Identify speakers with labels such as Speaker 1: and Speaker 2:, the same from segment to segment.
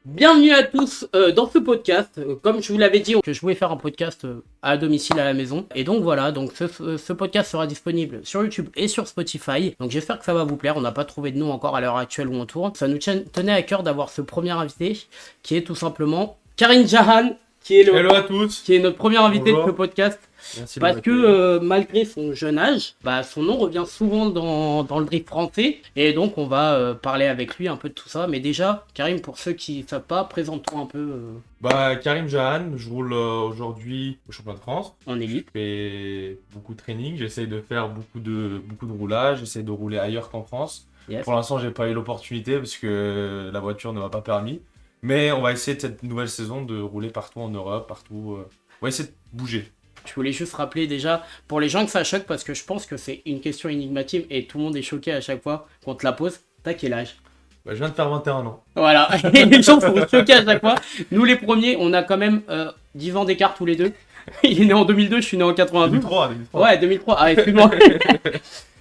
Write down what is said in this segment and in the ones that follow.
Speaker 1: Bienvenue à tous dans ce podcast. Comme je vous l'avais dit, que je voulais faire un podcast à domicile à la maison. Et donc voilà, donc ce podcast sera disponible sur YouTube et sur Spotify. Donc j'espère que ça va vous plaire. On n'a pas trouvé de nom encore à l'heure actuelle où on tourne. Ça nous tenait à cœur d'avoir ce premier invité qui est tout simplement Karim Jahan,
Speaker 2: Hello à tous.
Speaker 1: qui est notre premier invité de
Speaker 2: Bonjour.
Speaker 1: ce podcast.
Speaker 2: Merci de
Speaker 1: Parce que
Speaker 2: m'accueillir.
Speaker 1: malgré son jeune âge, son nom revient souvent dans le drift français. Et donc on va parler avec lui un peu de tout ça. Mais déjà, Karim, pour ceux qui ne savent pas, présente-toi un peu
Speaker 2: Karim Jahan, je roule aujourd'hui au championnat de France.
Speaker 1: en élite.
Speaker 2: Je fais beaucoup de training, j'essaye de faire beaucoup de roulage, j'essaye de rouler ailleurs qu'en France.
Speaker 1: Yes.
Speaker 2: Pour l'instant, j'ai pas eu l'opportunité parce que la voiture ne m'a pas permis. Mais on va essayer de cette nouvelle saison de rouler partout en Europe, partout. On va essayer de bouger.
Speaker 1: Je voulais juste rappeler déjà, pour les gens que ça choque, parce que je pense que c'est une question énigmatique et tout le monde est choqué à chaque fois qu'on te la pose. T'as quel âge?
Speaker 2: Je viens de faire 21 ans.
Speaker 1: Voilà, et les gens sont choqués à chaque fois. Nous les premiers, on a quand même 10 ans d'écart tous les deux. Il est né en 2002, je suis né en 92.
Speaker 2: 2003.
Speaker 1: Ouais, 2003. Ah, excuse-moi.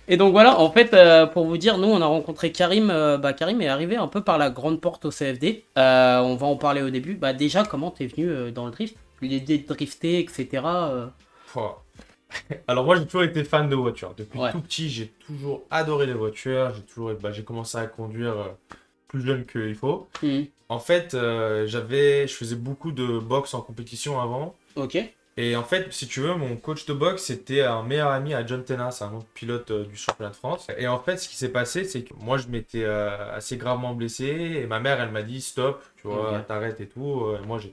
Speaker 1: Et donc voilà, en fait, pour vous dire, nous, on a rencontré Karim. Karim est arrivé un peu par la grande porte au CFD. On va en parler au début. Déjà, comment t'es venu dans le drift? L'idée de drifter, etc.
Speaker 2: Pouah. Alors moi j'ai toujours été fan de voitures. Depuis
Speaker 1: Ouais.
Speaker 2: tout petit j'ai toujours adoré les voitures. J'ai commencé à conduire plus jeune qu'il faut.
Speaker 1: Mhm.
Speaker 2: En fait je faisais beaucoup de boxe en compétition avant.
Speaker 1: Ok.
Speaker 2: Et en fait si tu veux mon coach de boxe c'était un meilleur ami à John Tenna, c'est un autre pilote du championnat de France. Et en fait ce qui s'est passé c'est que moi je m'étais assez gravement blessé et ma mère elle m'a dit stop, tu vois,
Speaker 1: Ok.
Speaker 2: t'arrêtes et tout. Et moi je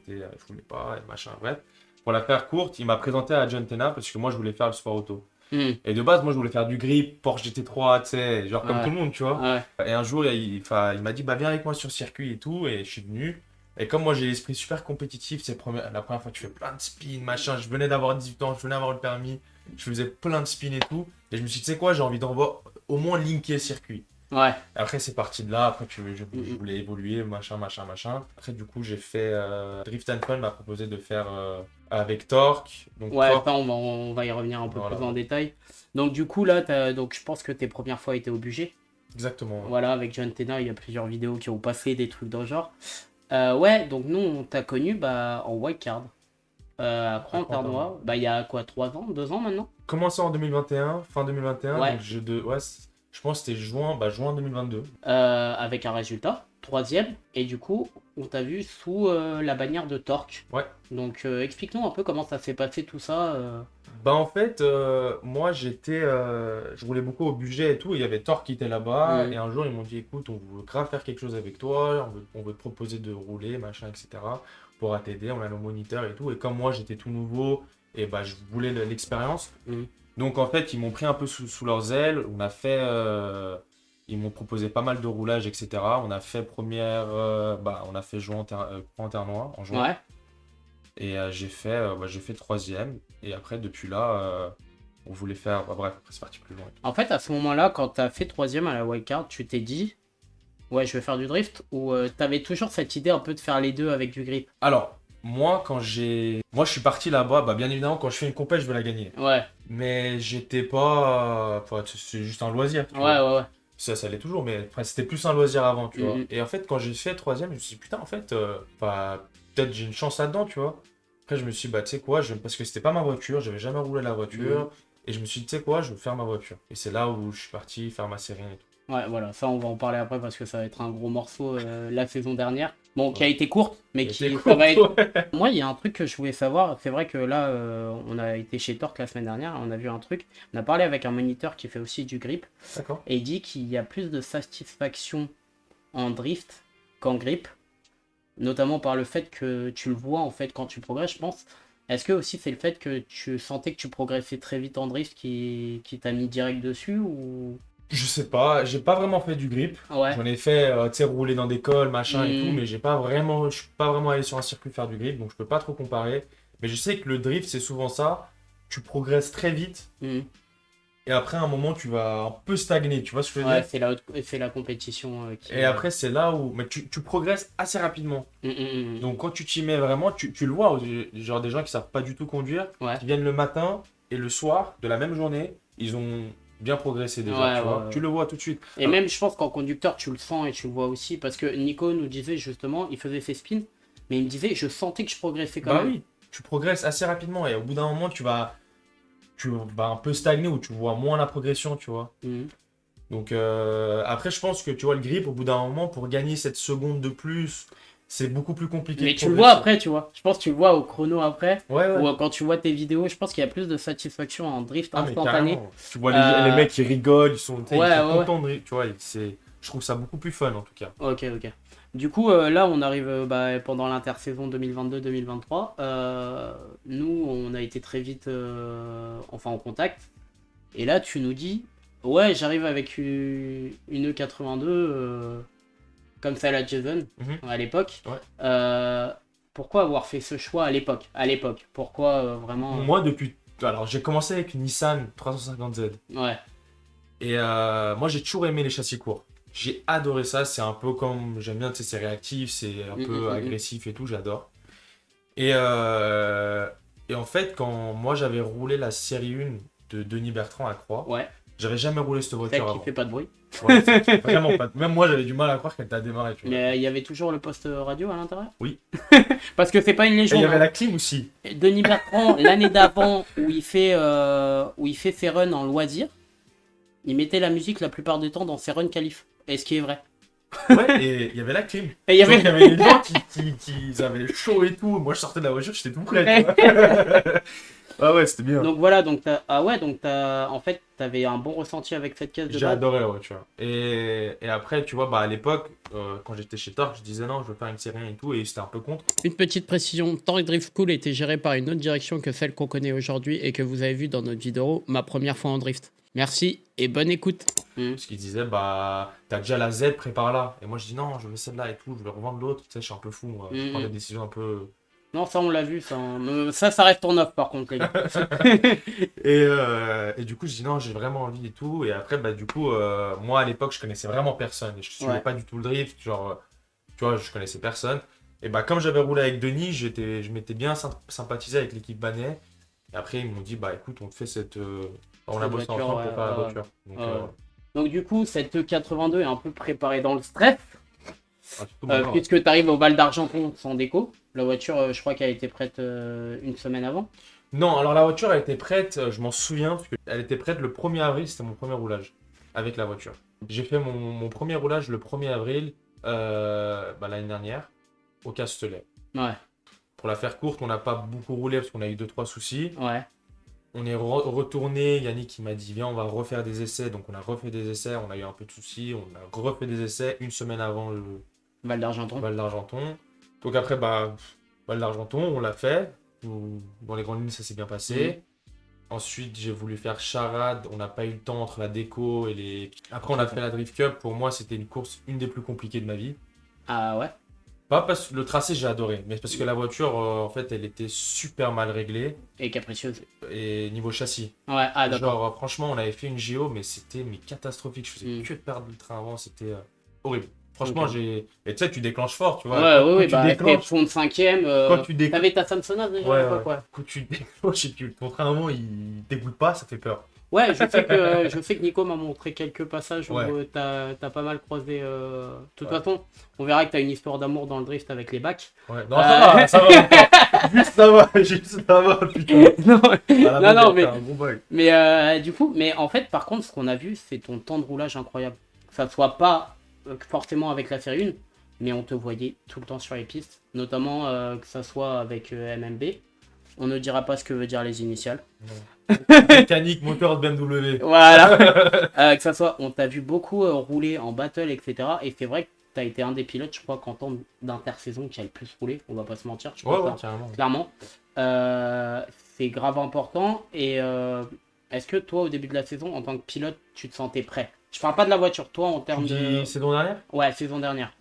Speaker 2: voulais pas et machin bref. Pour la faire courte, il m'a présenté à John Tenna parce que moi je voulais faire le sport auto.
Speaker 1: Mhm.
Speaker 2: Et de base, moi je voulais faire du grip, Porsche GT3, tu sais, genre comme
Speaker 1: Ouais.
Speaker 2: tout le monde, tu vois.
Speaker 1: Ouais.
Speaker 2: Et un jour, il m'a dit, bah viens avec moi sur le circuit et tout, et je suis venu. Et comme moi j'ai l'esprit super compétitif, la première fois que tu fais plein de spins, machin, je venais d'avoir 18 ans, je venais d'avoir le permis, je faisais plein de spins et tout. Et je me suis dit, tu sais quoi, j'ai envie d'envoyer au moins linker le circuit.
Speaker 1: Ouais.
Speaker 2: Après, c'est parti de là. Après, je
Speaker 1: Mhm.
Speaker 2: voulais évoluer, machin. Après, du coup, j'ai fait. Drift and Fun m'a proposé de faire avec Torque. Donc,
Speaker 1: Ouais,
Speaker 2: Torque,
Speaker 1: ça, on va y revenir un peu
Speaker 2: voilà,
Speaker 1: plus en détail. Donc, du coup, là, donc, je pense que tes premières fois étaient au budget.
Speaker 2: exactement.
Speaker 1: Voilà, avec John Tena, il y a plusieurs vidéos qui ont passé des trucs dans le genre. Ouais, donc nous, on t'a connu en wildcard. Après, en
Speaker 2: Après, en
Speaker 1: Ternois, il y a quoi, 3 ans, 2 ans maintenant?
Speaker 2: Commencé en 2021, fin 2021.
Speaker 1: Ouais.
Speaker 2: Donc, je pense que c'était juin 2022.
Speaker 1: Avec un résultat, troisième. Et du coup, on t'a vu sous la bannière de Torque.
Speaker 2: Ouais.
Speaker 1: Donc, explique-nous un peu comment ça s'est passé tout ça.
Speaker 2: En fait, moi je roulais beaucoup au budget et tout. Il y avait Torque qui était là-bas.
Speaker 1: Mhm.
Speaker 2: Et un jour, ils m'ont dit écoute, on veut grave faire quelque chose avec toi. On veut te proposer de rouler, machin, etc. Pour t'aider. On a nos moniteurs et tout. Et comme moi, j'étais tout nouveau, et je voulais l'expérience.
Speaker 1: Mhm.
Speaker 2: Donc en fait, ils m'ont pris un peu sous leurs ailes. Ils m'ont proposé pas mal de roulage, etc. On a fait on a fait juin en Ternois en juin.
Speaker 1: Ouais.
Speaker 2: Et j'ai fait troisième. Et après, depuis là, on voulait faire. Bref, après c'est parti plus loin.
Speaker 1: En fait, à ce moment-là, quand t'as fait troisième à la wildcard, tu t'es dit, ouais, je vais faire du drift, ou t'avais toujours cette idée un peu de faire les deux avec du grip?
Speaker 2: Alors, moi, moi, je suis parti là-bas. Bien évidemment, quand je fais une compète, je veux la gagner.
Speaker 1: Ouais,
Speaker 2: Mais j'étais pas. C'est juste un loisir. Tu vois.
Speaker 1: ouais.
Speaker 2: Ça l'est toujours, mais enfin, c'était plus un loisir avant, tu vois.
Speaker 1: Mhm.
Speaker 2: Et en fait, quand j'ai fait troisième, je me suis dit, putain, en fait, peut-être j'ai une chance là-dedans, tu vois. Après, je me suis dit, tu sais quoi, parce que c'était pas ma voiture, j'avais jamais roulé la voiture.
Speaker 1: Mhm.
Speaker 2: Et je me suis dit, tu sais quoi, je veux faire ma voiture. Et c'est là où je suis parti faire ma série et tout.
Speaker 1: Ouais, voilà, ça on va en parler après parce que ça va être un gros morceau la saison dernière. Bon, qui a été courte, mais
Speaker 2: C'était
Speaker 1: ça va être...
Speaker 2: cool, ouais.
Speaker 1: Moi, il y a un truc que je voulais savoir. C'est vrai que là, on a été chez Torque la semaine dernière, on a vu un truc. On a parlé avec un moniteur qui fait aussi du grip.
Speaker 2: D'accord.
Speaker 1: Et il dit qu'il y a plus de satisfaction en drift qu'en grip. Notamment par le fait que tu le vois en fait quand tu progresses, je pense. Est-ce que aussi c'est le fait que tu sentais que tu progressais très vite en drift qui t'a mis direct dessus ou...
Speaker 2: Je sais pas, j'ai pas vraiment fait du grip.
Speaker 1: Ouais.
Speaker 2: J'en ai fait, tu sais, rouler dans des cols, machin et tout,
Speaker 1: Mhm.
Speaker 2: mais je suis pas vraiment allé sur un circuit faire du grip, donc je peux pas trop comparer. Mais je sais que le drift, c'est souvent ça. Tu progresses très vite.
Speaker 1: Mhm.
Speaker 2: Et après, à un moment, tu vas un peu stagner, tu vois ce que je veux
Speaker 1: Ouais,
Speaker 2: dire?
Speaker 1: c'est la compétition qui...
Speaker 2: Et après, c'est là où. Mais tu progresses assez rapidement.
Speaker 1: Mhm.
Speaker 2: Donc, quand tu t'y mets vraiment, tu le vois, genre des gens qui savent pas du tout conduire,
Speaker 1: Ouais.
Speaker 2: qui viennent le matin et le soir de la même journée, ils ont bien progressé déjà,
Speaker 1: Ouais,
Speaker 2: tu vois.
Speaker 1: ouais.
Speaker 2: Tu le vois tout de suite.
Speaker 1: Et même, je pense qu'en conducteur, tu le sens et tu le vois aussi. Parce que Nico nous disait justement, il faisait ses spins, mais il me disait, je sentais que je progressais quand
Speaker 2: Bah
Speaker 1: même.
Speaker 2: oui, tu progresses assez rapidement et au bout d'un moment, tu vas un peu stagner ou tu vois moins la progression, tu vois.
Speaker 1: Mhm.
Speaker 2: Donc après, je pense que tu vois le grip, au bout d'un moment, pour gagner cette seconde de plus, c'est beaucoup plus compliqué
Speaker 1: Mais
Speaker 2: de
Speaker 1: tu le vois
Speaker 2: progresser.
Speaker 1: après, tu vois. Je pense que tu le vois au chrono après.
Speaker 2: Ouais, ouais.
Speaker 1: Ou quand tu vois tes vidéos, je pense qu'il y a plus de satisfaction en drift
Speaker 2: Ah mais
Speaker 1: instantané.
Speaker 2: carrément. Tu vois les
Speaker 1: Euh,
Speaker 2: mecs qui rigolent, ils sont, tu sais, ils
Speaker 1: Ouais,
Speaker 2: sont
Speaker 1: ouais, ouais.
Speaker 2: contents de, tu vois, je trouve ça beaucoup plus fun en tout cas.
Speaker 1: Ok, ok. Du coup, là, on arrive pendant l'intersaison 2022-2023. Nous, on a été très vite en contact. Et là, tu nous dis, ouais, j'arrive avec une E82 comme celle à Jason
Speaker 2: Mhm.
Speaker 1: à l'époque.
Speaker 2: Ouais.
Speaker 1: Pourquoi avoir fait ce choix à l'époque? À l'époque, pourquoi vraiment
Speaker 2: Moi, alors j'ai commencé avec une Nissan 350Z.
Speaker 1: Ouais.
Speaker 2: Et moi, j'ai toujours aimé les châssis courts. J'ai adoré ça. C'est un peu comme. J'aime bien, tu sais, c'est réactif, c'est un peu
Speaker 1: Mm.
Speaker 2: agressif et tout, j'adore. Et, euh, et en fait, quand moi j'avais roulé la série 1 de Denis Bertrand à Croix,
Speaker 1: Ouais.
Speaker 2: j'avais jamais roulé cette
Speaker 1: Celle
Speaker 2: voiture
Speaker 1: qui
Speaker 2: avant.
Speaker 1: fait pas de bruit.
Speaker 2: Ouais, c'est vraiment pas. Même moi, j'avais du mal à croire qu'elle t'a démarré, tu vois.
Speaker 1: Mais il y avait toujours le poste radio à l'intérieur.
Speaker 2: Oui.
Speaker 1: Parce que c'est pas une
Speaker 2: Et il y
Speaker 1: légende.
Speaker 2: avait
Speaker 1: Hein.
Speaker 2: la clim aussi.
Speaker 1: Denis Bertrand, l'année d'avant, où il fait ses runs en loisir, il mettait la musique la plupart du temps dans ses runs qualif. Et ce qui est vrai.
Speaker 2: Ouais, et il y avait la clim.
Speaker 1: Et il y
Speaker 2: Sauf
Speaker 1: avait.
Speaker 2: qu'il y avait les gens qui avaient chaud et tout. Moi, je sortais de la voiture, j'étais tout prêt, tu vois. Ah ouais, c'était bien.
Speaker 1: Donc voilà, en fait, t'avais un bon ressenti avec cette caisse de
Speaker 2: J'ai
Speaker 1: base.
Speaker 2: adoré la voiture. Et après, tu vois, bah, à l'époque, quand j'étais chez Torque, je disais non, je veux faire une série 1 et tout, et c'était un peu contre.
Speaker 1: Une petite précision, Torque Drift School était géré par une autre direction que celle qu'on connaît aujourd'hui et que vous avez vu dans notre vidéo Ma première fois en drift. Merci et bonne écoute.
Speaker 2: Parce qu'ils disaient, bah, t'as déjà la Z, prépare-la. Et moi, je dis non, je veux celle-là et tout, je veux revendre l'autre. Tu sais, je suis un peu fou, moi. Je prends des décisions un peu.
Speaker 1: Non, ça on l'a vu, ça. Hein. Ça reste en off par contre, les gars.
Speaker 2: Et du coup, je dis non, j'ai vraiment envie et tout. Et après, bah, du coup, moi, à l'époque, je connaissais vraiment personne. Et je suivais
Speaker 1: Ouais.
Speaker 2: pas du tout le drift. Genre, tu vois, je connaissais personne. Et bah, comme j'avais roulé avec Denis, je m'étais bien sympathisé avec l'équipe Banet. Et après, ils m'ont dit, bah, écoute, on te fait cette. On a
Speaker 1: Cette
Speaker 2: bossé
Speaker 1: voiture,
Speaker 2: ensemble
Speaker 1: ouais,
Speaker 2: pour faire la
Speaker 1: ouais,
Speaker 2: voiture. Donc,
Speaker 1: ouais. Donc du coup, cette E82 est un peu préparée dans le stress,
Speaker 2: surtout maintenant,
Speaker 1: puisque tu arrives au Val d'Argenton sans déco. La voiture, je crois qu'elle a été prête une semaine avant.
Speaker 2: Non, alors la voiture, elle était prête, je m'en souviens, parce qu'elle était prête le 1er avril, c'était mon premier roulage avec la voiture. J'ai fait mon premier roulage le 1er avril bah, l'année dernière, au Castellet.
Speaker 1: Ouais,
Speaker 2: Pour la faire courte, on n'a pas beaucoup roulé parce qu'on a eu 2-3 soucis.
Speaker 1: ouais.
Speaker 2: On est retourné, Yannick il m'a dit viens on va refaire des essais, donc on a refait des essais, on a eu un peu de soucis, on a refait des essais une semaine avant le
Speaker 1: Val d'Argenton.
Speaker 2: Val d'Argenton. Donc après, bah, Val d'Argenton, on l'a fait. Dans les grandes lignes, ça s'est bien passé. Ensuite, j'ai voulu faire Charade. On n'a pas eu le temps entre la déco et les. Après, on a fait la Drift Cup. Pour moi, c'était une course une des plus compliquées de ma vie.
Speaker 1: Ah ouais.
Speaker 2: Pas parce que le tracé, j'ai adoré, mais parce que la voiture, en fait, elle était super mal réglée.
Speaker 1: Et capricieuse.
Speaker 2: Et niveau châssis.
Speaker 1: Ouais, ah d'accord.
Speaker 2: Genre, franchement, on avait fait une géo, mais c'était catastrophique. Je faisais
Speaker 1: Mm.
Speaker 2: que de perdre le train avant. C'était horrible. Franchement,
Speaker 1: Ok.
Speaker 2: Et tu sais, tu déclenches fort, tu vois.
Speaker 1: Ouais,
Speaker 2: Quand
Speaker 1: oui,
Speaker 2: tu
Speaker 1: bah, c'était
Speaker 2: déclenches.
Speaker 1: fond de cinquième.
Speaker 2: Quand tu déclenches.
Speaker 1: T'avais ta Samsonite déjà
Speaker 2: Ouais,
Speaker 1: à l'époque,
Speaker 2: ouais.
Speaker 1: ouais.
Speaker 2: Quand tu déclenches et que ton train avant il déboule pas, ça fait peur.
Speaker 1: Ouais, je sais que Nico m'a montré quelques passages où
Speaker 2: Ouais.
Speaker 1: t'as pas mal croisé. De toute
Speaker 2: Ouais.
Speaker 1: façon, on verra que t'as une histoire d'amour dans le drift avec les bacs.
Speaker 2: Ouais. Non, ça va encore. Juste ça va, putain.
Speaker 1: non,
Speaker 2: À la
Speaker 1: non,
Speaker 2: base, il y a un gros bug.
Speaker 1: mais du coup, mais en fait, par contre, ce qu'on a vu, c'est ton temps de roulage incroyable. Que ça soit pas forcément avec la série 1, mais on te voyait tout le temps sur les pistes, notamment que ça soit avec MMB. On ne dira pas ce que veut dire les initiales.
Speaker 2: Mécanique, moteur de BMW.
Speaker 1: Voilà. Que ça soit, on t'a vu beaucoup rouler en battle, etc. Et c'est vrai que t'as été un des pilotes, je crois, qu'en temps d'intersaison qui a le plus roulé. On va pas se mentir, je
Speaker 2: Ouais,
Speaker 1: pense,
Speaker 2: ouais,
Speaker 1: hein,
Speaker 2: carrément.
Speaker 1: clairement. C'est grave important. Et est-ce que toi, au début de la saison, en tant que pilote, tu te sentais prêt? Je parle pas de la voiture, toi, en
Speaker 2: Tu
Speaker 1: termes de.
Speaker 2: dis saison dernière?
Speaker 1: Ouais, saison dernière.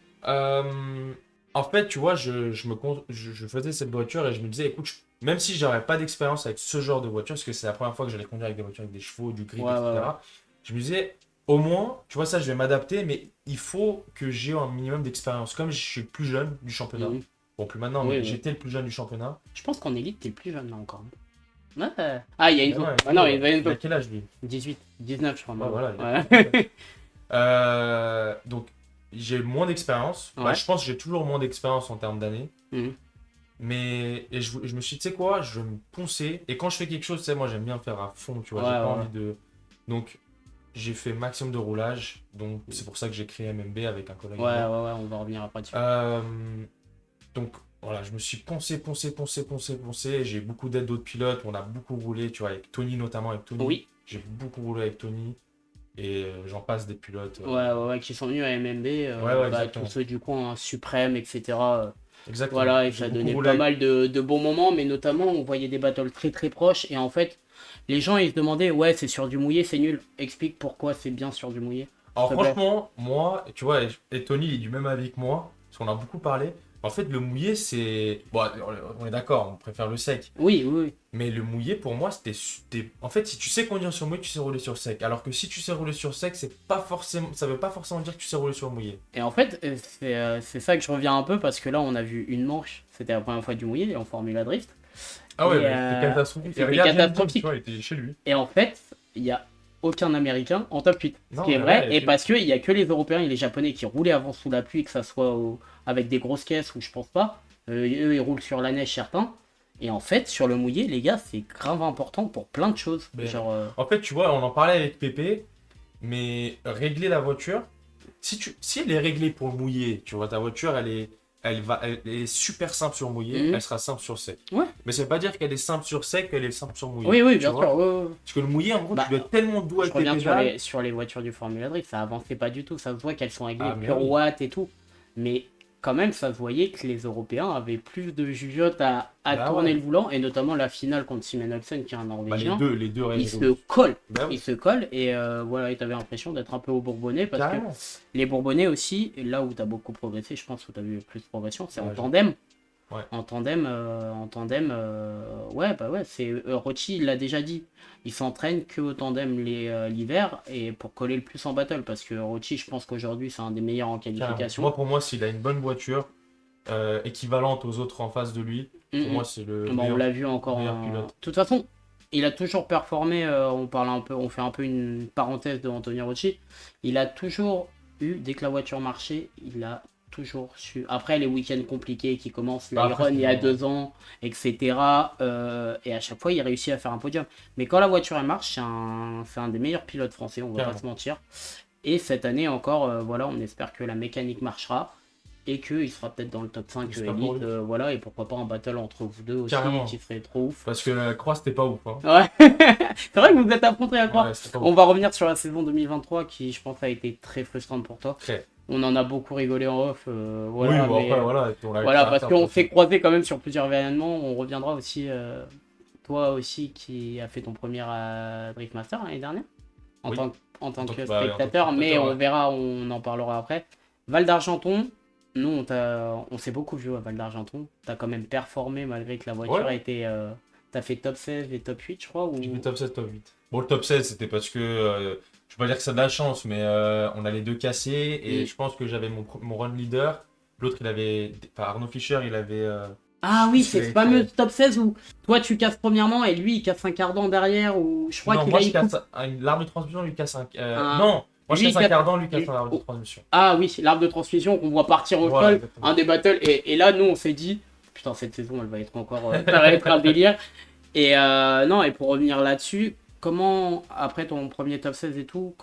Speaker 2: En fait, tu vois, je faisais cette voiture et je me disais, écoute, même si j'aurais pas d'expérience avec ce genre de voiture, parce que c'est la première fois que j'allais conduire avec des voitures avec des chevaux, du grip,
Speaker 1: Ouais,
Speaker 2: etc.
Speaker 1: ouais, ouais.
Speaker 2: Je me disais, au moins, tu vois, ça, je vais m'adapter, mais il faut que j'ai un minimum d'expérience. Comme je suis le plus jeune du championnat,
Speaker 1: Mhm.
Speaker 2: bon, plus maintenant,
Speaker 1: Oui,
Speaker 2: mais
Speaker 1: oui.
Speaker 2: j'étais le plus jeune du championnat.
Speaker 1: Je pense qu'en élite, t'es le plus jeune là encore. Ouais. Ah, il y a Enzo. Ah non, il y a
Speaker 2: Il
Speaker 1: Enzo.
Speaker 2: a quel âge, lui?
Speaker 1: 18, 19, je crois.
Speaker 2: Ouais, voilà.
Speaker 1: Ouais.
Speaker 2: Donc, j'ai moins d'expérience. Bah,
Speaker 1: Ouais.
Speaker 2: je pense que j'ai toujours moins d'expérience en termes d'années.
Speaker 1: Mhm.
Speaker 2: Mais je me suis dit, tu sais quoi, je vais me poncer. Et quand je fais quelque chose, tu sais, moi, j'aime bien faire à fond, tu vois.
Speaker 1: Ouais,
Speaker 2: J'ai pas
Speaker 1: ouais.
Speaker 2: envie de. Donc, j'ai fait maximum de roulage. Donc, c'est pour ça que j'ai créé MMB avec un collègue.
Speaker 1: Ouais,
Speaker 2: à moi.
Speaker 1: on va revenir après dessus.
Speaker 2: Donc, voilà, je me suis poncé. J'ai beaucoup d'aide d'autres pilotes. On a beaucoup roulé, tu vois, avec Tony, notamment avec Tony.
Speaker 1: Oui.
Speaker 2: J'ai beaucoup roulé avec Tony. Et j'en passe des pilotes.
Speaker 1: Ouais, qui sont venus à MMB,
Speaker 2: Ouais,
Speaker 1: bah,
Speaker 2: exactement.
Speaker 1: tous ceux du coin, Suprême, etc.
Speaker 2: Exactement.
Speaker 1: Voilà, et
Speaker 2: J'ai
Speaker 1: ça a
Speaker 2: beaucoup
Speaker 1: donné
Speaker 2: roulé
Speaker 1: pas
Speaker 2: avec-
Speaker 1: mal de bons moments, mais notamment on voyait des battles très très proches, et en fait, les gens ils se demandaient, ouais, c'est sur du mouillé, c'est nul. Explique pourquoi c'est bien sur du mouillé.
Speaker 2: Alors
Speaker 1: S'il te plaît.
Speaker 2: franchement, moi, tu vois, et Tony il est du même avis que moi, parce qu'on a beaucoup parlé. En fait, le mouillé, c'est... Bon, on est d'accord, on préfère le sec.
Speaker 1: Oui.
Speaker 2: Mais le mouillé, pour moi, En fait, si tu sais conduire sur mouillé, tu sais rouler sur sec. Alors que si tu sais rouler sur sec, c'est pas forcément... ça veut pas forcément dire que tu sais rouler sur mouillé.
Speaker 1: Et en fait, c'est ça que je reviens un peu, parce que là on a vu une manche, c'était la première fois du mouillé en Formula Drift.
Speaker 2: Ah ouais,
Speaker 1: Et,
Speaker 2: mais c'était catastrophique.
Speaker 1: c'était
Speaker 2: Et regarde, Hamilton,
Speaker 1: catastrophique.
Speaker 2: tu vois, il était chez lui.
Speaker 1: Et en fait, il y a aucun Américain en top 8. Ce
Speaker 2: Non,
Speaker 1: qui est
Speaker 2: mais
Speaker 1: vrai,
Speaker 2: ouais,
Speaker 1: et parce qu'il y a que les Européens et les Japonais qui roulaient avant sous la pluie, que ça soit avec des grosses caisses ou je pense pas. Eux, ils roulent sur la neige, certains. Et en fait, sur le mouillé, les gars, c'est grave important pour plein de choses.
Speaker 2: Mais-
Speaker 1: Genre,
Speaker 2: En fait, tu vois, on en parlait avec Pépé, mais régler la voiture, si elle est réglée pour le mouillé, tu vois, ta voiture, elle est super simple sur mouillé,
Speaker 1: Mhm.
Speaker 2: elle sera simple sur sec.
Speaker 1: Ouais.
Speaker 2: Mais ça veut pas dire qu'elle est simple sur sec, qu'elle est simple sur mouillé.
Speaker 1: oui,
Speaker 2: tu
Speaker 1: bien
Speaker 2: vois.
Speaker 1: sûr. Ouais.
Speaker 2: Parce que le mouillé, en gros,
Speaker 1: Bah,
Speaker 2: tu dois être tellement doux
Speaker 1: Je
Speaker 2: avec tes
Speaker 1: reviens sur
Speaker 2: pédales.
Speaker 1: sur les voitures du Formula Drift, ça avançait pas du tout. Ça se voit qu'elles sont réglées
Speaker 2: Ah, mais
Speaker 1: pure
Speaker 2: oui.
Speaker 1: watt et tout. Mais quand même, ça se voyait que les Européens avaient plus de jugeote à
Speaker 2: Bah
Speaker 1: tourner
Speaker 2: ouais.
Speaker 1: le volant. Et notamment la finale contre Simon Olsen, qui est un
Speaker 2: Bah,
Speaker 1: Norvégien.
Speaker 2: les deux
Speaker 1: Ils
Speaker 2: règles.
Speaker 1: se collent.
Speaker 2: Bah oui,
Speaker 1: Ils se collent. Et voilà, et t'avais l'impression d'être un peu au Bourbonnais. Parce
Speaker 2: carrément.
Speaker 1: que les Bourbonnais aussi, et là où t'as beaucoup progressé, je pense où t'as vu plus de progression, c'est en
Speaker 2: Ouais,
Speaker 1: tandem.
Speaker 2: Ouais.
Speaker 1: En tandem, ouais, bah ouais, c'est Rocci, il l'a déjà dit. Il s'entraîne que au tandem l'hiver et pour coller le plus en battle parce que Rocci, je pense qu'aujourd'hui c'est un des meilleurs en
Speaker 2: Carrément.
Speaker 1: qualification.
Speaker 2: Pour moi, s'il a une bonne voiture équivalente aux autres en face de lui, pour
Speaker 1: Mhm.
Speaker 2: moi, c'est le
Speaker 1: Bon, on
Speaker 2: meilleur.
Speaker 1: l'a vu encore.
Speaker 2: meilleur pilote.
Speaker 1: De toute façon, il a toujours performé. On fait un peu une parenthèse de Antonio Rocci. Il a toujours eu, dès que la voiture marchait, il a toujours su. Après les week-ends compliqués qui commencent,
Speaker 2: Bah,
Speaker 1: l'Iron
Speaker 2: après,
Speaker 1: il y a
Speaker 2: c'est
Speaker 1: 2 ans, etc. Et à chaque fois, il réussit à faire un podium. Mais quand la voiture elle marche, c'est un des meilleurs pilotes français, on va
Speaker 2: Carrément.
Speaker 1: pas se mentir. Et cette année encore, voilà, on espère que la mécanique marchera. Et qu'il sera peut-être dans le top 5
Speaker 2: J'espère pour
Speaker 1: élite,
Speaker 2: lui.
Speaker 1: voilà, et pourquoi pas un battle entre vous deux aussi,
Speaker 2: Carrément.
Speaker 1: qui serait trop ouf.
Speaker 2: Parce que la croix, c'était pas ouf. Hein.
Speaker 1: Ouais, c'est vrai que vous êtes affrontés à quoi.
Speaker 2: Ouais, c'était pas
Speaker 1: On
Speaker 2: ouf.
Speaker 1: va revenir sur la saison 2023 qui, je pense, a été très frustrante pour toi.
Speaker 2: Très.
Speaker 1: On en a beaucoup rigolé en off, voilà,
Speaker 2: oui, bon,
Speaker 1: mais,
Speaker 2: après, voilà. On l'a
Speaker 1: voilà,
Speaker 2: fait
Speaker 1: parce
Speaker 2: un
Speaker 1: qu'on
Speaker 2: peu.
Speaker 1: s'est croisé quand même sur plusieurs événements. On reviendra aussi, toi aussi, qui a fait ton premier Driftmaster l'année dernière, en
Speaker 2: Oui.
Speaker 1: tant, en tant que
Speaker 2: en tant que
Speaker 1: spectateur, mais
Speaker 2: spectateur,
Speaker 1: on
Speaker 2: ouais.
Speaker 1: verra, on en parlera après. Val d'Argenton, nous, on s'est beaucoup vu à Val d'Argenton. T'as quand même performé malgré que la voiture
Speaker 2: Ouais.
Speaker 1: a été. T'as fait top 16 et top 8, je crois. Ou...
Speaker 2: J'ai fait top 7, top 8. Bon, le top 16, c'était parce que, je vais pas dire que c'est de la chance, mais on a les deux cassés et
Speaker 1: Mm.
Speaker 2: je pense que j'avais mon run leader. L'autre, il avait. Enfin, Arnaud Fischer, il avait.
Speaker 1: Ah oui,
Speaker 2: Il
Speaker 1: c'est
Speaker 2: avait
Speaker 1: ce fameux
Speaker 2: fait-
Speaker 1: top 16 où toi tu casses premièrement et lui il casse un cardan derrière. Ou je crois
Speaker 2: Non,
Speaker 1: qu'il
Speaker 2: moi,
Speaker 1: a
Speaker 2: je
Speaker 1: eu coupe.
Speaker 2: casse l'arbre de transmission, lui casse un.
Speaker 1: Un-
Speaker 2: Non, moi, je
Speaker 1: lui,
Speaker 2: casse
Speaker 1: il
Speaker 2: un
Speaker 1: casse-
Speaker 2: cardan, lui casse
Speaker 1: lui-
Speaker 2: un arbre de
Speaker 1: oh.
Speaker 2: transmission.
Speaker 1: Ah oui, c'est l'arbre de transmission qu'on voit partir au
Speaker 2: Voilà,
Speaker 1: sol,
Speaker 2: exactement.
Speaker 1: un des battles. Et là, nous on s'est dit, putain, cette saison elle va être encore. Ça va être un délire. Et non, et pour revenir là-dessus, comment, après ton premier top 16 et tout,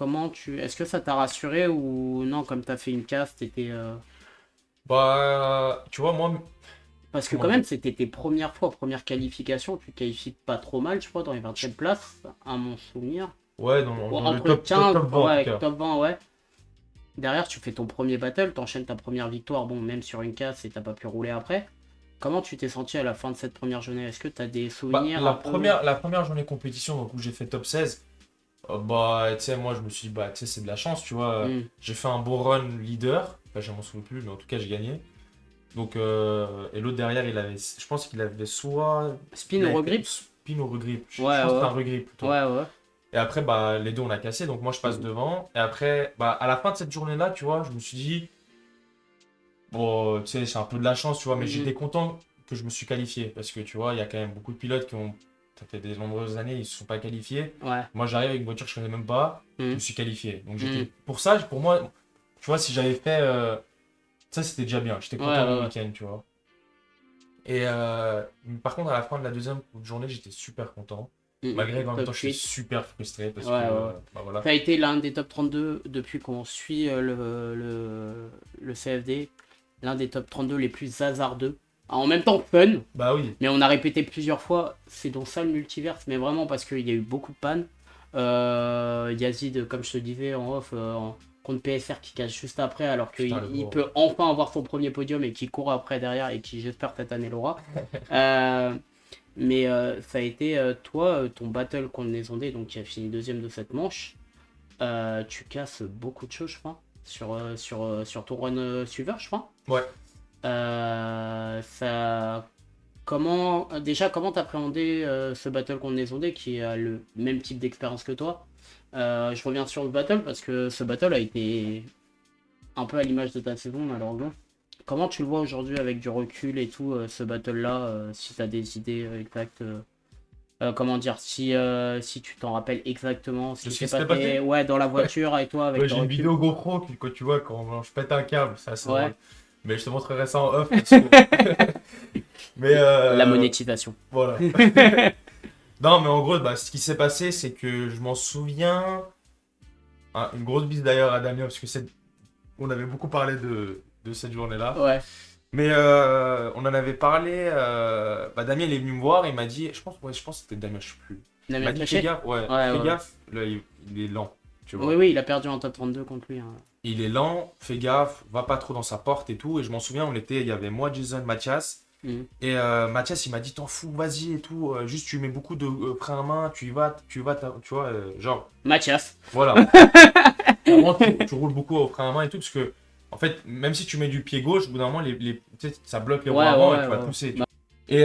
Speaker 1: est-ce que ça t'a rassuré ou non, comme t'as fait une casse, t'étais.
Speaker 2: Bah, tu vois, moi.
Speaker 1: Parce que
Speaker 2: Comment
Speaker 1: quand même,
Speaker 2: dire
Speaker 1: c'était tes premières fois, première qualification, tu te qualifies pas trop mal, je crois, dans les 27 places, à mon souvenir.
Speaker 2: Ouais, dans
Speaker 1: Ou
Speaker 2: le
Speaker 1: entre
Speaker 2: top
Speaker 1: 15,
Speaker 2: 20, en
Speaker 1: ouais,
Speaker 2: tout cas.
Speaker 1: top 20, ouais. Derrière, tu fais ton premier battle, t'enchaînes ta première victoire, bon, même sur une casse et t'as pas pu rouler après. Comment tu t'es senti à la fin de cette première journée? Est-ce que t'as des
Speaker 2: Bah,
Speaker 1: souvenirs
Speaker 2: la
Speaker 1: un peu-
Speaker 2: première journée compétition, donc, où j'ai fait top 16, bah, tu sais, moi, je me suis dit, bah, tu sais, c'est de la chance, tu vois.
Speaker 1: Hmm.
Speaker 2: J'ai fait un beau run leader. Enfin, je m'en souviens plus, mais en tout cas, j'ai gagné. Donc, et l'autre derrière, je pense qu'il avait soit.
Speaker 1: Spin
Speaker 2: il avait
Speaker 1: ou
Speaker 2: fait
Speaker 1: regrip?
Speaker 2: Spin ou regrip. Je
Speaker 1: Ouais,
Speaker 2: pense que
Speaker 1: ouais.
Speaker 2: c'était un regrip plutôt.
Speaker 1: Ouais.
Speaker 2: Et après, bah, les deux, on a cassé. Donc, moi, je passe devant. Et après, bah, à la fin de cette journée-là, tu vois, je me suis dit, bon, tu sais, c'est un peu de la chance, tu vois, mais
Speaker 1: Mhm.
Speaker 2: j'étais content que je me suis qualifié. Parce que, tu vois, il y a quand même beaucoup de pilotes ça fait des nombreuses années, ils se sont pas qualifiés.
Speaker 1: Ouais.
Speaker 2: Moi, j'arrive avec une voiture que je connais même pas, je
Speaker 1: Mm.
Speaker 2: me suis qualifié. Donc,
Speaker 1: Mm.
Speaker 2: pour moi, tu vois, si j'avais fait ça, c'était déjà bien. J'étais content
Speaker 1: Ouais,
Speaker 2: du
Speaker 1: ouais.
Speaker 2: week-end, tu vois. Et par contre, à la fin de la deuxième journée, j'étais super content. Malgré qu'en même temps, je suis super frustré parce que bah, voilà.
Speaker 1: Ça a été l'un des top 32 depuis qu'on suit le CFD. L'un des top 32 les plus hasardeux. En même temps fun,
Speaker 2: Bah oui.
Speaker 1: mais on a répété plusieurs fois, c'est donc ça le multiverse, mais vraiment parce qu'il y a eu beaucoup de pannes. Yazid, comme je te disais en off, contre PSR qui cache juste après, alors qu'il peut enfin avoir son premier podium et qui court après derrière et qui j'espère cette année l'aura. Mais ça a été toi, ton battle contre les Ondés, donc qui a fini deuxième de cette manche. Tu casses beaucoup de choses, je crois, sur ton run suiveur, je crois.
Speaker 2: Ouais.
Speaker 1: Comment t'appréhendais ce battle contre les Ondés qui a le même type d'expérience que toi? Je reviens sur le battle parce que ce battle a été un peu à l'image de ta saison, malheureusement. Comment tu le vois aujourd'hui avec du recul et tout, ce battle-là, si tu as des idées exactes comment dire, si tu t'en rappelles exactement ce qui s'est passé ouais, dans la voiture avec toi.
Speaker 2: J'ai une vidéo GoPro que tu vois quand je pète un câble, ça c'est drôle. Mais je te montrerai ça en off. Mais,
Speaker 1: la monétisation.
Speaker 2: Voilà. Non, mais en gros, bah, ce qui s'est passé, c'est que je m'en souviens. Une grosse bise d'ailleurs à Damien, parce que on avait beaucoup parlé de cette journée-là.
Speaker 1: Ouais.
Speaker 2: Mais on en avait parlé. Bah, Damien il est venu me voir et il m'a dit. Je pense que c'était Damien, je sais plus. Il m'a dit fais gaffe, fais gaffe, là, il est lent. Tu vois.
Speaker 1: Oui, il a perdu en top 32 contre lui. Hein.
Speaker 2: Il est lent, fais gaffe, va pas trop dans sa porte et tout. Et je m'en souviens, il y avait moi, Jason, Mathias. Et Mathias, il m'a dit t'en fous, vas-y et tout. Juste, tu mets beaucoup de frein à main, tu vois, tu vois, genre.
Speaker 1: Mathias.
Speaker 2: Voilà. Vraiment, tu roules beaucoup au frein à main et tout, parce que, en fait, même si tu mets du pied gauche, au bout d'un moment, ça bloque les roues avant et tu vas pousser. Et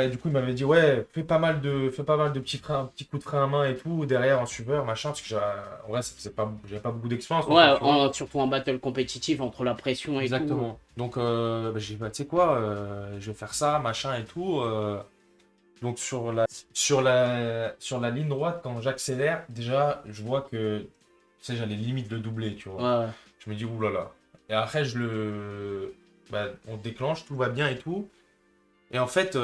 Speaker 2: du coup, il m'avait dit, ouais, fais pas mal de petits coups de frein à main et tout, derrière en suiveur, machin, parce que j'avais pas beaucoup d'expérience.
Speaker 1: Ouais, surtout en battle compétitif entre la pression et
Speaker 2: Exactement.
Speaker 1: tout.
Speaker 2: Donc, j'ai dit, bah, tu sais quoi, je vais faire ça, machin et tout. Donc, sur la ligne droite, quand j'accélère, déjà, je vois que, tu sais, j'allais limite le doubler, tu vois.
Speaker 1: Ouais.
Speaker 2: Je me dis, oulala. Et après, on déclenche, tout va bien et tout. Et en fait,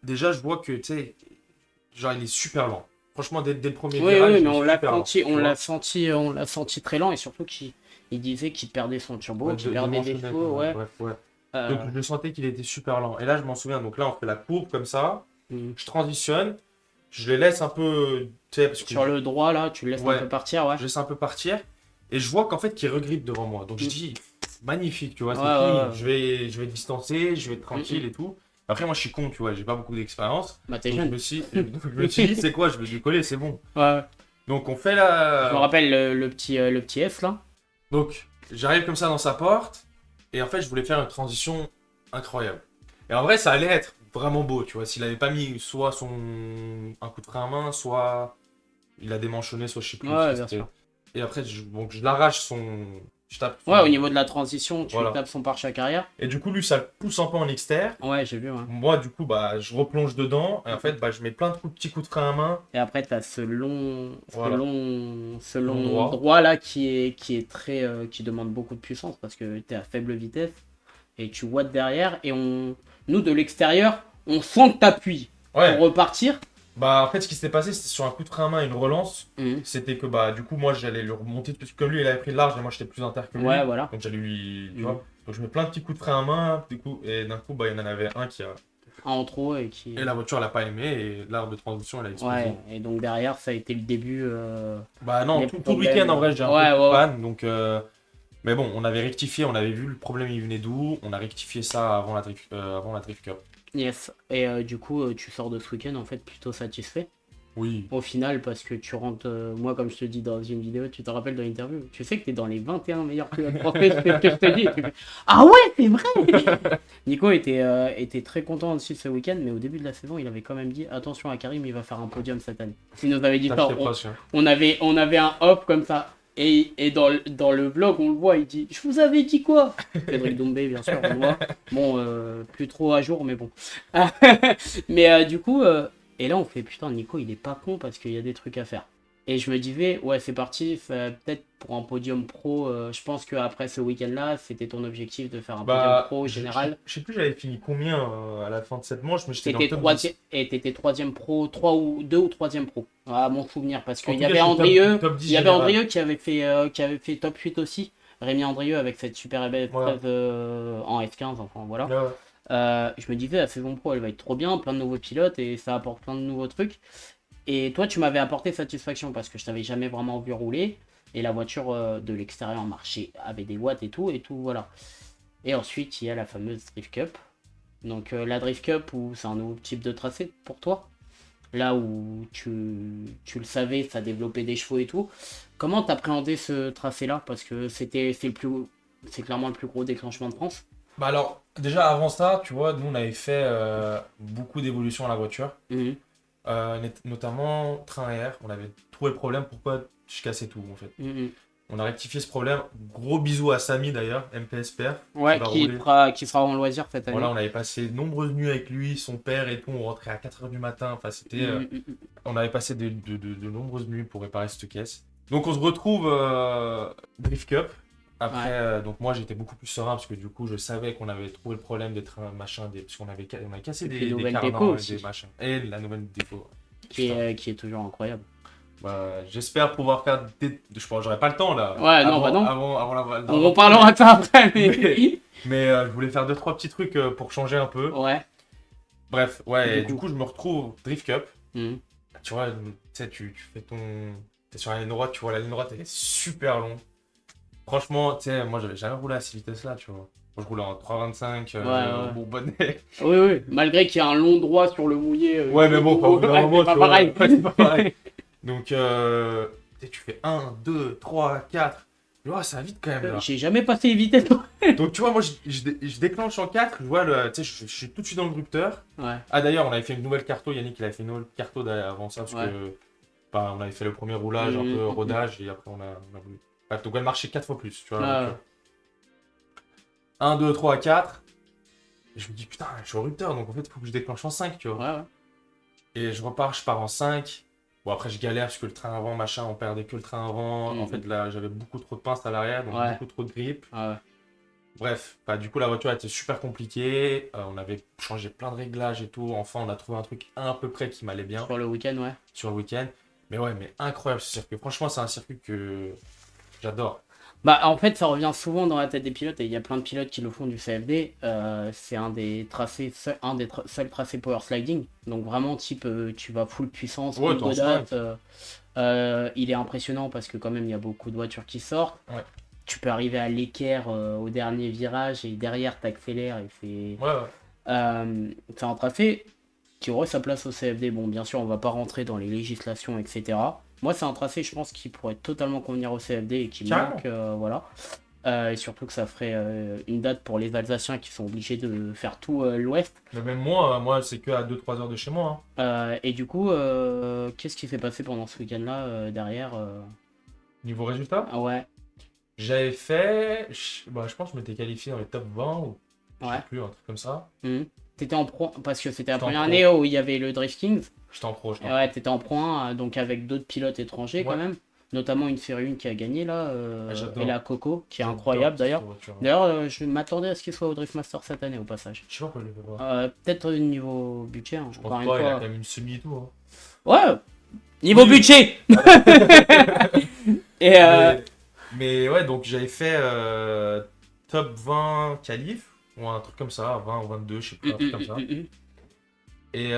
Speaker 2: déjà, je vois que, tu sais, genre, il est super lent. Franchement, dès le premier virage,
Speaker 1: oui, mais on l'a senti très lent et surtout qu'il disait qu'il perdait son turbo, qu'il perdait des chevaux, ouais.
Speaker 2: Donc, je sentais qu'il était super lent. Et là, je m'en souviens. Donc là, on fait la courbe comme ça. Je transitionne. Je les laisse un peu, tu sais, parce que
Speaker 1: sur le droit, là, tu le laisses un peu partir, ouais.
Speaker 2: Je laisse un peu partir. Et je vois qu'en fait, qu'il regrippe devant moi. Donc, je dis, magnifique, tu vois, c'est fini. Je vais distancer, je vais être tranquille et tout. Après, moi, je suis con, tu vois, j'ai pas beaucoup d'expérience.
Speaker 1: Bah, t'es jeune.
Speaker 2: Je me suis dit, c'est quoi, je vais décoller, c'est bon.
Speaker 1: Ouais.
Speaker 2: Donc, on fait la.
Speaker 1: Je me rappelle le petit F, là.
Speaker 2: Donc, j'arrive comme ça dans sa porte. Et en fait, je voulais faire une transition incroyable. Et en vrai, ça allait être vraiment beau, tu vois. S'il avait pas mis soit un coup de frein à main, soit il a démanchonné, soit je sais plus.
Speaker 1: Ouais, bien sûr.
Speaker 2: Et après, je l'arrache je tape.
Speaker 1: Au niveau de la transition, tu tapes son pare-choc arrière.
Speaker 2: Et du coup, lui, ça le pousse un peu en extérieur.
Speaker 1: Ouais, j'ai vu, ouais.
Speaker 2: Moi, du coup, je replonge dedans. Et en fait, je mets plein de petits coups de frein à main.
Speaker 1: Et après, t'as ce long droit là qui est très, qui demande beaucoup de puissance parce que t'es à faible vitesse et tu watts derrière. Et nous, de l'extérieur, on sent que t'appuies pour repartir.
Speaker 2: En fait, ce qui s'était passé, c'était sur un coup de frein à main et une relance. C'était que, du coup, moi, j'allais le remonter. Parce que comme lui, il avait pris le large et moi, j'étais plus inter que lui.
Speaker 1: Ouais, voilà.
Speaker 2: Donc, j'allais lui. Tu vois. Donc, je mets plein de petits coups de frein à main. Du coup, et d'un coup, il y en avait un qui a.
Speaker 1: Un en trop et qui.
Speaker 2: Et la voiture, elle a pas aimé. Et l'arbre de transition, elle a explosé.
Speaker 1: Ouais, et donc derrière, ça a été le début.
Speaker 2: Non, tout le week-end, en vrai, j'ai un peu de panne. Donc. Mais bon, on avait rectifié. On avait vu le problème, il venait d'où. On a rectifié ça avant la Drift Cup.
Speaker 1: Yes. Et du coup, tu sors de ce week-end, en fait, plutôt satisfait.
Speaker 2: Oui.
Speaker 1: Au final, parce que tu rentres, moi comme je te dis dans une vidéo, tu te rappelles de l'interview, tu sais que tu es dans les 21 meilleurs pilotes français, c'est ce que je te dis. Tu fais, ah ouais, c'est vrai. Nico était très content aussi de ce week-end, mais au début de la saison, il avait quand même dit attention à Karim, il va faire un podium cette année. Il nous avait dit ça. On avait un off comme ça. Et dans le vlog, on le voit, il dit « Je vous avais dit quoi ?» Cédric Doumbé, bien sûr, on le voit. Bon, plus trop à jour, mais bon. Mais du coup, et là, on fait « Putain, Nico, il est pas con parce qu'il y a des trucs à faire. » Et je me disais, ouais, c'est parti, peut-être pour un podium pro. Je pense qu'après ce week-end-là, c'était ton objectif de faire un podium
Speaker 2: Bah,
Speaker 1: pro général.
Speaker 2: je sais plus, j'avais fini combien à la fin de cette manche, mais j'étais dans le
Speaker 1: T'étais
Speaker 2: top
Speaker 1: troisième,
Speaker 2: 10.
Speaker 1: et t'étais troisième pro, 2 ou troisième pro, à mon souvenir, parce
Speaker 2: En
Speaker 1: qu'il
Speaker 2: tout
Speaker 1: y
Speaker 2: cas,
Speaker 1: avait
Speaker 2: j'étais
Speaker 1: Andrieux,
Speaker 2: top 10
Speaker 1: il y avait
Speaker 2: général.
Speaker 1: Andrieux qui avait fait top 8 aussi, Rémi Andrieux avec cette super
Speaker 2: Voilà.
Speaker 1: EBF13 en F15, enfin voilà.
Speaker 2: Ouais, ouais.
Speaker 1: Je me disais, la saison pro, elle va être trop bien, plein de nouveaux pilotes et ça apporte plein de nouveaux trucs. Et toi, tu m'avais apporté satisfaction parce que je t'avais jamais vraiment vu rouler et la voiture de l'extérieur marchait, avait des watts et tout, voilà. Et ensuite, il y a la fameuse Drift Cup. Donc la Drift Cup où c'est un nouveau type de tracé pour toi. Là où tu le savais, ça développait des chevaux et tout. Comment t'appréhendais ce tracé-là? Parce que c'est clairement le plus gros déclenchement de France.
Speaker 2: Bah alors, déjà avant ça, tu vois, nous on avait fait beaucoup d'évolutions à la voiture.
Speaker 1: Mhm,
Speaker 2: Notamment train air. On avait trouvé le problème pourquoi je cassais tout en fait.
Speaker 1: mhm.
Speaker 2: On a rectifié ce problème. Gros bisous à Samy d'ailleurs, MPSPR, qui
Speaker 1: Ouais,
Speaker 2: va rouler.
Speaker 1: qui sera en loisir cette année.
Speaker 2: Voilà, on avait passé de nombreuses nuits avec lui, son père et tout. On rentrait à 4h du matin. Enfin, c'était.
Speaker 1: Mhm, mhm.
Speaker 2: On avait passé de nombreuses nuits pour réparer cette caisse. Donc on se retrouve Drift Cup. Après,
Speaker 1: Ouais.
Speaker 2: donc moi j'étais beaucoup plus serein parce que du coup je savais qu'on avait trouvé le problème des trains, machin, parce qu'on avait, on avait cassé
Speaker 1: Et puis
Speaker 2: des
Speaker 1: nouvelle déco
Speaker 2: carnans et des
Speaker 1: aussi,
Speaker 2: machins. Et la nouvelle déco. Putain.
Speaker 1: qui est toujours incroyable.
Speaker 2: Bah, j'espère pouvoir faire des. Je pense j'aurai pas le temps là.
Speaker 1: Ouais, non, bah non.
Speaker 2: Avant
Speaker 1: On en parlera de ça après,
Speaker 2: Mais,
Speaker 1: mais...
Speaker 2: je voulais faire 2-3 petits trucs pour changer un peu.
Speaker 1: Ouais,
Speaker 2: Bref, ouais,
Speaker 1: du
Speaker 2: et du
Speaker 1: coup.
Speaker 2: coup je me retrouve Drift Cup.
Speaker 1: Mhm.
Speaker 2: Tu vois, tu sais, tu fais ton. T'es sur la ligne droite, tu vois, la ligne droite elle est super longue. Franchement, tu sais, moi j'avais jamais roulé à cette vitesse-là, tu vois. Moi je roulais en 3,25
Speaker 1: Ouais,
Speaker 2: au
Speaker 1: ouais.
Speaker 2: Bourbonnais.
Speaker 1: Oui, oui, malgré qu'il y a un long droit sur le mouillé.
Speaker 2: Ouais, mais bon, au bout d'un
Speaker 1: Ouais,
Speaker 2: moment,
Speaker 1: c'est pas
Speaker 2: tu vois.
Speaker 1: pareil.
Speaker 2: Ouais, c'est pas pareil. Donc, tu sais, tu fais 1, 2, 3, 4. Ouais, ça va vite quand même là.
Speaker 1: J'ai jamais passé les vitesses.
Speaker 2: Donc, tu vois, moi je déclenche en 4. Je vois, tu sais, je suis tout de suite dans le rupteur.
Speaker 1: Ouais,
Speaker 2: Ah, d'ailleurs, on avait fait une nouvelle carto. Yannick, il avait fait une nouvelle carto avant ça parce
Speaker 1: ouais.
Speaker 2: que. Bah, on avait fait le premier roulage, un peu
Speaker 1: Mhm.
Speaker 2: rodage, et après on a voulu. Bref, donc elle marchait 4 fois plus, tu vois, la
Speaker 1: Ah,
Speaker 2: voiture. 1, 2, 3, 4. Et je me dis, putain, je suis au rupteur, donc en fait, il faut que je déclenche en 5, tu vois.
Speaker 1: ouais, ouais.
Speaker 2: Et je pars en 5. Bon, après, je galère parce que le train avant, machin, on perdait que le train avant. En
Speaker 1: Mhm.
Speaker 2: fait, là, j'avais beaucoup trop de pinces à l'arrière, donc
Speaker 1: Ouais.
Speaker 2: beaucoup trop de grip.
Speaker 1: Ouais, ouais.
Speaker 2: Bref, bah, du coup, la voiture était super compliquée. On avait changé plein de réglages et tout. Enfin, on a trouvé un truc à peu près qui m'allait bien
Speaker 1: Sur le week-end, ouais.
Speaker 2: sur le week-end. Mais ouais, mais incroyable ce circuit. Franchement, c'est un circuit que j'adore.
Speaker 1: Bah, en fait, ça revient souvent dans la tête des pilotes et il y a plein de pilotes qui le font du CFD. C'est un des tracés, seuls tracés power sliding. Donc, vraiment, type, tu vas full puissance,
Speaker 2: Ouais,
Speaker 1: full
Speaker 2: t'en
Speaker 1: godate.
Speaker 2: slingues.
Speaker 1: Il est impressionnant parce que, quand même, il y a beaucoup de voitures qui sortent.
Speaker 2: Ouais.
Speaker 1: Tu peux arriver à l'équerre au dernier virage et derrière, t'accélères et
Speaker 2: Ouais, ouais.
Speaker 1: c'est un tracé qui aurait sa place au CFD. Bon, bien sûr, on va pas rentrer dans les législations, etc. Moi, c'est un tracé, je pense, qui pourrait totalement convenir au CFD et qui
Speaker 2: Carrément.
Speaker 1: manque, voilà. Et surtout que ça ferait une date pour les Alsaciens qui sont obligés de faire tout l'Ouest.
Speaker 2: Mais même moi, c'est que à 2-3 heures de chez moi. Hein.
Speaker 1: Et du coup, qu'est-ce qui s'est passé pendant ce week-end-là derrière
Speaker 2: Niveau résultat,
Speaker 1: Ah ouais,
Speaker 2: j'avais fait. Je pense que je m'étais qualifié dans les top 20 ou je sais
Speaker 1: ouais.
Speaker 2: plus, un truc comme ça.
Speaker 1: T'étais en pro, parce que c'était la
Speaker 2: J'étais en
Speaker 1: première
Speaker 2: pro.
Speaker 1: année où il y avait le Drift Kings.
Speaker 2: J'étais en pro,
Speaker 1: Et ouais, t'étais en pro 1, donc avec d'autres pilotes étrangers quand
Speaker 2: Ouais.
Speaker 1: même. Notamment une Série 1 qui a gagné là,
Speaker 2: Ah, j'adore.
Speaker 1: et la Coco, qui est
Speaker 2: J'adore
Speaker 1: incroyable
Speaker 2: cette
Speaker 1: d'ailleurs.
Speaker 2: voiture.
Speaker 1: D'ailleurs, je m'attendais à ce qu'il soit au Drift Master cette année au passage.
Speaker 2: Je sais pas pourquoi je le fais pas.
Speaker 1: Peut-être niveau budget, hein,
Speaker 2: Je
Speaker 1: encore
Speaker 2: pense
Speaker 1: une
Speaker 2: pas, il a
Speaker 1: fois.
Speaker 2: quand même une semi et tout. Hein.
Speaker 1: Ouais, niveau
Speaker 2: Oui.
Speaker 1: budget. Et
Speaker 2: Mais ouais, donc j'avais fait top 20 qualif, ou un truc comme ça, 20 ou 22, je sais plus, un truc comme ça. Et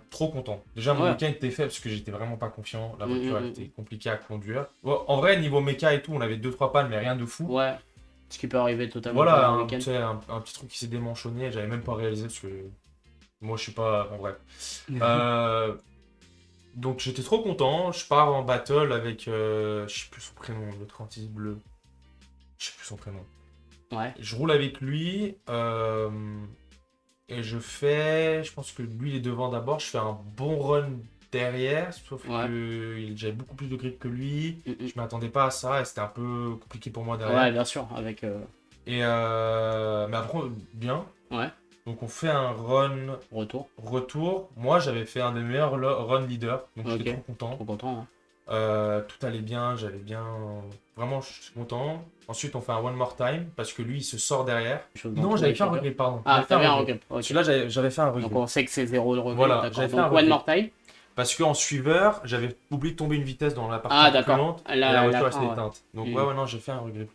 Speaker 2: trop content. Déjà, mon
Speaker 1: Ouais.
Speaker 2: week-end était fait parce que j'étais vraiment pas confiant. La
Speaker 1: Mm,
Speaker 2: voiture
Speaker 1: mm,
Speaker 2: elle était compliquée à conduire. Bon, en vrai, niveau méca et tout, on avait 2-3 pannes, mais rien de fou.
Speaker 1: Ouais, ce qui peut arriver totalement
Speaker 2: Voilà,
Speaker 1: pendant le week-end.
Speaker 2: tu sais, un petit truc qui s'est démanchonné, j'avais même pas réalisé parce que moi je suis pas. En bref. Donc j'étais trop content. Je pars en battle avec. Je sais plus son prénom, le 36 bleu. Je sais plus son prénom.
Speaker 1: Ouais.
Speaker 2: Je roule avec lui. Et je fais. Je pense que lui il est devant d'abord. Je fais un bon run derrière, sauf
Speaker 1: Ouais.
Speaker 2: que j'avais beaucoup plus de grip que lui.
Speaker 1: Mm.
Speaker 2: Je m'attendais pas à ça et c'était un peu compliqué pour moi derrière.
Speaker 1: Ouais, bien sûr, avec...
Speaker 2: Et mais après, bien.
Speaker 1: Ouais,
Speaker 2: Donc on fait un run
Speaker 1: retour.
Speaker 2: retour. Moi, j'avais fait un des meilleurs run leader, donc j'étais
Speaker 1: Ok,
Speaker 2: trop content.
Speaker 1: trop content. Hein.
Speaker 2: Tout allait bien, j'allais bien. Vraiment, je suis content. Ensuite, on fait un one more time parce que lui, il se sort derrière.
Speaker 1: Chose dans
Speaker 2: Non,
Speaker 1: tous
Speaker 2: j'avais
Speaker 1: les
Speaker 2: fait un
Speaker 1: shooters.
Speaker 2: regret, pardon.
Speaker 1: Ah,
Speaker 2: J'avais fait
Speaker 1: t'avais un
Speaker 2: regret.
Speaker 1: regret. Ok.
Speaker 2: Celui-là, j'avais fait un regret.
Speaker 1: Donc on sait que c'est 0 de regret.
Speaker 2: Voilà,
Speaker 1: D'accord.
Speaker 2: j'avais fait
Speaker 1: Donc
Speaker 2: un
Speaker 1: one
Speaker 2: regret.
Speaker 1: more time.
Speaker 2: Parce qu'en suiveur, j'avais oublié de tomber une vitesse dans la partie
Speaker 1: Ah,
Speaker 2: un peu plus
Speaker 1: d'accord.
Speaker 2: lente et
Speaker 1: La
Speaker 2: la voiture
Speaker 1: fin,
Speaker 2: s'était
Speaker 1: ouais.
Speaker 2: éteinte. Donc,
Speaker 1: Mm.
Speaker 2: ouais, non, j'ai fait un regret.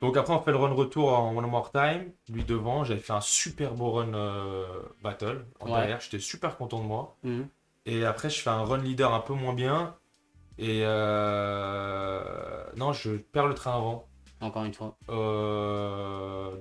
Speaker 2: Donc, après, on fait le run retour en one more time. Lui devant, j'avais fait un super beau run battle en
Speaker 1: Ouais.
Speaker 2: derrière. J'étais super content de moi.
Speaker 1: Mm.
Speaker 2: Et après, je fais un run leader un peu moins bien. Et non, je perds le train avant.
Speaker 1: Encore une fois.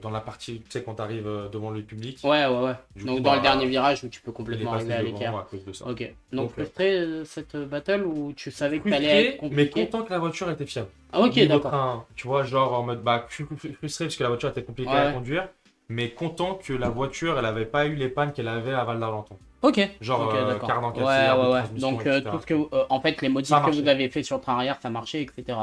Speaker 2: Dans la partie, tu sais, quand tu arrives devant le public.
Speaker 1: Ouais, ouais, ouais.
Speaker 2: Du
Speaker 1: Donc
Speaker 2: coup,
Speaker 1: dans le
Speaker 2: bah,
Speaker 1: dernier virage où tu peux
Speaker 2: Il est
Speaker 1: complètement
Speaker 2: passé
Speaker 1: arriver à
Speaker 2: devant
Speaker 1: l'équerre.
Speaker 2: moi à cause de ça.
Speaker 1: Ok. Donc
Speaker 2: Donc,
Speaker 1: frustré cette battle où tu savais que t'allais être
Speaker 2: Frustré, mais
Speaker 1: compliqué.
Speaker 2: content que la voiture était fiable.
Speaker 1: Ah, ok,
Speaker 2: Niveau
Speaker 1: d'accord.
Speaker 2: train, tu vois, genre en mode bah frustré parce que la voiture était compliquée
Speaker 1: Ouais,
Speaker 2: à
Speaker 1: ouais.
Speaker 2: conduire, mais content que la voiture elle avait pas eu les pannes qu'elle avait à Val d'Argenton.
Speaker 1: Ok.
Speaker 2: Genre
Speaker 1: Ok, d'accord.
Speaker 2: quart d'en
Speaker 1: Ouais,
Speaker 2: cassé, arbre de
Speaker 1: ouais, ouais.
Speaker 2: transmission,
Speaker 1: Donc
Speaker 2: etc.
Speaker 1: tout ce que en fait les modifs
Speaker 2: Ça
Speaker 1: que vous
Speaker 2: marchait.
Speaker 1: avez fait sur le train arrière, ça marchait, etc.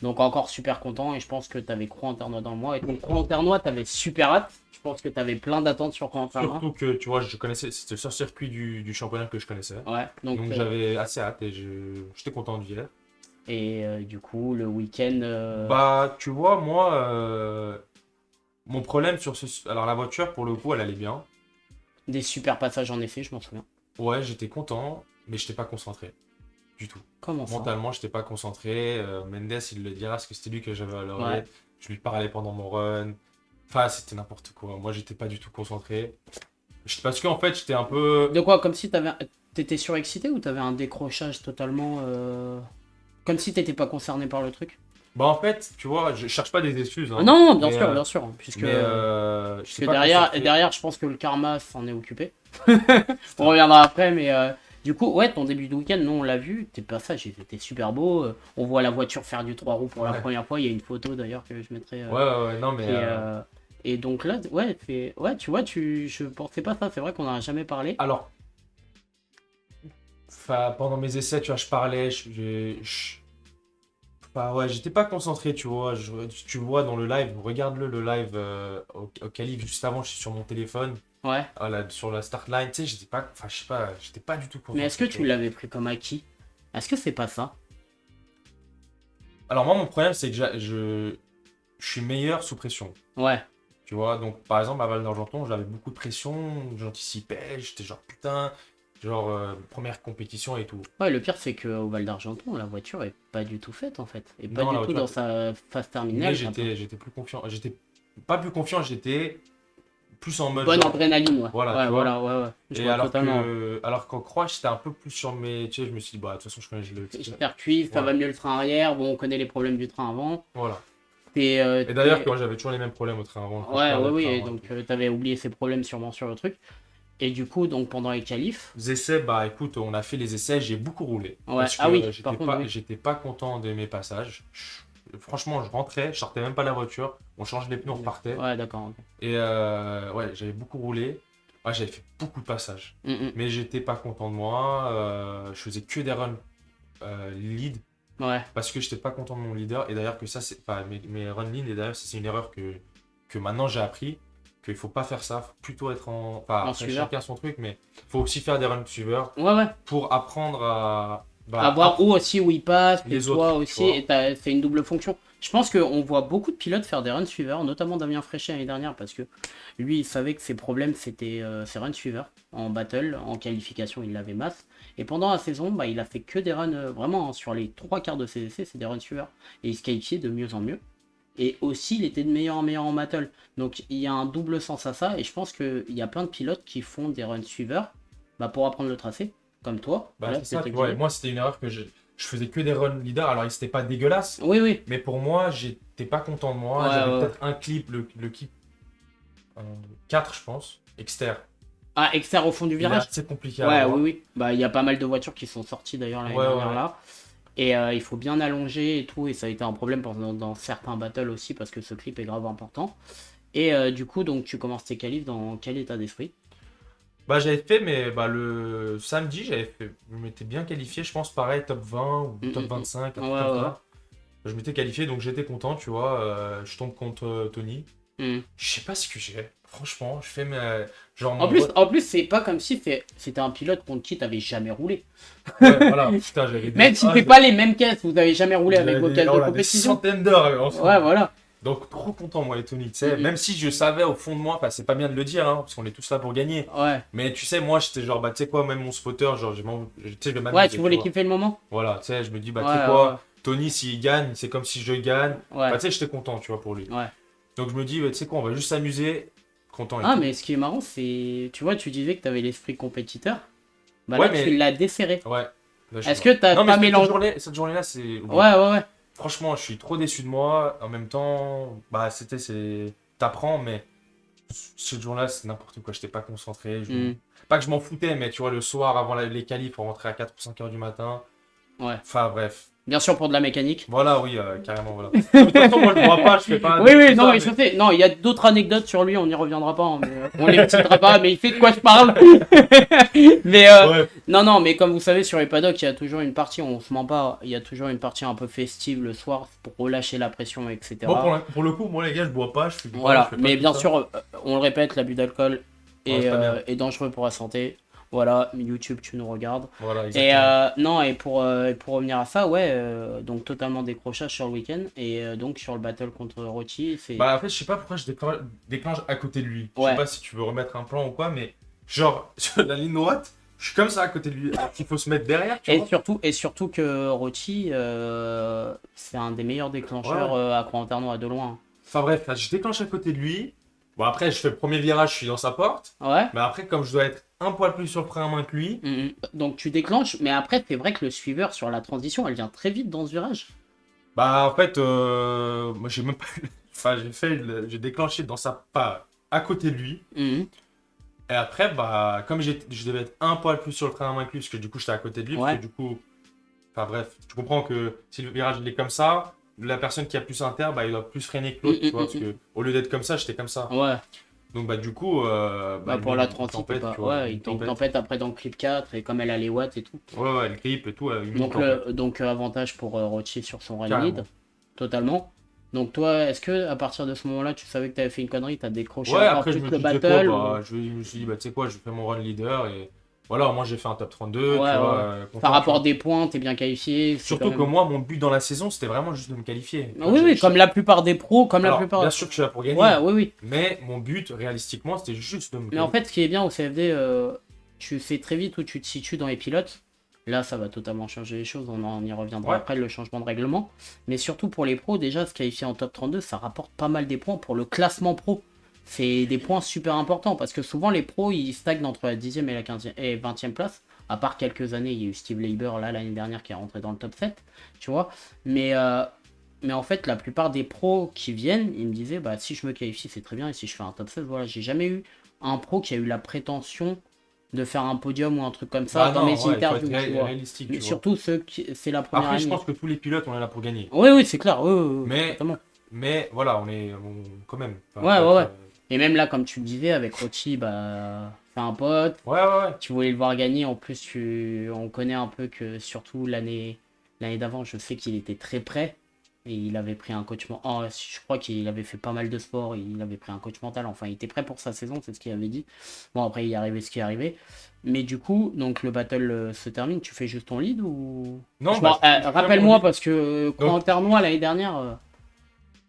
Speaker 1: Donc encore super content et je pense que t'avais Croix en Ternois dans le mois. Et donc Croix en Ternois, t'avais super hâte. Je pense que t'avais plein d'attentes sur Croix en Ternois.
Speaker 2: Surtout que tu vois, je connaissais, c'était le seul circuit du championnat que je connaissais.
Speaker 1: Ouais. Donc
Speaker 2: Donc j'avais assez hâte et j'étais content d'y être.
Speaker 1: et du coup le week-end.
Speaker 2: Bah tu vois, moi, mon problème sur ce. Alors la voiture, pour le coup, elle allait bien.
Speaker 1: Des super passages en effet, je m'en souviens.
Speaker 2: Ouais, j'étais content, mais j'étais pas concentré. Du tout.
Speaker 1: Comment ça?
Speaker 2: Mentalement, j'étais pas concentré. Mendes, il le dira parce que c'était lui que j'avais à l'oreille.
Speaker 1: Ouais.
Speaker 2: Je lui parlais pendant mon run. Enfin, c'était n'importe quoi. Moi, j'étais pas du tout concentré. Parce qu'en fait, j'étais un peu.
Speaker 1: De quoi? Comme si t'étais surexcité ou t'avais un décrochage totalement. Comme si t'étais pas concerné par le truc?
Speaker 2: Bah, en fait, tu vois, je cherche pas des excuses. Hein.
Speaker 1: Ah non, bien
Speaker 2: Mais,
Speaker 1: sûr, bien sûr. Puisque,
Speaker 2: Mais
Speaker 1: parce
Speaker 2: j'étais
Speaker 1: que
Speaker 2: pas
Speaker 1: derrière,
Speaker 2: concentré.
Speaker 1: derrière, je pense que le karma s'en est occupé. On reviendra après, mais du coup, ouais, ton début de week-end, nous on l'a vu, tes passages ils étaient super beaux. On voit la voiture faire du 3 roues pour la
Speaker 2: Ouais.
Speaker 1: première fois. Il y a une photo d'ailleurs que je mettrai.
Speaker 2: Ouais, non, mais.
Speaker 1: Et donc là, ouais, tu vois, je pensais pas ça. C'est vrai qu'on en a jamais parlé.
Speaker 2: Alors, enfin, pendant mes essais, tu vois, je parlais, Enfin, ouais, j'étais pas concentré, tu vois. Tu vois dans le live, regarde-le, le live au qualif juste avant, je suis sur mon téléphone,
Speaker 1: Ouais.
Speaker 2: sur la start line, tu sais, j'étais pas, enfin, je sais pas, j'étais pas du tout concentré.
Speaker 1: Mais est-ce que
Speaker 2: tu
Speaker 1: tu
Speaker 2: vois.
Speaker 1: l'avais pris comme acquis? Est-ce que c'est pas ça?
Speaker 2: Alors, moi, mon problème, c'est que je suis meilleur sous pression,
Speaker 1: Ouais.
Speaker 2: tu vois. Donc, par exemple, à Val d'Argenton, j'avais beaucoup de pression, j'anticipais, j'étais genre, putain, genre, première compétition et tout.
Speaker 1: Ouais, le pire c'est qu'au Val d'Argenton, la voiture est pas du tout faite en fait. Et pas
Speaker 2: Non, la
Speaker 1: du tout
Speaker 2: voiture
Speaker 1: dans sa phase terminale.
Speaker 2: Mais j'étais plus confiant. J'étais pas plus confiant, j'étais plus en mode.
Speaker 1: Bonne
Speaker 2: genre-
Speaker 1: adrénaline, ouais.
Speaker 2: Voilà,
Speaker 1: Ouais,
Speaker 2: tu vois.
Speaker 1: voilà, ouais, ouais. Je
Speaker 2: Et
Speaker 1: vois
Speaker 2: alors
Speaker 1: totalement.
Speaker 2: alors qu'en croix, j'étais un peu plus sur mes. Tu sais, je me suis dit, bah, de toute façon, je connais le.
Speaker 1: Circuit, ça va
Speaker 2: Voilà.
Speaker 1: mieux le train arrière. Bon, on connaît les problèmes du train avant.
Speaker 2: Voilà.
Speaker 1: T'es,
Speaker 2: Et d'ailleurs, quand j'avais toujours les mêmes problèmes au train avant. quand je
Speaker 1: Ouais,
Speaker 2: perdais
Speaker 1: ouais,
Speaker 2: le
Speaker 1: oui.
Speaker 2: train
Speaker 1: Et
Speaker 2: avant.
Speaker 1: donc, t'avais oublié ces problèmes sûrement sur le truc. Et du coup, donc pendant les qualifs.
Speaker 2: Les essais, bah écoute, on a fait les essais, j'ai beaucoup roulé.
Speaker 1: Ouais.
Speaker 2: Parce que
Speaker 1: Ah oui,
Speaker 2: j'étais
Speaker 1: par contre, oui.
Speaker 2: j'étais pas content de mes passages. Franchement, je rentrais, je sortais même pas la voiture. On change les pneus, on repartait.
Speaker 1: Ouais, d'accord. Ok.
Speaker 2: Et ouais, j'avais beaucoup roulé. Ouais, j'avais fait beaucoup de passages.
Speaker 1: Mm,
Speaker 2: Mais j'étais pas content de moi. Je faisais que des runs lead
Speaker 1: Ouais.
Speaker 2: parce que j'étais pas content de mon leader. Et d'ailleurs, que ça, c'est pas mes runs lead. Et d'ailleurs, ça, c'est une erreur que maintenant j'ai appris. Qu'il faut pas faire ça. Faut plutôt être en. Enfin,
Speaker 1: En
Speaker 2: après,
Speaker 1: suiveur.
Speaker 2: chacun son truc, mais faut aussi faire des runs suiveurs
Speaker 1: Ouais, ouais.
Speaker 2: pour apprendre à.
Speaker 1: À voir où aussi où il passe,
Speaker 2: Les
Speaker 1: et toi
Speaker 2: autres, tu
Speaker 1: aussi,
Speaker 2: vois.
Speaker 1: et c'est une double fonction. Je pense qu'on voit beaucoup de pilotes faire des run suiveurs, notamment Damien Fréchet l'année dernière, parce que lui, il savait que ses problèmes, c'était ses run suiveurs. En battle, en qualification, il l'avait masse. Et pendant la saison, bah, il a fait que des runs, vraiment, hein, sur les 3 quarts de ses essais, c'est des runs suiveurs. Et il se qualifiait de mieux en mieux. Et aussi, il était de meilleur en meilleur en battle. Donc, il y a un double sens à ça, et je pense qu'il y a plein de pilotes qui font des runs suiveurs bah, pour apprendre le tracé, comme toi.
Speaker 2: Bah,
Speaker 1: Voilà,
Speaker 2: c'est ça,
Speaker 1: c'était
Speaker 2: tu vois. Et
Speaker 1: guidé.
Speaker 2: moi, c'était une erreur que je faisais que des runs leaders. Alors, c'était pas dégueulasse.
Speaker 1: Oui, oui.
Speaker 2: Mais pour moi, j'étais pas content de moi.
Speaker 1: Ouais,
Speaker 2: J'avais
Speaker 1: ouais.
Speaker 2: peut-être un clip, le clip 4, je pense, externe.
Speaker 1: Ah, externe au fond du
Speaker 2: Il est
Speaker 1: virage?
Speaker 2: assez compliqué à
Speaker 1: Ouais,
Speaker 2: avoir.
Speaker 1: oui, oui. Bah, il y a pas mal de voitures qui sont sorties d'ailleurs l'année
Speaker 2: Ouais,
Speaker 1: dernière
Speaker 2: ouais.
Speaker 1: là. Et il faut bien allonger et tout. Et ça a été un problème dans certains battles aussi parce que ce clip est grave important. Et du coup, donc tu commences tes qualifs dans quel état d'esprit?
Speaker 2: Bah, j'avais fait, mais bah, le samedi, je m'étais bien qualifié, je pense, pareil, top 20 ou top 25, un
Speaker 1: Ouais,
Speaker 2: truc comme
Speaker 1: ouais.
Speaker 2: ça. Je m'étais qualifié, donc j'étais content, tu vois. Je tombe contre Tony.
Speaker 1: Mm.
Speaker 2: Je sais pas ce que j'ai. Franchement, je fais mes... genre
Speaker 1: En
Speaker 2: mon
Speaker 1: plus,
Speaker 2: vote.
Speaker 1: en plus c'est pas comme si c'était un pilote contre qui t'avais jamais roulé.
Speaker 2: Ouais, voilà, putain, j'avais des...
Speaker 1: Même si c'est pas les mêmes caisses, vous avez jamais roulé avec
Speaker 2: j'avais
Speaker 1: vos caisses de
Speaker 2: voilà, des
Speaker 1: compétition.
Speaker 2: centaines d'heures
Speaker 1: Ouais,
Speaker 2: ensemble.
Speaker 1: voilà.
Speaker 2: Donc, trop content, moi et Tony, tu sais.
Speaker 1: Mm,
Speaker 2: Même si je savais au fond de moi, enfin, c'est pas bien de le dire, hein, parce qu'on est tous là pour gagner.
Speaker 1: Ouais.
Speaker 2: Mais tu sais, moi, j'étais genre, bah, tu sais quoi, même mon spotter, genre, tu sais, je vais
Speaker 1: Ouais,
Speaker 2: m'amuser,
Speaker 1: tu
Speaker 2: tu
Speaker 1: voulais
Speaker 2: vois.
Speaker 1: kiffer le moment?
Speaker 2: Voilà, tu sais, je me dis, bah,
Speaker 1: Ouais,
Speaker 2: tu sais
Speaker 1: ouais,
Speaker 2: quoi, Tony, s'il gagne, c'est comme si je gagne.
Speaker 1: ouais.
Speaker 2: Bah, tu sais, j'étais content, tu vois, pour lui.
Speaker 1: Ouais.
Speaker 2: Donc, je me dis, bah, tu sais quoi, on va juste s'amuser, content et
Speaker 1: Ah,
Speaker 2: tout.
Speaker 1: mais ce qui est marrant, c'est. Tu vois, tu disais que t'avais l'esprit compétiteur. Bah
Speaker 2: Ouais,
Speaker 1: là, tu
Speaker 2: mais.
Speaker 1: l'as desserré.
Speaker 2: Ouais. Là, je sais
Speaker 1: Est-ce
Speaker 2: pas.
Speaker 1: que t'as
Speaker 2: Non, mais
Speaker 1: pas mélangé.
Speaker 2: cette journée-là, c'est oublié.
Speaker 1: Ouais, ouais, ouais.
Speaker 2: Franchement, je suis trop déçu de moi. En même temps, bah, t'apprends, mais ce jour-là, c'est n'importe quoi. J'étais pas concentré.
Speaker 1: Mm,
Speaker 2: Pas que je m'en foutais, mais tu vois, le soir, avant les qualifs, pour rentrer à 4 ou 5 heures du matin.
Speaker 1: ouais.
Speaker 2: Enfin, bref.
Speaker 1: Bien sûr, pour de la mécanique.
Speaker 2: Voilà, oui, carrément, voilà. De toute façon, moi, je bois pas, je fais pas
Speaker 1: Oui,
Speaker 2: de
Speaker 1: oui,
Speaker 2: tout
Speaker 1: non,
Speaker 2: ça,
Speaker 1: mais
Speaker 2: mais...
Speaker 1: je sais. Non, il y a d'autres anecdotes sur lui, on n'y reviendra pas, hein, mais, on les citera pas, mais il sait de quoi je parle. Mais
Speaker 2: Ouais,
Speaker 1: non, non, mais comme vous savez, sur les paddocks, il y a toujours une partie, on se ment pas, il y a toujours une partie un peu festive le soir pour relâcher la pression,
Speaker 2: bon,
Speaker 1: etc.
Speaker 2: pour le coup, moi, les gars, je bois pas, je fume pas, je
Speaker 1: Voilà,
Speaker 2: fais pas
Speaker 1: mais
Speaker 2: tout
Speaker 1: bien
Speaker 2: ça.
Speaker 1: sûr, on le répète, l'abus d'alcool
Speaker 2: Ouais, c'est pas bien.
Speaker 1: est dangereux pour la santé. Voilà, YouTube, tu nous regardes.
Speaker 2: Voilà,
Speaker 1: Et
Speaker 2: exactement.
Speaker 1: non, et pour revenir à ça, ouais, donc totalement décrochage sur le week-end. Et donc sur le battle contre Rochi, c'est.
Speaker 2: Bah, en fait, je sais pas pourquoi je déclenche à côté de lui. Je sais
Speaker 1: Ouais.
Speaker 2: pas si tu veux remettre un plan ou quoi, mais genre, sur la ligne droite, je suis comme ça à côté de lui. Alors qu'il faut se mettre derrière, tu vois.
Speaker 1: Et surtout que Rochi, c'est un des meilleurs
Speaker 2: Ouais,
Speaker 1: déclencheurs
Speaker 2: ouais.
Speaker 1: à Croix-en-Terre à de loin.
Speaker 2: Enfin bref, je déclenche à côté de lui. Bon, après, je fais le premier virage, je suis dans sa porte.
Speaker 1: Ouais.
Speaker 2: Mais après, comme je dois être un poil plus sur le frein à main que lui,
Speaker 1: Mhm. Donc tu déclenches, mais après, c'est vrai que le suiveur sur la transition, elle vient très vite dans ce virage.
Speaker 2: bah en fait, moi j'ai même pas eu... Enfin, j'ai déclenché dans sa... Pas à côté de lui.
Speaker 1: Mhm.
Speaker 2: Et après, bah, comme je devais être un poil plus sur le frein à main que lui, parce que du coup, j'étais à côté de lui, parce
Speaker 1: Ouais.
Speaker 2: que du coup... Enfin bref, tu comprends que si le virage il est comme ça, la personne qui a plus inter, bah, il doit plus freiner que l'autre, tu vois, parce que au lieu d'être comme ça, j'étais comme ça.
Speaker 1: Ouais.
Speaker 2: Donc bah du coup,
Speaker 1: Bah
Speaker 2: lui,
Speaker 1: pour la
Speaker 2: il me
Speaker 1: 30, il peut
Speaker 2: tempête,
Speaker 1: pas.
Speaker 2: tu vois,
Speaker 1: Ouais,
Speaker 2: il
Speaker 1: il
Speaker 2: me
Speaker 1: te fait une
Speaker 2: tempête.
Speaker 1: tempête après dans le clip 4, et comme elle a les watts et tout.
Speaker 2: Ouais, ouais, le grip et tout, il me tempête.
Speaker 1: Donc avantage pour Rochi sur son run
Speaker 2: Carrément.
Speaker 1: lead, totalement. Donc toi, est-ce que à partir de ce moment-là, tu savais que tu avais fait une connerie, t'as décroché
Speaker 2: Ouais,
Speaker 1: encore
Speaker 2: après je
Speaker 1: plus
Speaker 2: me
Speaker 1: le
Speaker 2: suis dit, tu sais quoi,
Speaker 1: battle
Speaker 2: bah, je me suis dit, bah tu sais quoi, je fais mon run leader et voilà, moi j'ai fait un top 32,
Speaker 1: Ouais,
Speaker 2: tu vois,
Speaker 1: ouais.
Speaker 2: content,
Speaker 1: Par
Speaker 2: tu
Speaker 1: rapport
Speaker 2: vois.
Speaker 1: des points, t'es bien qualifié, c'est quand
Speaker 2: Surtout que
Speaker 1: même.
Speaker 2: moi, mon but dans la saison, c'était vraiment juste de me qualifier.
Speaker 1: Ah oui, oui, comme la plupart des pros, comme la
Speaker 2: Alors, bien
Speaker 1: plupart.
Speaker 2: sûr que je suis là pour
Speaker 1: Ouais,
Speaker 2: gagner,
Speaker 1: oui, oui.
Speaker 2: mais mon but, réalistiquement, c'était juste de me
Speaker 1: Mais en
Speaker 2: qualifier.
Speaker 1: fait, ce qui est bien au CFD, tu sais très vite où tu te situes dans les pilotes. Là, ça va totalement changer les choses, on y reviendra
Speaker 2: Ouais.
Speaker 1: après, le changement de règlement. Mais surtout pour les pros, déjà, se qualifier en top 32, ça rapporte pas mal des points pour le classement pro. C'est des points super importants parce que souvent les pros ils stagnent entre la 10e et la 15e et 20e place. À part quelques années, il y a eu Steve Leiber là l'année dernière qui est rentré dans le top 7, tu vois. Mais en fait, la plupart des pros qui viennent, ils me disaient bah si je me qualifie, c'est très bien et si je fais un top 16, voilà, j'ai jamais eu un pro qui a eu la prétention de faire un podium ou un truc comme ça
Speaker 2: Bah
Speaker 1: dans
Speaker 2: non,
Speaker 1: mes
Speaker 2: ouais, il faut être
Speaker 1: interviews, tu vois.
Speaker 2: réalistique,
Speaker 1: Mais
Speaker 2: tu vois.
Speaker 1: surtout ceux qui c'est la première
Speaker 2: Après, je
Speaker 1: année.
Speaker 2: pense que tous les pilotes, on est là pour gagner.
Speaker 1: Oui, oui, c'est clair, oui, oui, oui,
Speaker 2: Mais,
Speaker 1: totalement.
Speaker 2: mais voilà, quand même. Enfin,
Speaker 1: Ouais,
Speaker 2: faut
Speaker 1: ouais,
Speaker 2: être,
Speaker 1: ouais. Et même là, comme tu le disais, avec Rochi, bah, c'est un pote.
Speaker 2: Ouais, ouais, ouais.
Speaker 1: Tu voulais le voir gagner. En plus, on connaît un peu que, surtout l'année d'avant, je sais qu'il était très prêt. Et il avait pris un coach mental. Oh, je crois qu'il avait fait pas mal de sport. Il avait pris un coach mental. Enfin, il était prêt pour sa saison, c'est ce qu'il avait dit. Bon, après, il est arrivé ce qui est arrivé. Mais du coup, donc le battle se termine. Tu fais juste ton lead ou.
Speaker 2: Non, bah, je fais mon
Speaker 1: Rappelle-moi,
Speaker 2: lead.
Speaker 1: parce que
Speaker 2: Donc,
Speaker 1: en Ternois l'année dernière.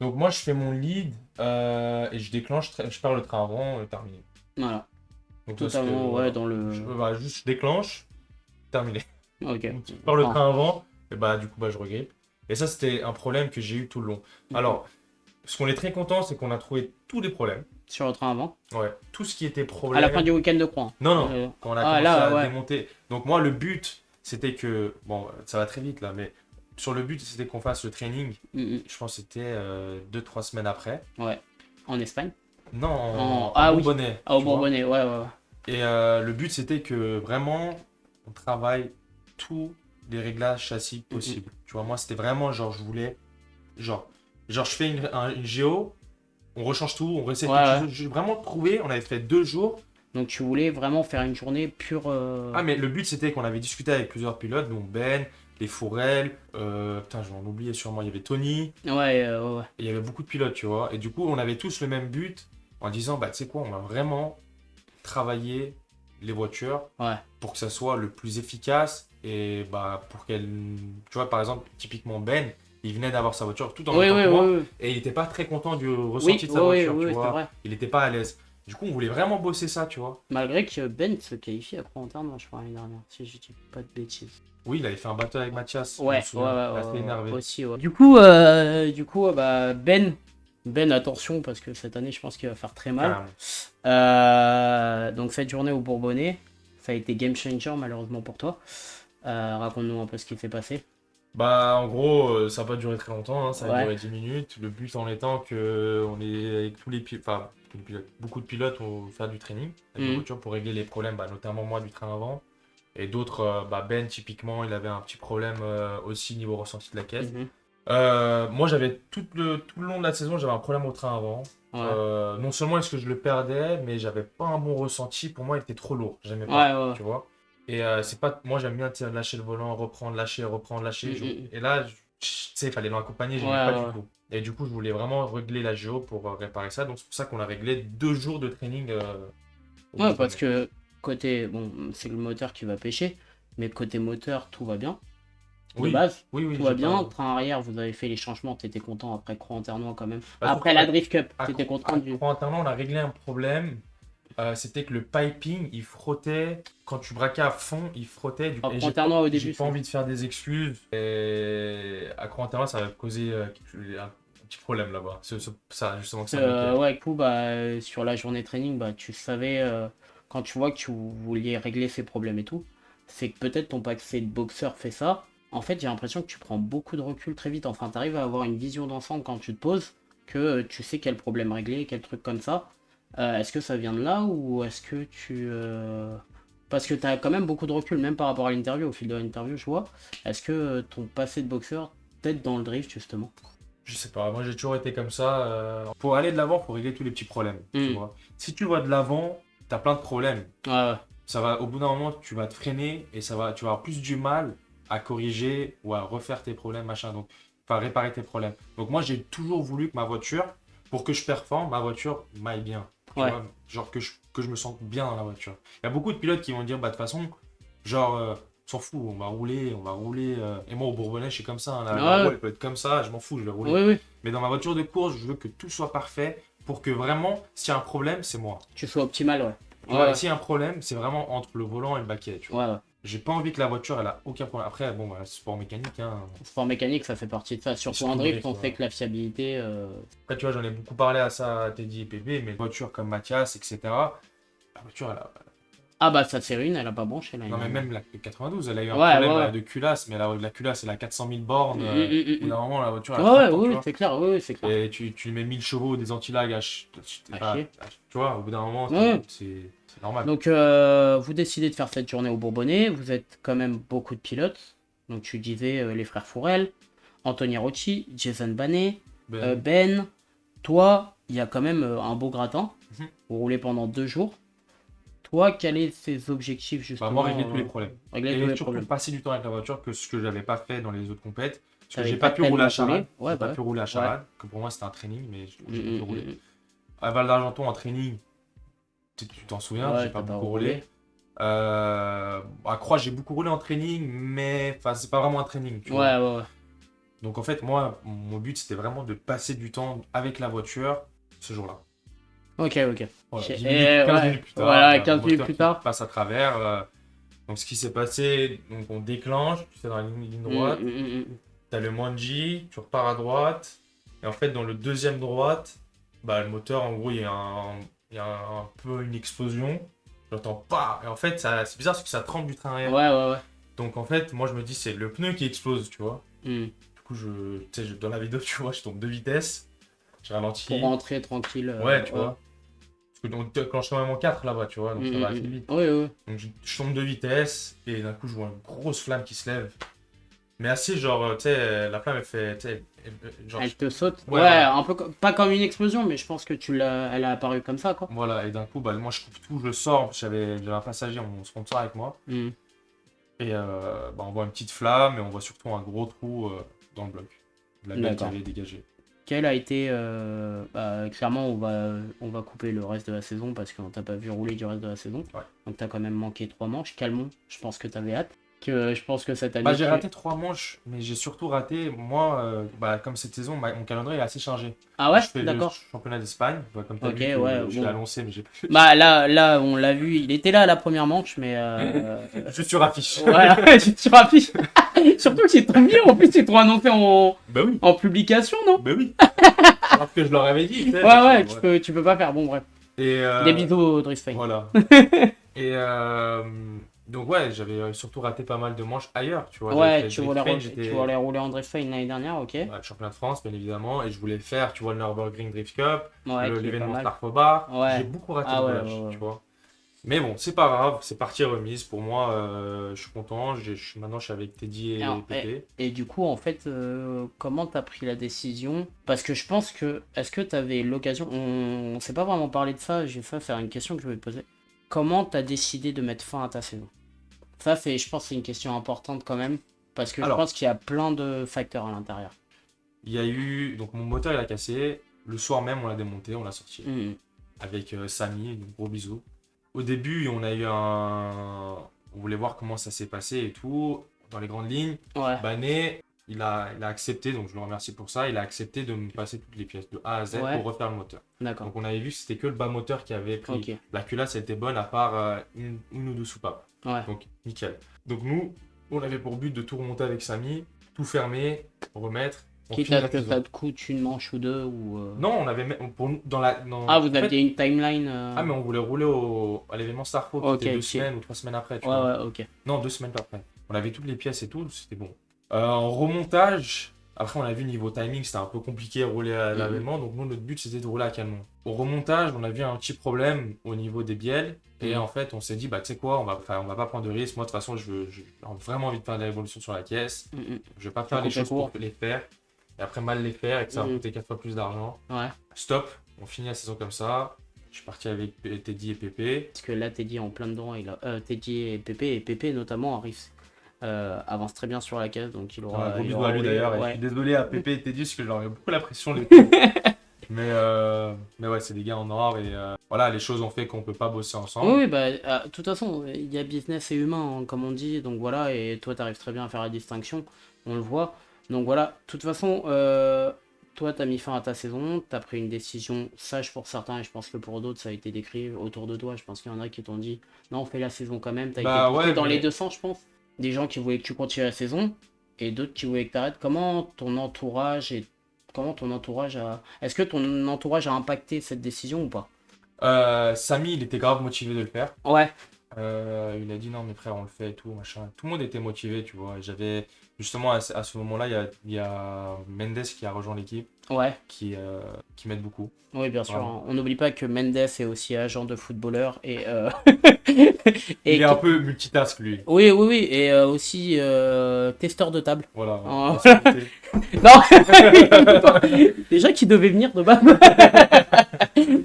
Speaker 2: donc moi, je fais mon lead et je déclenche, je perds le train avant, terminé.
Speaker 1: Voilà.
Speaker 2: Donc,
Speaker 1: Totalement, ouais, dans le.
Speaker 2: Voilà, juste je déclenche, terminé.
Speaker 1: Ok.
Speaker 2: Donc, je perds le
Speaker 1: Enfin,
Speaker 2: train avant, et bah du coup, bah, je regrippe. Et ça, c'était un problème que j'ai eu tout le long. Alors, ce qu'on est très content, c'est qu'on a trouvé tous les problèmes.
Speaker 1: sur le train avant.
Speaker 2: Ouais, tout ce qui était
Speaker 1: À
Speaker 2: problème.
Speaker 1: la fin du week-end de Croix.
Speaker 2: Non, non, quand on a commencé
Speaker 1: là,
Speaker 2: à
Speaker 1: ouais.
Speaker 2: démonter. Donc moi, le but, c'était que... Bon, ça va très vite là, mais sur le but, c'était qu'on fasse le training.
Speaker 1: Mm,
Speaker 2: Je pense que c'était 2-3 semaines après.
Speaker 1: ouais. En Espagne.
Speaker 2: Non,
Speaker 1: Ah oui.
Speaker 2: Bourbonnais.
Speaker 1: Ah, au
Speaker 2: tu vois.
Speaker 1: Bourbonnais, ouais, ouais.
Speaker 2: Et le but, c'était que vraiment, on travaille tous les réglages châssis possibles. Tu vois, moi, c'était vraiment genre, je voulais... Genre je fais une géo, on rechange tout, on reset
Speaker 1: Ouais,
Speaker 2: tout. J'ai vraiment trouvé, on avait fait 2 jours,
Speaker 1: Donc tu voulais vraiment faire une journée pure.
Speaker 2: Ah, mais le but, c'était qu'on avait discuté avec plusieurs pilotes, dont Ben, les Fourel, putain, j'en oubliais sûrement, il y avait Tony,
Speaker 1: Ouais.
Speaker 2: et il y avait beaucoup de pilotes, tu vois. Et du coup, on avait tous le même but en disant, bah, tu sais quoi, on va vraiment travailler les voitures
Speaker 1: Ouais.
Speaker 2: pour que ça soit le plus efficace et bah, pour qu'elle. Tu vois, par exemple, typiquement Ben, il venait d'avoir sa voiture tout en
Speaker 1: Oui,
Speaker 2: même temps
Speaker 1: oui,
Speaker 2: que moi,
Speaker 1: oui, oui.
Speaker 2: et il n'était pas très content du
Speaker 1: Oui,
Speaker 2: ressenti de
Speaker 1: oui,
Speaker 2: sa
Speaker 1: oui,
Speaker 2: voiture, tu
Speaker 1: oui, c'est
Speaker 2: vois.
Speaker 1: vrai.
Speaker 2: Il n'était pas à l'aise. Du coup, on voulait vraiment bosser ça, tu vois.
Speaker 1: Malgré que Ben se qualifie après en termes, je crois, l'année dernière, si je dis pas de bêtises.
Speaker 2: Oui, il avait fait un battle avec Mathias, je me
Speaker 1: Ouais,
Speaker 2: souviens. Il était assez énervé.
Speaker 1: aussi, ouais. Du coup, bah, Ben, attention, parce que cette année, je pense qu'il va faire très mal. Donc, cette journée au Bourbonnais, ça a été game changer, malheureusement pour toi. Raconte-nous un peu ce qui s'est passé.
Speaker 2: Bah, en gros, ça n'a pas duré très longtemps, hein, ça a
Speaker 1: Ouais.
Speaker 2: duré 10 minutes. Le but en étant que on est avec tous les pilotes, enfin, beaucoup de pilotes vont faire du training avec la voiture pour régler les problèmes, bah, notamment moi du train avant. Et d'autres, bah, Ben, typiquement, il avait un petit problème aussi niveau ressenti de la caisse.
Speaker 1: Mhm.
Speaker 2: Moi, j'avais tout le long de la saison, j'avais un problème au train avant.
Speaker 1: Ouais.
Speaker 2: Non seulement est-ce que je le perdais, mais j'avais pas un bon ressenti. Pour moi, il était trop lourd. J'aimais
Speaker 1: Ouais,
Speaker 2: pas,
Speaker 1: ouais.
Speaker 2: tu vois. Et c'est pas, moi, j'aime bien tu sais, lâcher le volant, reprendre, lâcher, reprendre, lâcher. Et là, tu sais, il fallait m'accompagner, j'aimais pas du tout. Et du coup, je voulais vraiment régler la géo pour réparer ça. Donc, c'est pour ça qu'on a réglé 2 jours de training.
Speaker 1: Ouais, parce que côté, bon, c'est le moteur qui va pêcher, mais côté moteur, tout va bien. De
Speaker 2: Oui,
Speaker 1: base,
Speaker 2: oui,
Speaker 1: tout va
Speaker 2: j'ai
Speaker 1: bien.
Speaker 2: pas.
Speaker 1: Train arrière, vous avez fait les changements, t'étais content après Croix-en-Ternois quand même.
Speaker 2: Bah,
Speaker 1: Après
Speaker 2: surtout,
Speaker 1: la Drift Cup,
Speaker 2: à
Speaker 1: t'étais content du.
Speaker 2: Croix-en-Ternois, on a réglé un problème. C'était que le piping, il frottait. Quand tu braquais à fond, il frottait.
Speaker 1: À
Speaker 2: Et
Speaker 1: Croix-en-Ternois au
Speaker 2: j'ai
Speaker 1: début.
Speaker 2: pas envie de faire des excuses. Et à Croix-en-Ternois, ça va causer un petit problème là-bas. Ça, justement, que ça bloquait.
Speaker 1: Ouais, du coup, bah, sur la journée training, bah, tu savais, quand tu vois que tu vouliez régler ces problèmes et tout, c'est que peut-être ton passé de boxeur fait ça. En fait, j'ai l'impression que tu prends beaucoup de recul très vite. Enfin, tu arrives à avoir une vision d'ensemble quand tu te poses, que tu sais quel problème régler, quel truc comme ça. Est-ce que ça vient de là ou est-ce que tu. Parce que tu as quand même beaucoup de recul, même par rapport à l'interview, au fil de l'interview, je vois. Est-ce que ton passé de boxeur t'aide dans le drift, justement?
Speaker 2: Je sais pas, moi j'ai toujours été comme ça. Pour aller de l'avant, faut régler tous les petits problèmes. Tu
Speaker 1: Hmm.
Speaker 2: vois. Si tu vas de l'avant, t'as plein de problèmes.
Speaker 1: Ouais.
Speaker 2: Ça va, au bout d'un moment, tu vas te freiner et tu vas avoir plus du mal à corriger ou à refaire tes problèmes, machin. Donc, enfin, réparer tes problèmes. Donc, moi, j'ai toujours voulu que ma voiture, pour que je performe, ma voiture m'aille bien. Tu
Speaker 1: Ouais.
Speaker 2: vois, genre que je me sente bien dans la voiture. Il y a beaucoup de pilotes qui vont dire, bah, de toute façon, genre, on s'en fout, on va rouler, on va rouler. Et moi, au Bourbonnais, je suis comme ça, hein, la roue, elle peut être comme ça, je m'en fous, je vais rouler.
Speaker 1: Oui.
Speaker 2: Mais dans ma voiture de course, je veux que tout soit parfait pour que vraiment, s'il y a un problème, c'est moi.
Speaker 1: Tu sois optimal, ouais.
Speaker 2: Tu vois, et s'il y a un problème, c'est vraiment entre le volant et le baquet, tu vois.
Speaker 1: Ouais.
Speaker 2: J'ai pas envie que la voiture, elle a aucun problème. Après, bon, bah, c'est sport mécanique, hein.
Speaker 1: Sport mécanique, ça fait partie de ça. Surtout
Speaker 2: surtout
Speaker 1: en drift,
Speaker 2: drift,
Speaker 1: on
Speaker 2: ouais.
Speaker 1: sait que la fiabilité.
Speaker 2: Après, tu vois, j'en ai beaucoup parlé à ça à Teddy et Pépé, mais voitures comme Mathias, etc. La voiture, elle a.
Speaker 1: Ah bah sa série 1, elle a pas branché là.
Speaker 2: Non, mais même la 92, elle a eu un
Speaker 1: Ouais,
Speaker 2: problème
Speaker 1: ouais.
Speaker 2: de culasse, mais la culasse, elle a 400 000 bornes. Au bout d'un moment, la voiture, elle
Speaker 1: Ouais,
Speaker 2: frappe, tu
Speaker 1: oui,
Speaker 2: vois.
Speaker 1: c'est clair, oui, c'est clair.
Speaker 2: Et tu mets 1000 chevaux, des anti-lag
Speaker 1: chier.
Speaker 2: tu vois, au bout d'un moment,
Speaker 1: Ouais.
Speaker 2: c'est normal.
Speaker 1: Donc vous décidez de faire cette journée au Bourbonnais, vous êtes quand même beaucoup de pilotes. Donc tu disais les frères Fourel, Anthony Rocci, Jason Banet, Ben, toi, il y a quand même un beau gratin.
Speaker 2: Mhm.
Speaker 1: Vous roulez pendant 2 jours. Toi, quels sont ses objectifs justement?
Speaker 2: Bah, moi, régler tous les problèmes.
Speaker 1: Régler tous
Speaker 2: Et
Speaker 1: les
Speaker 2: surtout
Speaker 1: problèmes.
Speaker 2: passer du temps avec la voiture, que ce que j'avais pas fait dans les autres compètes. Parce que
Speaker 1: T'avais
Speaker 2: j'ai pas pu rouler à
Speaker 1: tellement
Speaker 2: Charade.
Speaker 1: roulé. Ouais,
Speaker 2: J'ai pas
Speaker 1: bah
Speaker 2: pu rouler à Charade, que pour moi c'était un training, mais j'ai pas pu rouler. À Val d'Argenton, en training, tu t'en souviens,
Speaker 1: Ouais,
Speaker 2: j'ai pas
Speaker 1: t'as
Speaker 2: beaucoup roulé. À Croix, j'ai beaucoup roulé en training, mais c'est pas vraiment un training, tu vois.
Speaker 1: Ouais.
Speaker 2: Donc en fait, moi, mon but c'était vraiment de passer du temps avec la voiture ce jour-là.
Speaker 1: Ok.
Speaker 2: Voilà, 10
Speaker 1: Et,
Speaker 2: 15 minutes plus tard,
Speaker 1: voilà,
Speaker 2: il y a
Speaker 1: 15
Speaker 2: le
Speaker 1: minutes
Speaker 2: moteur
Speaker 1: plus
Speaker 2: qui
Speaker 1: tard.
Speaker 2: passe à travers. Donc ce qui s'est passé, donc on déclenche, tu fais dans la ligne droite, t'as le Manji, tu repars à droite, et en fait dans le deuxième droite, bah le moteur en gros il y a un peu une explosion, j'entends pas, et en fait c'est bizarre parce que ça tremble du train arrière.
Speaker 1: Ouais.
Speaker 2: Donc en fait moi je me dis c'est le pneu qui explose, tu vois.
Speaker 1: Mm.
Speaker 2: Du coup dans la vidéo tu vois je tombe de vitesse, je ralentis.
Speaker 1: Pour rentrer tranquille.
Speaker 2: Ouais tu vois. Parce que on déclenche quand même en 4 là-bas tu vois, donc ça va assez vite.
Speaker 1: Oui.
Speaker 2: Donc je tombe de vitesse et d'un coup je vois une grosse flamme qui se lève. Mais assez, genre, tu sais, la flamme, elle fait, tu sais, genre,
Speaker 1: Elle te saute.
Speaker 2: Ouais,
Speaker 1: Ouais,
Speaker 2: voilà.
Speaker 1: un peu pas comme une explosion, mais je pense que elle a apparu comme ça, quoi.
Speaker 2: Voilà, et d'un coup, bah, moi, je coupe tout, je sors, j'avais un passager, mon sponsor avec moi,
Speaker 1: Hmm.
Speaker 2: et bah, on voit une petite flamme, et on voit surtout un gros trou dans le bloc. La belle qui
Speaker 1: D'accord.
Speaker 2: avait dégagé.
Speaker 1: Quel a été. Clairement, on va couper le reste de la saison parce qu'on t'a pas vu rouler du reste de la saison.
Speaker 2: Ouais.
Speaker 1: Donc t'as quand même manqué 3 manches. Calmons, je pense que t'avais hâte. Je pense que cette année.
Speaker 2: Bah, j'ai raté 3 manches, mais j'ai surtout raté, moi, bah, comme cette saison, mon calendrier est assez chargé.
Speaker 1: Ah ouais?
Speaker 2: Je fais le
Speaker 1: D'accord.
Speaker 2: championnat d'Espagne, bah, comme tu as
Speaker 1: Ok,
Speaker 2: vu que
Speaker 1: ouais,
Speaker 2: je suis
Speaker 1: bon.
Speaker 2: annoncé, mais j'ai pas fait.
Speaker 1: Bah là, on l'a vu, il était là à la première manche, mais
Speaker 2: Je suis sur affiche.
Speaker 1: voilà, tu te rapide. Surtout qu'ils t'ont mis, en plus ils t'ont annoncé
Speaker 2: Bah oui,
Speaker 1: en publication, non?
Speaker 2: bah oui. Alors que je leur avais dit, tu sais.
Speaker 1: Ouais,
Speaker 2: parce que,
Speaker 1: tu peux pas faire, bon bref.
Speaker 2: Et
Speaker 1: Des bisous, Driss Fane.
Speaker 2: voilà. Et donc ouais, j'avais surtout raté pas mal de manches ailleurs, tu vois. J'avais
Speaker 1: Ouais,
Speaker 2: fait
Speaker 1: tu
Speaker 2: le
Speaker 1: voulais,
Speaker 2: Drift Fame,
Speaker 1: tu
Speaker 2: j'étais
Speaker 1: voulais rouler en Driss Fane l'année dernière, ok?
Speaker 2: le championnat de France, bien évidemment, et je voulais faire, tu vois, le Nürburgring Drift Cup,
Speaker 1: Ouais, qui est pas
Speaker 2: l'événement
Speaker 1: mal.
Speaker 2: Star Bar.
Speaker 1: Ouais.
Speaker 2: J'ai beaucoup raté
Speaker 1: Ah
Speaker 2: de
Speaker 1: ouais,
Speaker 2: roulage,
Speaker 1: ouais.
Speaker 2: tu vois. Mais bon, c'est pas grave, c'est partie remise. Pour moi, je suis content. Maintenant, je suis avec Teddy et
Speaker 1: Alors,
Speaker 2: Pépé.
Speaker 1: et du coup, en fait, comment t'as pris la décision? Parce que je pense que, est-ce que t'avais l'occasion, on s'est pas vraiment parlé de ça, c'est une question que je vais te poser. Comment t'as décidé de mettre fin à ta saison? Ça, je pense, c'est une question importante quand même, parce que je
Speaker 2: Alors,
Speaker 1: pense qu'il y a plein de facteurs à l'intérieur.
Speaker 2: il y a eu. Donc, mon moteur, il a cassé. Le soir même, on l'a démonté, on l'a sorti.
Speaker 1: Mhm.
Speaker 2: Avec Samy, donc gros bisous. Au début, on a eu un. On voulait voir comment ça s'est passé et tout. Dans les grandes lignes,
Speaker 1: Ouais,
Speaker 2: Banet, il a accepté, donc je le remercie pour ça. Il a accepté de me passer toutes les pièces de A à Z
Speaker 1: Ouais.
Speaker 2: pour refaire le moteur.
Speaker 1: d'accord.
Speaker 2: Donc, on avait vu que c'était que le bas moteur qui avait pris.
Speaker 1: Ok,
Speaker 2: La culasse, elle était bonne à part une ou deux soupapes.
Speaker 1: ouais.
Speaker 2: Donc, nickel. Donc, nous, on avait pour but de tout remonter avec Samy, tout fermer, remettre. On
Speaker 1: Quitte
Speaker 2: finit
Speaker 1: à
Speaker 2: la
Speaker 1: ce que
Speaker 2: saison.
Speaker 1: ça te coûte une manche ou deux, ou...
Speaker 2: Non, on avait. Pour nous, dans la.
Speaker 1: Ah, vous
Speaker 2: en fait,
Speaker 1: aviez une timeline
Speaker 2: ah, mais on voulait rouler à l'événement Starfall qui
Speaker 1: Ok,
Speaker 2: était 2
Speaker 1: ok.
Speaker 2: semaines ou 3 semaines après, tu
Speaker 1: Ouais,
Speaker 2: vois.
Speaker 1: ouais, ok.
Speaker 2: Non, 2 semaines après. On avait toutes les pièces et tout, c'était bon. En remontage, après on a vu niveau timing, c'était un peu compliqué de rouler à l'événement, donc nous notre but c'était de rouler à Calmont. Au remontage, on a vu un petit problème au niveau des bielles, et en fait on s'est dit, bah tu sais quoi, on va pas prendre de risque. Moi de toute façon, j'ai vraiment envie de faire de la révolution sur la caisse,
Speaker 1: Mhm.
Speaker 2: je vais pas faire les
Speaker 1: coupé
Speaker 2: choses
Speaker 1: court.
Speaker 2: pour les faire, et après mal les faire, et que ça va
Speaker 1: Mhm.
Speaker 2: coûter 4 fois plus d'argent.
Speaker 1: Ouais.
Speaker 2: Stop, on finit la saison comme ça. Je suis parti avec Teddy et Pépé.
Speaker 1: Parce que là, Teddy est en plein dedans, Teddy et Pépé notamment avance très bien sur la caisse, donc il
Speaker 2: Un
Speaker 1: aura.
Speaker 2: gros
Speaker 1: il
Speaker 2: bisou
Speaker 1: aura
Speaker 2: à lui
Speaker 1: roulé,
Speaker 2: d'ailleurs. Et je
Speaker 1: ouais.
Speaker 2: suis désolé à Pépé et Teddy parce que je leur mets beaucoup la pression les coups. mais ouais, c'est des gars en or et voilà, les choses ont fait qu'on peut pas bosser ensemble.
Speaker 1: Oui, bah, de toute façon, il y a business et humain, hein, comme on dit, donc voilà, et toi, t'arrives très bien à faire la distinction, on le voit. Donc voilà, de toute façon, toi, t'as mis fin à ta saison, t'as pris une décision sage pour certains, et je pense que pour d'autres, ça a été décrit autour de toi. Je pense qu'il y en a qui t'ont dit, non, on fait la saison quand même, t'as été
Speaker 2: Bah
Speaker 1: porté
Speaker 2: ouais,
Speaker 1: dans les
Speaker 2: mais
Speaker 1: deux sens, je pense. Des gens qui voulaient que tu continues la saison, et d'autres qui voulaient que t'arrêtes. Est-ce que ton entourage a impacté cette décision ou pas?
Speaker 2: Samy, il était grave motivé de le faire.
Speaker 1: Ouais,
Speaker 2: Il a dit non, mes frères, on le fait et tout, machin. Tout le monde était motivé, tu vois. Et j'avais justement à ce moment-là, il y a Mendes qui a rejoint l'équipe,
Speaker 1: ouais.
Speaker 2: qui m'aide beaucoup.
Speaker 1: Oui, bien sûr,
Speaker 2: Vraiment.
Speaker 1: hein. On n'oublie pas que Mendes est aussi agent de footballeur et,
Speaker 2: Il
Speaker 1: et
Speaker 2: est un peu multitask lui.
Speaker 1: oui, oui, oui, et aussi testeur de table.
Speaker 2: Voilà.
Speaker 1: Oh.
Speaker 2: Respecté.
Speaker 1: Non, déjà qu'il devait venir de base.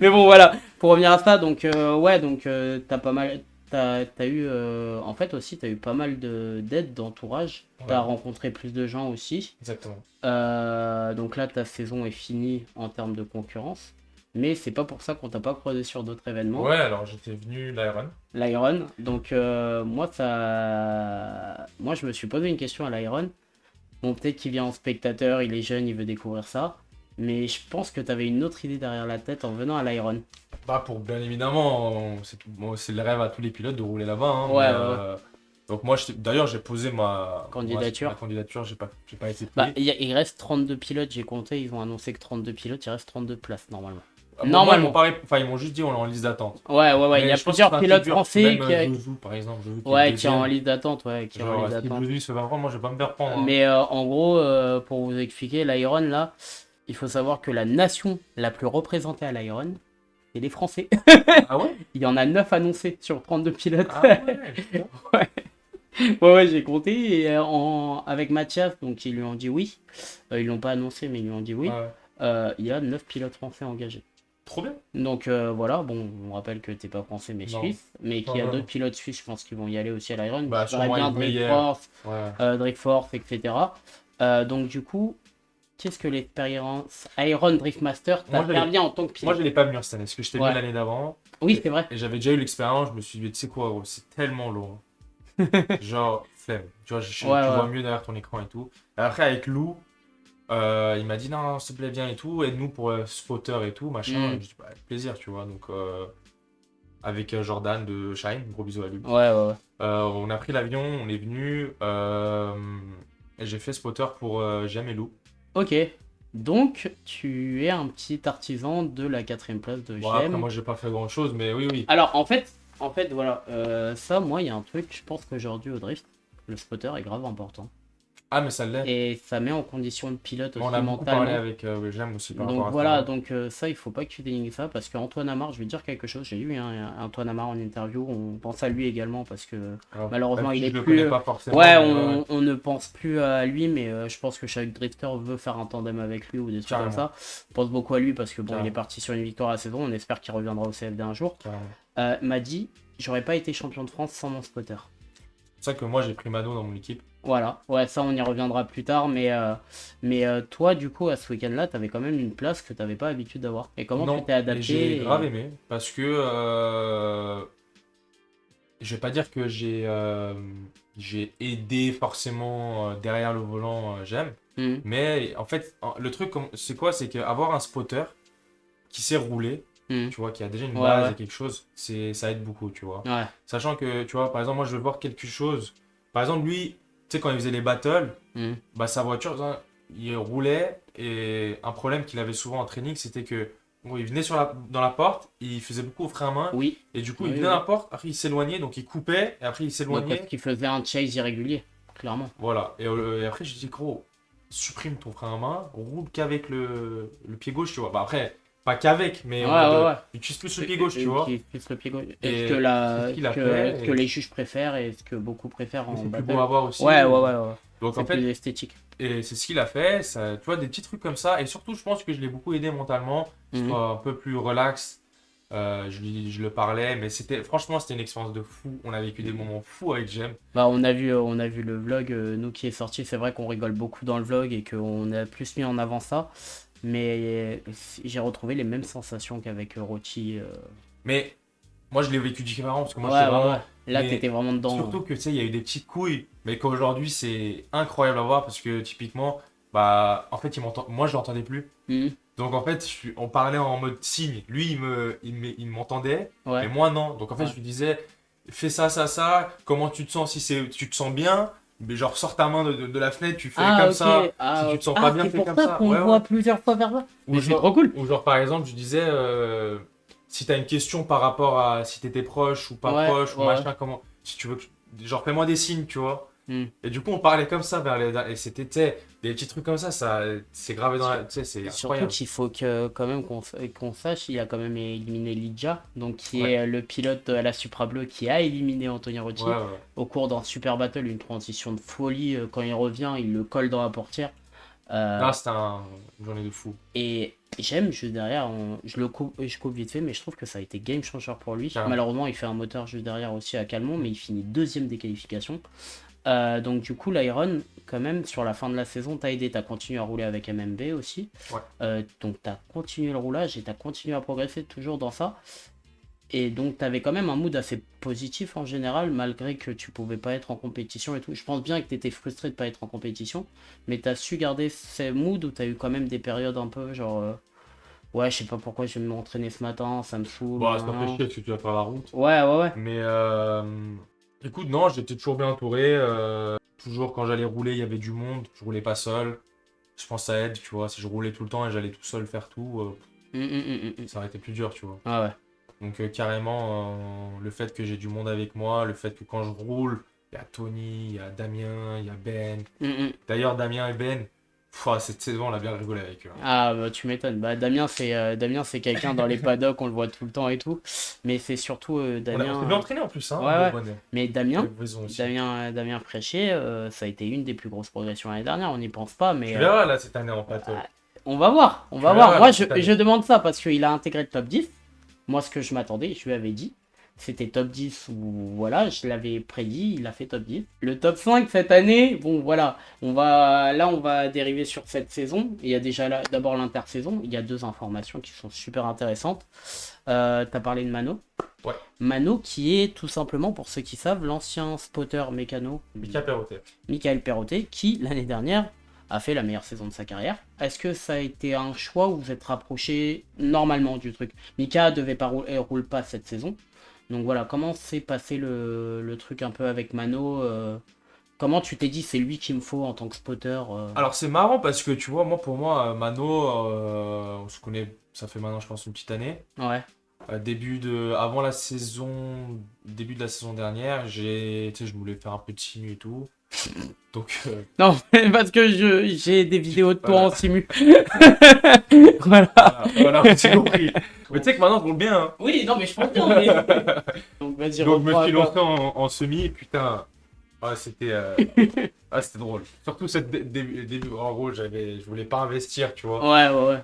Speaker 1: Mais bon, voilà. Pour revenir à ça, donc ouais, donc t'as pas mal, t'as eu, en fait aussi, t'as eu pas mal d'aide d'entourage. T'as
Speaker 2: Ouais.
Speaker 1: rencontré plus de gens aussi.
Speaker 2: Exactement.
Speaker 1: Donc là, ta saison est finie en termes de concurrence. Mais c'est pas pour ça qu'on t'a pas croisé sur d'autres événements.
Speaker 2: Ouais, alors j'étais venu l'Iron.
Speaker 1: L'Iron. Donc moi, je me suis posé une question à l'Iron. Bon, peut-être qu'il vient en spectateur, il est jeune, il veut découvrir ça. Mais je pense que t'avais une autre idée derrière la tête en venant à l'Iron.
Speaker 2: Bah pour bien évidemment, c'est le rêve à tous les pilotes de rouler là-bas. Hein,
Speaker 1: Ouais,
Speaker 2: mais,
Speaker 1: ouais.
Speaker 2: donc moi, d'ailleurs, j'ai posé ma
Speaker 1: Candidature.
Speaker 2: ma candidature, j'ai pas été pris.
Speaker 1: Bah, il reste 32 pilotes, j'ai compté. Ils ont annoncé que 32 pilotes, il reste 32 places normalement.
Speaker 2: Moi, ils
Speaker 1: Normalement.
Speaker 2: m'ont pas enfin, ils m'ont juste dit on est en liste d'attente.
Speaker 1: Ouais,
Speaker 2: Mais
Speaker 1: il y a
Speaker 2: je pense
Speaker 1: plusieurs
Speaker 2: que ça
Speaker 1: pilotes
Speaker 2: figure
Speaker 1: français
Speaker 2: même Jouzou, par exemple, Jouzou qui est
Speaker 1: ouais, qui est en
Speaker 2: deuxième.
Speaker 1: liste d'attente, ouais, qui est en
Speaker 2: Genre,
Speaker 1: liste
Speaker 2: si
Speaker 1: d'attente.
Speaker 2: Jouzou il se fait pas prendre, moi je vais pas me faire prendre. Hein.
Speaker 1: Mais en gros, pour vous expliquer, l'Iron là, il faut savoir que la nation la plus représentée à l'Iron, c'est les Français.
Speaker 2: Ah ouais?
Speaker 1: Il y en a 9 annoncés sur 32 pilotes.
Speaker 2: Ah ouais, putain.
Speaker 1: Ouais, j'ai compté et, avec Mathias, donc ils lui ont dit oui. Ils l'ont pas annoncé, mais ils lui ont dit oui.
Speaker 2: Ouais.
Speaker 1: Il y a 9 pilotes français engagés.
Speaker 2: Trop bien.
Speaker 1: Donc voilà, bon, on rappelle que t'es pas français mais
Speaker 2: Non.
Speaker 1: suisse, mais qu'il
Speaker 2: Non,
Speaker 1: y a
Speaker 2: non,
Speaker 1: d'autres
Speaker 2: non.
Speaker 1: pilotes suisses, je pense qu'ils vont y aller aussi à l'Iron.
Speaker 2: Bah,
Speaker 1: Je verrais
Speaker 2: sûrement
Speaker 1: bien
Speaker 2: Yves Meyer. Ouais.
Speaker 1: Drake Force, etc. Donc du coup, qu'est-ce que l'expérience Iron Drift Master
Speaker 2: Moi, je
Speaker 1: t'affaire
Speaker 2: l'ai
Speaker 1: bien en tant que
Speaker 2: moi, je
Speaker 1: pilote?
Speaker 2: l'ai pas venu cette année, parce que j'étais venu
Speaker 1: Ouais,
Speaker 2: l'année d'avant.
Speaker 1: oui,
Speaker 2: Et,
Speaker 1: c'est vrai.
Speaker 2: et j'avais déjà eu l'expérience. Je me suis dit, tu sais quoi, gros, c'est tellement lourd. Genre, flemme. Tu vois,
Speaker 1: Ouais,
Speaker 2: tu vois
Speaker 1: ouais.
Speaker 2: mieux derrière ton écran et tout. Après, avec Lou, il m'a dit, non, s'il te plaît, viens et tout. Aide-nous pour spotter et tout, machin.
Speaker 1: Hmm.
Speaker 2: Je dis, bah, avec plaisir, tu vois. Donc, avec Jordan de Shine, gros bisous à lui.
Speaker 1: Ouais, ouais, ouais.
Speaker 2: On a pris l'avion, on est venu. Et j'ai fait spotter pour Jam et Lou.
Speaker 1: Ok. Donc, tu es un petit artisan de la 4ème place de
Speaker 2: Bon, après,
Speaker 1: GM.
Speaker 2: moi, j'ai pas fait grand-chose, mais oui, oui.
Speaker 1: Alors, en fait, voilà, ça, moi, il y a un truc, je pense qu'aujourd'hui au drift, le spotter est grave important.
Speaker 2: Ah, mais ça l'est.
Speaker 1: Et ça met en condition de pilote
Speaker 2: On
Speaker 1: aussi
Speaker 2: a beaucoup parlé
Speaker 1: mentalement.
Speaker 2: avec Jam aussi par
Speaker 1: Donc
Speaker 2: rapport à
Speaker 1: voilà,
Speaker 2: ça.
Speaker 1: donc ça, il faut pas que tu dénigres ça, parce qu'Antoine Amar, je vais te dire quelque chose, j'ai eu Antoine Amar en interview, on pense à lui également, parce que
Speaker 2: Alors,
Speaker 1: malheureusement,
Speaker 2: même
Speaker 1: il
Speaker 2: si
Speaker 1: est
Speaker 2: je le
Speaker 1: plus...
Speaker 2: connais pas forcément,
Speaker 1: Ouais,
Speaker 2: mais ouais,
Speaker 1: on ne pense plus à lui, mais je pense que chaque drifter veut faire un tandem avec lui ou des trucs comme
Speaker 2: carrément.
Speaker 1: ça. On pense beaucoup à lui, parce que bon, il est
Speaker 2: Carrément.
Speaker 1: parti sur une victoire à la saison, on espère qu'il reviendra au CFD un jour.
Speaker 2: Carrément.
Speaker 1: M'a dit, j'aurais pas été champion de France sans mon spotter.
Speaker 2: C'est ça que moi, j'ai pris Mano dans mon équipe.
Speaker 1: Voilà, ouais, ça on y reviendra plus tard, mais toi, du coup, à ce week-end-là, t'avais quand même une place que t'avais pas l'habitude d'avoir. Et comment tu
Speaker 2: Non,
Speaker 1: t'es
Speaker 2: et j'ai
Speaker 1: adapté
Speaker 2: grave aimé parce que je vais pas dire que j'ai aidé forcément derrière le volant, j'aime,
Speaker 1: Mhm.
Speaker 2: mais en fait, le truc, c'est quoi? C'est qu'avoir un spotter qui sait rouler,
Speaker 1: Mhm.
Speaker 2: tu vois, qui a déjà une
Speaker 1: Ouais,
Speaker 2: base
Speaker 1: ouais,
Speaker 2: et quelque chose, ça aide beaucoup, tu vois.
Speaker 1: ouais.
Speaker 2: Sachant que, tu vois, par exemple, moi, je veux voir quelque chose. Par exemple, lui, tu sais, quand il faisait les battles,
Speaker 1: Mhm.
Speaker 2: bah, sa voiture, hein, il roulait et un problème qu'il avait souvent en training, c'était que bon, il venait dans la porte, il faisait beaucoup au frein à main
Speaker 1: Oui,
Speaker 2: et du coup, il
Speaker 1: oui,
Speaker 2: venait dans la
Speaker 1: oui.
Speaker 2: porte, après il s'éloignait, donc il coupait et après il
Speaker 1: Donc parce
Speaker 2: s'éloignait.
Speaker 1: qu'il faisait un chase irrégulier, clairement.
Speaker 2: Voilà. Et après, je dis, gros, supprime ton frein à main, roule qu'avec le pied gauche, tu vois. Bah, après, pas qu'avec, mais
Speaker 1: Ouais,
Speaker 2: en mode,
Speaker 1: ouais, ouais.
Speaker 2: utilise plus le pied gauche, tu
Speaker 1: Qui
Speaker 2: vois.
Speaker 1: plus le pied gauche. Est-ce que,
Speaker 2: Et c'est ce qu'il a
Speaker 1: ce
Speaker 2: fait.
Speaker 1: que
Speaker 2: Et
Speaker 1: les juges préfèrent et ce que beaucoup préfèrent en
Speaker 2: c'est plus beau
Speaker 1: battle?
Speaker 2: à voir aussi.
Speaker 1: Ouais, ouais, ouais, ouais.
Speaker 2: Donc
Speaker 1: C'est
Speaker 2: en
Speaker 1: plus
Speaker 2: fait,
Speaker 1: esthétique.
Speaker 2: et c'est ce qu'il a fait, ça, tu vois, des petits trucs comme ça. Et surtout, je pense que je l'ai beaucoup aidé mentalement, qu'il
Speaker 1: Mhm.
Speaker 2: soit un peu plus relax. Je le parlais, mais franchement, c'était une expérience de fou. On a vécu des moments fous avec Jem.
Speaker 1: Bah, on a vu le vlog, nous qui est sorti. C'est vrai qu'on rigole beaucoup dans le vlog et qu'on a plus mis en avant ça. Mais j'ai retrouvé les mêmes sensations qu'avec Roti.
Speaker 2: Mais moi, je l'ai vécu différent parce que moi,
Speaker 1: Ouais,
Speaker 2: j'étais
Speaker 1: ouais, ouais.
Speaker 2: vraiment.
Speaker 1: Là,
Speaker 2: Mais
Speaker 1: t'étais vraiment dedans.
Speaker 2: surtout que, tu sais, il y a eu des petites couilles, mais qu'aujourd'hui, c'est incroyable à voir parce que typiquement, bah, en fait, moi, je l'entendais plus.
Speaker 1: Mhm.
Speaker 2: Donc en fait, on parlait en mode signe. Lui, il m'entendait, mais
Speaker 1: Ouais,
Speaker 2: moi non. Donc en fait,
Speaker 1: ouais.
Speaker 2: je lui disais, fais ça, ça, ça. Comment tu te sens si tu te sens bien? Mais genre, sors ta main de la fenêtre, tu fais
Speaker 1: Ah,
Speaker 2: comme
Speaker 1: ok.
Speaker 2: ça. Si
Speaker 1: Ah,
Speaker 2: tu
Speaker 1: ok.
Speaker 2: te sens pas
Speaker 1: Ah,
Speaker 2: bien,
Speaker 1: c'est
Speaker 2: fais
Speaker 1: pour
Speaker 2: comme
Speaker 1: ça
Speaker 2: ça.
Speaker 1: qu'on
Speaker 2: Ouais,
Speaker 1: le
Speaker 2: ouais.
Speaker 1: voit plusieurs fois vers là. Mais c'est trop cool.
Speaker 2: Ou genre par exemple, je disais, si t'as une question par rapport à si t'étais proche ou pas
Speaker 1: Ouais,
Speaker 2: proche ou
Speaker 1: ouais, ouais.
Speaker 2: machin, comment, si tu veux, genre fais-moi des signes, tu vois.
Speaker 1: Hmm.
Speaker 2: Et du coup, on parlait comme ça et c'était, tu sais, des petits trucs comme ça, c'est gravé dans la, tu sais, c'est
Speaker 1: Surtout
Speaker 2: incroyable.
Speaker 1: qu'il faut que quand même qu'on sache, il a quand même éliminé Lidja, donc qui
Speaker 2: Ouais,
Speaker 1: est le pilote de la Supra Bleu qui a éliminé Anthony
Speaker 2: ouais,
Speaker 1: Rocci
Speaker 2: ouais.
Speaker 1: au cours d'un super battle, une transition de folie. Quand il revient, il le colle dans la portière. Euh,
Speaker 2: Non, c'était une journée de fou,
Speaker 1: et j'aime juste derrière, je coupe vite fait, mais je trouve que ça a été game changer pour lui.
Speaker 2: carrément.
Speaker 1: Malheureusement, il fait un moteur juste derrière aussi à Calmont, mais il finit deuxième des qualifications. Donc du coup, l'Iron, quand même, sur la fin de la saison, t'as aidé, t'as continué à rouler avec MMB aussi.
Speaker 2: Ouais.
Speaker 1: Donc t'as continué le roulage et t'as continué à progresser toujours dans ça. Et donc t'avais quand même un mood assez positif en général, malgré que tu pouvais pas être en compétition et tout. Je pense bien que t'étais frustré de pas être en compétition, mais t'as su garder ces moods où t'as eu quand même des périodes un peu genre... ouais, je sais pas pourquoi je vais m'entraîner ce matin, ça me saoule.
Speaker 2: Bon, c'est pas fait
Speaker 1: Nan.
Speaker 2: chier parce que tu vas faire la route.
Speaker 1: Ouais, ouais, ouais.
Speaker 2: Mais écoute, non, j'étais toujours bien entouré. Toujours quand j'allais rouler, il y avait du monde. Je roulais pas seul. Je pense que ça aide, tu vois. Si je roulais tout le temps et j'allais tout seul faire tout,
Speaker 1: Hum.
Speaker 2: ça aurait été plus dur, tu vois.
Speaker 1: Ah ouais.
Speaker 2: Donc carrément, le fait que j'ai du monde avec moi, le fait que quand je roule, il y a Tony, il y a Damien, il y a Ben.
Speaker 1: Hum.
Speaker 2: D'ailleurs, Damien et Ben, Cette saison, on a bien rigolé avec eux.
Speaker 1: Ah, bah, tu m'étonnes. Bah, Damien, c'est quelqu'un dans les paddocks, on le voit tout le temps et tout. Mais c'est surtout
Speaker 2: On
Speaker 1: Damien.
Speaker 2: s'est bien entraîné en plus, hein,
Speaker 1: Ouais, ouais.
Speaker 2: Bonnet.
Speaker 1: Mais
Speaker 2: Avec Vaison aussi.
Speaker 1: Damien Fréchet, ça a été une des plus grosses progressions l'année dernière. On n'y pense pas, mais
Speaker 2: Tu verras là cette année en paddle.
Speaker 1: on va voir. On va
Speaker 2: Tu
Speaker 1: voir.
Speaker 2: verras,
Speaker 1: Moi,
Speaker 2: cette année.
Speaker 1: je demande ça parce qu'il a intégré le top 10. Moi, ce que je m'attendais, je lui avais dit, c'était top 10 ou voilà, je l'avais prédit, il a fait top 10. Le top 5 cette année, bon voilà, on va dériver sur cette saison. Il y a déjà d'abord l'intersaison, il y a 2 informations qui sont super intéressantes. T'as parlé de Mano.
Speaker 2: Ouais.
Speaker 1: Mano qui est tout simplement, pour ceux qui savent, l'ancien spotter mécano
Speaker 2: Mika Perrotet.
Speaker 1: Michael Perrotet, qui l'année dernière a fait la meilleure saison de sa carrière. Est-ce que ça a été un choix ou vous êtes rapproché normalement du truc? Mika devait pas roule pas cette saison. Donc voilà, comment s'est passé le truc un peu avec Mano comment tu t'es dit c'est lui qu'il me faut en tant que spotter
Speaker 2: Alors c'est marrant parce que tu vois, pour moi, Mano, on se connaît, ça fait maintenant je pense une petite année.
Speaker 1: Ouais.
Speaker 2: Avant la saison, début de la saison dernière, je voulais faire un peu de simu et tout. Donc,
Speaker 1: Non, parce que j'ai des vidéos de toi
Speaker 2: Voilà.
Speaker 1: en simu. Voilà.
Speaker 2: voilà, c'est compris. Mais tu sais que maintenant, je roule bien. Hein.
Speaker 1: Oui, non, mais je pense bien. Mais... Donc vas-y,
Speaker 2: Donc, je me
Speaker 1: reprends
Speaker 2: suis
Speaker 1: un peu.
Speaker 2: lancé en semi et putain, c'était c'était drôle. Surtout cette début, en gros, je voulais pas investir, tu vois.
Speaker 1: Ouais.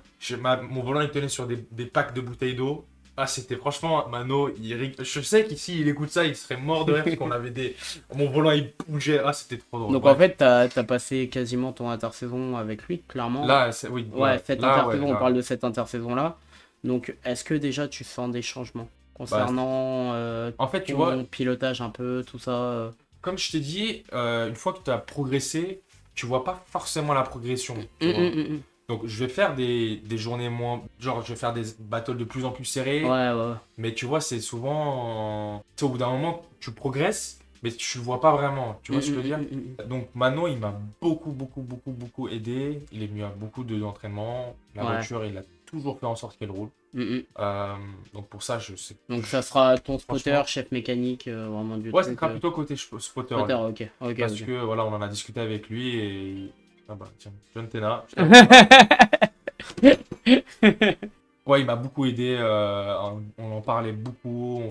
Speaker 2: Mon volant, il tenait sur des packs de bouteilles d'eau. C'était franchement, Mano, je sais qu'ici, il écoute ça, il serait mort de rire parce qu'on avait mon volant, il bougeait. C'était trop drôle.
Speaker 1: Donc
Speaker 2: Ouais.
Speaker 1: en fait, t'as passé quasiment ton intersaison avec lui, clairement.
Speaker 2: Là, oui.
Speaker 1: Ouais, cette
Speaker 2: là,
Speaker 1: intersaison,
Speaker 2: ouais,
Speaker 1: on
Speaker 2: là.
Speaker 1: parle de cette intersaison-là. Donc, est-ce que déjà tu sens des changements concernant
Speaker 2: En fait, tu
Speaker 1: ton
Speaker 2: vois,
Speaker 1: pilotage un peu, tout ça
Speaker 2: comme je t'ai dit, une fois que tu as progressé, tu vois pas forcément la progression. Tu vois.
Speaker 1: hum.
Speaker 2: Donc, je vais faire des journées moins. Genre, je vais faire des battles de plus en plus serrés.
Speaker 1: Ouais.
Speaker 2: Mais tu vois, c'est souvent. Tu sais, au bout d'un moment, tu progresses, mais tu le vois pas vraiment. Tu vois ce que je veux dire? Donc, Mano, il m'a beaucoup aidé. Il est venu à beaucoup d'entraînements. La
Speaker 1: Ouais.
Speaker 2: voiture, il a toujours fait en sorte qu'elle roule. Donc, pour ça, je sais.
Speaker 1: Donc, ça sera ton spotter,
Speaker 2: Franchement.
Speaker 1: chef mécanique, vraiment du
Speaker 2: Ouais, ça
Speaker 1: truc.
Speaker 2: sera plutôt côté spotter.
Speaker 1: Spotter, ok.
Speaker 2: Parce
Speaker 1: Ok.
Speaker 2: que voilà, on en a discuté avec lui et. Ah bah tiens, John Tena. Ouais, il m'a beaucoup aidé. On en parlait beaucoup.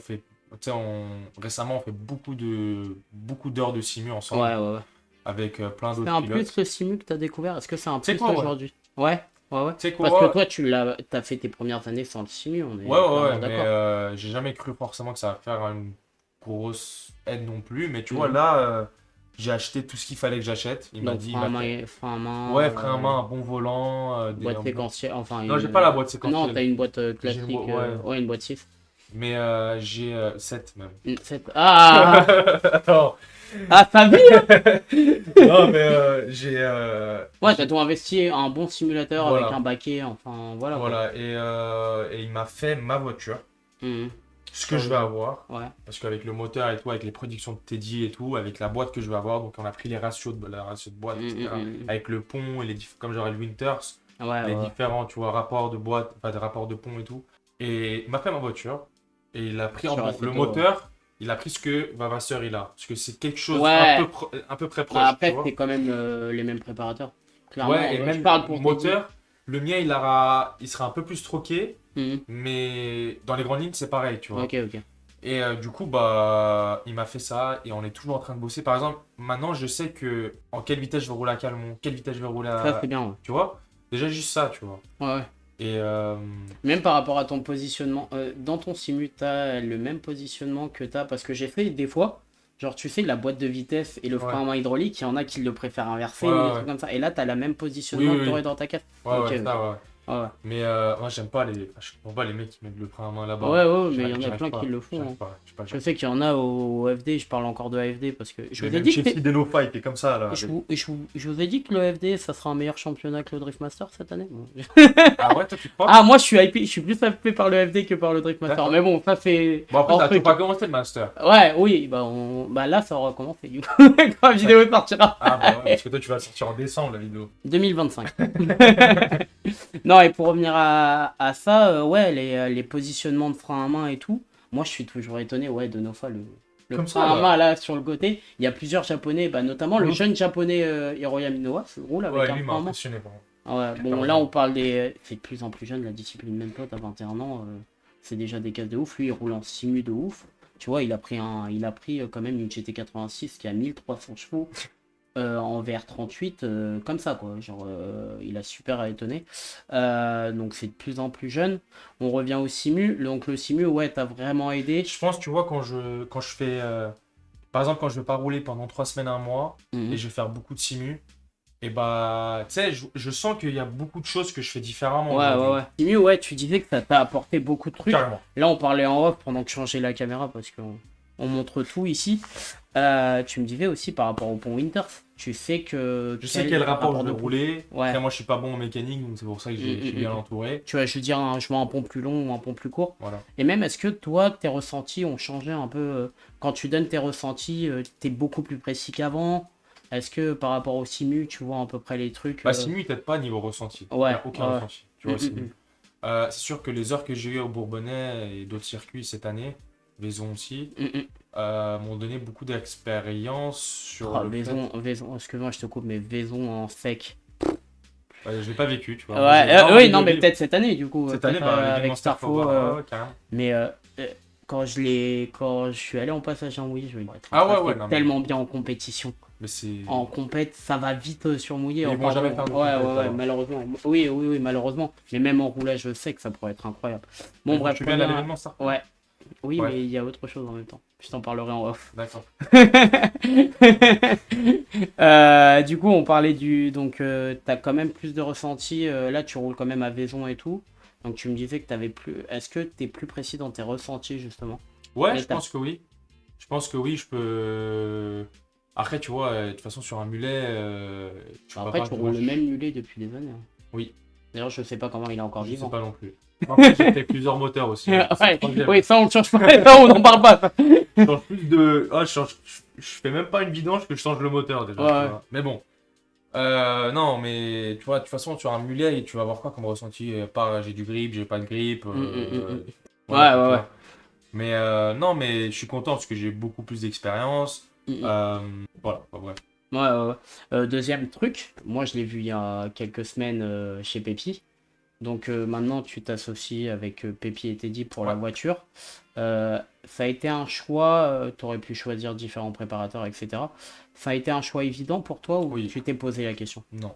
Speaker 2: Récemment, on fait beaucoup d'heures de simu ensemble.
Speaker 1: Ouais.
Speaker 2: Avec plein
Speaker 1: C'est
Speaker 2: d'autres
Speaker 1: un
Speaker 2: pilotes.
Speaker 1: plus le simu que t'as découvert? Est-ce que c'est un
Speaker 2: C'est
Speaker 1: plus
Speaker 2: quoi, ouais.
Speaker 1: aujourd'hui? Ouais.
Speaker 2: Tu sais quoi,
Speaker 1: Parce que toi, t'as fait tes premières années sans le simu, on est
Speaker 2: Ouais,
Speaker 1: clairement
Speaker 2: mais
Speaker 1: d'accord.
Speaker 2: j'ai jamais cru forcément que ça va faire une grosse aide non plus. Mais tu
Speaker 1: Mhm.
Speaker 2: vois, là, j'ai acheté tout ce qu'il fallait que j'achète. Il m'a
Speaker 1: Donc,
Speaker 2: dit.
Speaker 1: frein à main.
Speaker 2: Ouais, frein à main, un bon volant.
Speaker 1: Boîte séquentielle, enfin...
Speaker 2: Non, j'ai pas la boîte séquentielle.
Speaker 1: Non, t'as une boîte
Speaker 2: J'ai
Speaker 1: classique,
Speaker 2: ouais.
Speaker 1: ouais, une boîte 6.
Speaker 2: Mais j'ai 7 même.
Speaker 1: Ah
Speaker 2: Attends.
Speaker 1: Ah, ça vie hein.
Speaker 2: Non, mais j'ai.
Speaker 1: Ouais, t'as tout investi un bon simulateur
Speaker 2: Voilà.
Speaker 1: avec un baquet, enfin, voilà.
Speaker 2: Voilà, et il m'a fait ma voiture,
Speaker 1: Mhm.
Speaker 2: ce que je vais avoir.
Speaker 1: Ouais.
Speaker 2: Parce qu'avec le moteur et tout, avec les prédictions de Teddy et tout, avec la boîte que je vais avoir, donc on a pris les ratios la ratio de boîte, etc. Avec le pont et comme j'aurai le Winters, les différents, tu vois, rapports de boîte, enfin des rapports de pont et tout. Et il m'a fait ma voiture, et il a pris le moteur. Il a pris ce que Vavasseur il a. Parce que c'est quelque chose un peu près proche.
Speaker 1: Après,
Speaker 2: tu vois.
Speaker 1: c'est quand même les mêmes préparateurs. Clairement,
Speaker 2: Ouais, et même
Speaker 1: je parle pour
Speaker 2: le moteur, le mien il sera un peu plus troqué, mais dans les grandes lignes c'est pareil, tu vois.
Speaker 1: Ok.
Speaker 2: Et du coup, bah, il m'a fait ça et on est toujours en train de bosser. Par exemple, maintenant je sais que en quelle vitesse je vais rouler à Calmont, quelle vitesse je vais rouler à.
Speaker 1: Ça, c'est bien, ouais.
Speaker 2: Tu vois. Déjà juste ça, tu vois.
Speaker 1: Ouais.
Speaker 2: Et
Speaker 1: même par rapport à ton positionnement, dans ton simu, t'as le même positionnement que t'as, parce que j'ai fait des fois, genre tu sais, la boîte de vitesse et le frein à main hydraulique, il y en a qui le préfèrent inversé, ou des trucs comme ça, et là t'as la même positionnement que t'aurais dans ta caisse.
Speaker 2: Ouais, ça, ouais.
Speaker 1: Ouais.
Speaker 2: Mais moi j'aime pas je comprends pas les mecs qui mettent le frein à main là-bas.
Speaker 1: Ouais, mais il y en a plein qui le font. Je sais qu'il y en a au FD, je parle encore de AFD parce que je vous ai dit que
Speaker 2: chez Denova, il était comme ça là.
Speaker 1: je vous ai dit que le FD ça sera un meilleur championnat que le Drift Master cette année.
Speaker 2: Ah ouais, toi tu crois?
Speaker 1: Ah, moi je suis plus hypé par le FD que par le Drift Master. Mais bon, ça c'est.
Speaker 2: Bon, après, t'as toujours pas commencé le Master.
Speaker 1: Ouais, oui, bah là ça aura recommencé du coup. Quand la vidéo sortira.
Speaker 2: Ah bah ouais, parce que toi tu vas sortir en décembre la vidéo.
Speaker 1: 2025. Non, et pour revenir à ça, ouais, les positionnements de frein à main et tout, moi je suis toujours étonné, ouais, de Nofa, Le
Speaker 2: Comme ça,
Speaker 1: Prama là sur le côté, il y a plusieurs japonais, bah, notamment le
Speaker 2: Mhm.
Speaker 1: jeune japonais Hiroya Minowa, il roule avec
Speaker 2: Ouais,
Speaker 1: un
Speaker 2: lui m'a
Speaker 1: Prama.
Speaker 2: impressionné, par contre.
Speaker 1: Ah ouais, bon là on parle des. C'est de plus en plus jeune la discipline même pote à 21 ans, c'est déjà des cases de ouf. Lui il roule en simu de ouf. Tu vois, il a pris quand même une GT86 qui a 1300 chevaux en VR38, comme ça quoi. Genre il a super étonné. Donc c'est de plus en plus jeune. On revient au simu. Donc le simu, ouais, t'as vraiment aidé.
Speaker 2: Je pense, tu vois, quand je fais. Par exemple, quand je vais pas rouler pendant 3 semaines, un mois,
Speaker 1: Mhm.
Speaker 2: et je vais faire beaucoup de simu, et bah, tu sais, je sens qu'il y a beaucoup de choses que je fais différemment
Speaker 1: Ouais,
Speaker 2: aujourd'hui.
Speaker 1: ouais, ouais. Simu, ouais, tu disais que ça t'a apporté beaucoup de trucs.
Speaker 2: Carrément.
Speaker 1: Là, on parlait en off pendant que je changeais la caméra parce qu'on montre tout ici. Tu me disais aussi par rapport au pont Winters. Tu sais que.
Speaker 2: Je sais quel rapport je veux
Speaker 1: de pont.
Speaker 2: rouler.
Speaker 1: Ouais.
Speaker 2: Après, moi, je suis pas bon en mécanique, donc c'est pour ça que je suis bien entouré.
Speaker 1: Tu vois, je veux dire, je vois un pont plus long ou un pont plus court.
Speaker 2: Voilà.
Speaker 1: Et même, est-ce que toi, tes ressentis ont changé un peu quand tu donnes tes ressentis, t'es beaucoup plus précis qu'avant? Est-ce que par rapport au simu, tu vois à peu près les trucs
Speaker 2: Bah, simu, il t'aide pas niveau ressenti. Il
Speaker 1: Ouais.
Speaker 2: n'y a aucun
Speaker 1: Ouais.
Speaker 2: ressenti. Tu vois, simu. C'est sûr que les heures que j'ai eues au Bourbonnais et d'autres circuits cette année, Vaison aussi, m'ont donné beaucoup d'expérience sur le
Speaker 1: Vaison, excuse-moi, je te coupe, mais Vaison en sec.
Speaker 2: fait. Je l'ai pas vécu, tu vois.
Speaker 1: Ouais,
Speaker 2: Moi, j'ai vraiment
Speaker 1: oui,
Speaker 2: envie de
Speaker 1: non,
Speaker 2: le
Speaker 1: mais
Speaker 2: vivre.
Speaker 1: peut-être cette année, du coup.
Speaker 2: Cette
Speaker 1: peut-être,
Speaker 2: année, bah,
Speaker 1: avec
Speaker 2: l'événement
Speaker 1: Starfo.
Speaker 2: Starfo, carrément.
Speaker 1: Mais quand je suis allé en passage en mouillé, je vais être
Speaker 2: Ah ouais, non, mais-
Speaker 1: tellement bien en compétition.
Speaker 2: Mais c'est.
Speaker 1: En compète, ça va vite sur mouillé.
Speaker 2: Ils vont jamais faire de
Speaker 1: Ouais,
Speaker 2: compète, alors.
Speaker 1: malheureusement. Oui, malheureusement. Mais même en roulage, je sais que ça pourrait être incroyable. Bon, bref.
Speaker 2: Tu viens à l'événement Starfo?
Speaker 1: Ouais. Oui,
Speaker 2: Ouais.
Speaker 1: mais il y a autre chose en même temps. Je t'en parlerai en off.
Speaker 2: D'accord.
Speaker 1: Du coup, on parlait du. Donc, t'as quand même plus de ressenti. Là, tu roules quand même à Vaison et tout. Donc, tu me disais que t'avais plus. Est-ce que t'es plus précis dans tes ressentis, justement?
Speaker 2: Ouais,
Speaker 1: Et
Speaker 2: je pense que oui. Je pense que oui, je peux. Après, tu vois, de toute façon, sur un mulet.
Speaker 1: Après, tu roules le même mulet depuis des années. Hein.
Speaker 2: Oui.
Speaker 1: D'ailleurs, je sais pas comment il est encore
Speaker 2: Je sais
Speaker 1: vivant.
Speaker 2: pas non plus. En fait, j'ai fait plusieurs moteurs aussi. Hein. C'est
Speaker 1: Ouais,
Speaker 2: le troisième.
Speaker 1: oui, ça, on ne change pas. Ça, on n'en parle pas.
Speaker 2: Je change plus de. Ah, je fais même pas une vidange que je change le moteur déjà.
Speaker 1: Ouais.
Speaker 2: Tu vois. Mais bon. Non, mais tu vois, de toute façon, sur un mulet, tu vas avoir quoi comme ressenti? Pas j'ai du grip, j'ai pas de grip. Voilà,
Speaker 1: Ouais.
Speaker 2: tu vois. Mais non, mais je suis content parce que j'ai beaucoup plus d'expérience. Voilà, bref.
Speaker 1: Ouais. Deuxième truc, moi, je l'ai vu il y a quelques semaines chez Pépi. Donc maintenant, tu t'associes avec Pépi et Teddy pour la voiture. Ça a été un choix, tu aurais pu choisir différents préparateurs, etc. Ça a été un choix évident pour toi ou
Speaker 2: Oui.
Speaker 1: tu t'es posé la question?
Speaker 2: Non.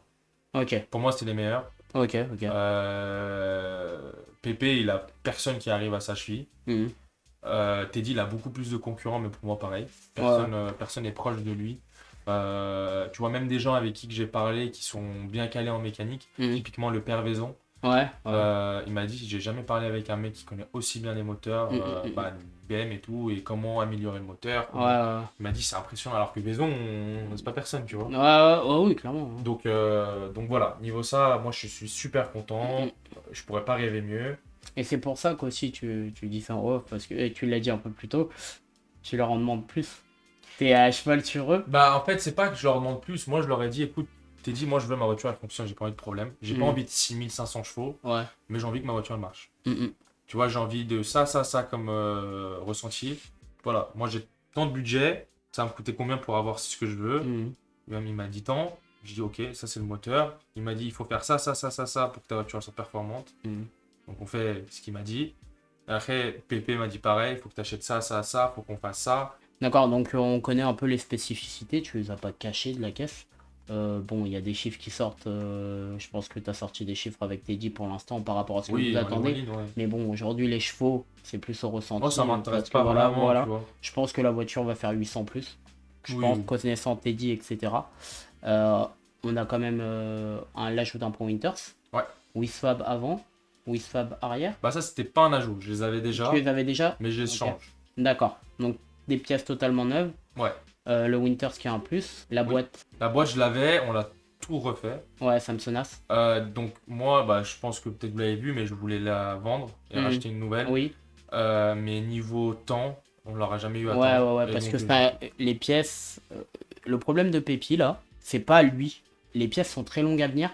Speaker 1: Ok,
Speaker 2: Pour moi, c'était les meilleurs.
Speaker 1: ok.
Speaker 2: Pépé, il a personne qui arrive à sa cheville.
Speaker 1: Mhm.
Speaker 2: Teddy, il a beaucoup plus de concurrents, mais pour moi, pareil. Personne n'est proche de lui. Tu vois, même des gens avec qui que j'ai parlé qui sont bien calés en mécanique, typiquement le père Vaison.
Speaker 1: Ouais.
Speaker 2: Il m'a dit j'ai jamais parlé avec un mec qui connaît aussi bien les moteurs, BM et tout, et comment améliorer le moteur.
Speaker 1: Ouais.
Speaker 2: Il m'a dit c'est impressionnant, alors que Vaison, c'est pas personne, tu vois.
Speaker 1: Ouais, oui, clairement. Hein.
Speaker 2: Donc voilà, niveau ça, moi je suis super content. Je pourrais pas rêver mieux.
Speaker 1: Et c'est pour ça qu'aussi tu dis ça en off, parce que et tu l'as dit un peu plus tôt, tu leur en demandes plus. T'es à cheval sur eux.
Speaker 2: Bah en fait, c'est pas que je leur demande plus. Moi je leur ai dit écoute, t'es dit, moi je veux ma voiture elle fonctionne, j'ai pas envie de problème. J'ai pas envie de 6500 chevaux, mais j'ai envie que ma voiture elle marche. Tu vois, j'ai envie de ça comme ressenti. Voilà, moi j'ai tant de budget, ça va me coûter combien pour avoir ce que je veux. Il m'a dit tant. Je dis ok, ça c'est le moteur. Il m'a dit il faut faire ça pour que ta voiture soit performante. Donc on fait ce qu'il m'a dit. Après, Pépé m'a dit pareil, il faut que tu achètes ça, faut qu'on fasse ça.
Speaker 1: D'accord, donc on connaît un peu les spécificités, tu les as pas cachées de la caisse. Bon, il y a des chiffres qui sortent, je pense que tu as sorti des chiffres avec Teddy pour l'instant par rapport à ce que vous attendez. Mais bon, aujourd'hui les chevaux, c'est plus au ressenti.
Speaker 2: Moi ça m'intéresse
Speaker 1: parce
Speaker 2: pas
Speaker 1: que
Speaker 2: vraiment, tu vois.
Speaker 1: Je pense que la voiture va faire 800 plus. Je pense, connaissant Teddy, etc. On a quand même l'ajout d'un pont Winters.
Speaker 2: Ouais.
Speaker 1: Wisfab avant, Wisfab arrière.
Speaker 2: Bah ça c'était pas un ajout, je les avais déjà.
Speaker 1: Tu les avais déjà?
Speaker 2: Mais je les change.
Speaker 1: D'accord, donc des pièces totalement neuves.
Speaker 2: Ouais.
Speaker 1: Le Winters qui a un plus. La boîte.
Speaker 2: La boîte je l'avais, on l'a tout refait.
Speaker 1: Ouais, Samsonas.
Speaker 2: Donc moi, bah, je pense que peut-être vous l'avez vu, mais je voulais la vendre et racheter une nouvelle.
Speaker 1: Oui.
Speaker 2: Mais niveau temps, on l'aura jamais eu à temps.
Speaker 1: Ouais, parce que les pièces... le problème de Pépi, là, c'est pas lui. Les pièces sont très longues à venir.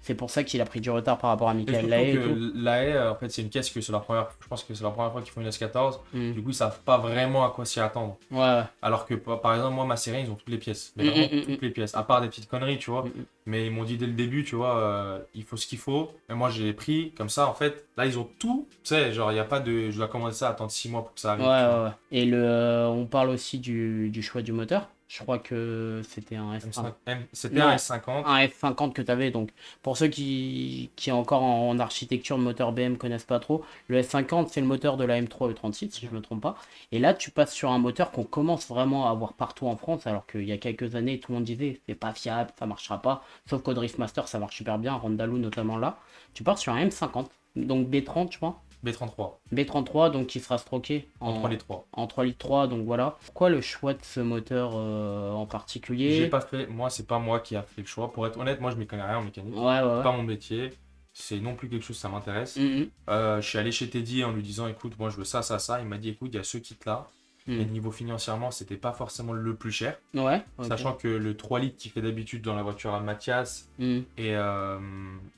Speaker 1: C'est pour ça qu'il a pris du retard par rapport à
Speaker 2: Et
Speaker 1: Michael
Speaker 2: surtout
Speaker 1: Lahaye et
Speaker 2: que
Speaker 1: tout.
Speaker 2: Lahaye, en fait, c'est une caisse que c'est je pense que c'est la première fois qu'ils font une S14.
Speaker 1: Mm.
Speaker 2: Du coup, ils savent pas vraiment à quoi s'y attendre.
Speaker 1: Ouais, ouais.
Speaker 2: Alors que, par exemple, moi, ma série, ils ont toutes les pièces. Mais
Speaker 1: Mm,
Speaker 2: vraiment
Speaker 1: mm, mm,
Speaker 2: toutes les pièces. À part des petites conneries, tu vois.
Speaker 1: mm, mm.
Speaker 2: Mais ils m'ont dit dès le début, tu vois, il faut ce qu'il faut. Et moi, j'ai pris comme ça, en fait. Là, ils ont tout. Tu sais, genre, il n'y a pas de. Je dois commander ça, attendre 6 mois pour que ça
Speaker 1: Ouais,
Speaker 2: arrive. tu vois.
Speaker 1: ouais, ouais. Et on parle aussi du choix du moteur. Je crois que c'était un S1.
Speaker 2: C'était
Speaker 1: Non.
Speaker 2: un S50.
Speaker 1: Un F50 que tu avais. Donc, pour ceux qui encore en architecture de moteur BM connaissent pas trop, le F50, c'est le moteur de la M3 E36, si je me trompe pas. Et là, tu passes sur un moteur qu'on commence vraiment à avoir partout en France, alors qu'il y a quelques années, tout le monde disait c'est pas fiable, ça marchera pas. Sauf qu'au Driftmaster, ça marche super bien, Randaloo notamment là. Tu pars sur un M50, donc B30, je crois.
Speaker 2: B33.
Speaker 1: B33, donc qui sera stroké
Speaker 2: En 3 litres 3.
Speaker 1: en 3 litres 3, donc voilà. Pourquoi le choix de ce moteur en
Speaker 2: J'ai
Speaker 1: particulier?
Speaker 2: pas fait. Moi, c'est pas moi qui a fait le choix. Pour être honnête, moi, je m'y connais rien en mécanique.
Speaker 1: Ouais, ouais, ouais.
Speaker 2: Pas mon métier. C'est non plus quelque chose, ça m'intéresse.
Speaker 1: Mhm,
Speaker 2: Je suis allé chez Teddy en lui disant écoute, moi je veux ça, ça, ça. Il m'a dit écoute, il y a ce kit là.
Speaker 1: mhm.
Speaker 2: Et niveau financièrement, c'était pas forcément le plus cher.
Speaker 1: Ouais, ok.
Speaker 2: Sachant que le 3 litres qui fait d'habitude dans la voiture à Mathias
Speaker 1: Mhm.
Speaker 2: et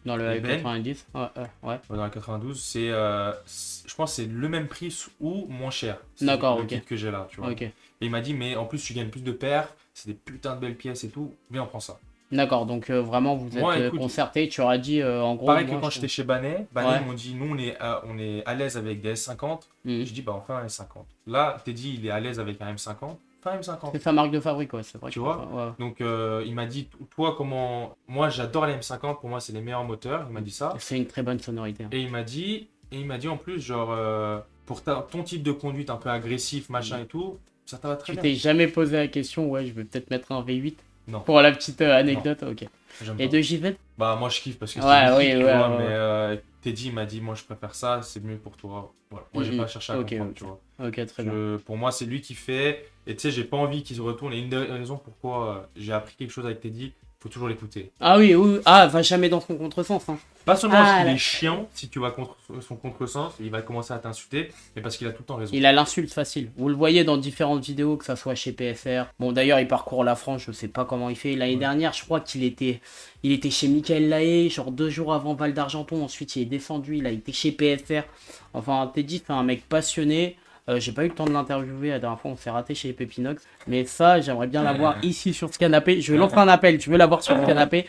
Speaker 1: Dans le
Speaker 2: et Ben,
Speaker 1: i90, ouais, ouais.
Speaker 2: dans la 92, je pense que c'est le même prix ou moins cher. C'est
Speaker 1: D'accord,
Speaker 2: le
Speaker 1: ok.
Speaker 2: kit que j'ai là, tu vois.
Speaker 1: Ok.
Speaker 2: Et il m'a dit mais en plus tu gagnes plus de perfs, c'est des putains de belles pièces et tout. Viens, on prend ça.
Speaker 1: D'accord, donc vraiment vous êtes
Speaker 2: Moi, écoute,
Speaker 1: concerté, tu auras dit en gros.
Speaker 2: Pareil que
Speaker 1: moi,
Speaker 2: quand
Speaker 1: je-
Speaker 2: j'étais chez Banet,
Speaker 1: Ouais.
Speaker 2: ils m'ont dit nous on est à l'aise avec des S50.
Speaker 1: Mhm.
Speaker 2: Je dis bah on fait un S50. Là, Teddy il est à l'aise avec un M50. Fais un M50.
Speaker 1: C'est sa marque de fabrique, ouais, c'est vrai.
Speaker 2: Tu
Speaker 1: que-
Speaker 2: vois
Speaker 1: ouais.
Speaker 2: Donc il m'a dit toi comment. Moi j'adore les M50, pour moi c'est les meilleurs moteurs. Il m'a dit ça.
Speaker 1: C'est une très bonne sonorité. Hein.
Speaker 2: Et il m'a dit en plus genre pour ton type de conduite un peu agressif, machin et tout, ça va très
Speaker 1: Tu
Speaker 2: bien.
Speaker 1: t'es jamais posé la question, ouais, je vais peut-être mettre un V8
Speaker 2: Non.
Speaker 1: pour la petite anecdote, ok.
Speaker 2: J'aime
Speaker 1: Et
Speaker 2: pas.
Speaker 1: de JZ?
Speaker 2: Bah moi je kiffe parce que
Speaker 1: Ouais,
Speaker 2: c'est
Speaker 1: oui,
Speaker 2: mythique, tu
Speaker 1: ouais,
Speaker 2: vois,
Speaker 1: ouais,
Speaker 2: mais
Speaker 1: ouais.
Speaker 2: Teddy m'a dit moi je préfère ça, c'est mieux pour toi. Voilà. Moi j'ai
Speaker 1: Mhm.
Speaker 2: pas cherché à
Speaker 1: Ok,
Speaker 2: comprendre,
Speaker 1: ok.
Speaker 2: tu vois.
Speaker 1: Ok, très bien.
Speaker 2: Pour moi c'est lui qui fait et tu sais j'ai pas envie qu'il se retourne et une des raisons pourquoi j'ai appris quelque chose avec Teddy, faut toujours l'écouter.
Speaker 1: Ah oui, oui, ah, va jamais dans son contresens. Hein.
Speaker 2: Pas seulement
Speaker 1: Ah,
Speaker 2: parce qu'il
Speaker 1: là.
Speaker 2: est chiant, si tu vas contre son contresens, il va commencer à t'insulter, mais parce qu'il a tout le temps raison.
Speaker 1: Il a l'insulte facile. Vous le voyez dans différentes vidéos, que ça soit chez PFR. Bon, d'ailleurs, il parcourt la France, je sais pas comment il fait. L'année
Speaker 2: Ouais.
Speaker 1: dernière, je crois qu'il était chez Michael Lahaye, genre 2 jours avant Val d'Argenton. Ensuite, il est descendu, il a été chez PFR. Enfin, Teddy, c'est un mec passionné. J'ai pas eu le temps de l'interviewer. La dernière fois, on s'est raté chez les Pépinox. Mais ça, j'aimerais bien l'avoir ici sur ce canapé. Je vais lancer un appel. Je veux l'avoir sur le canapé.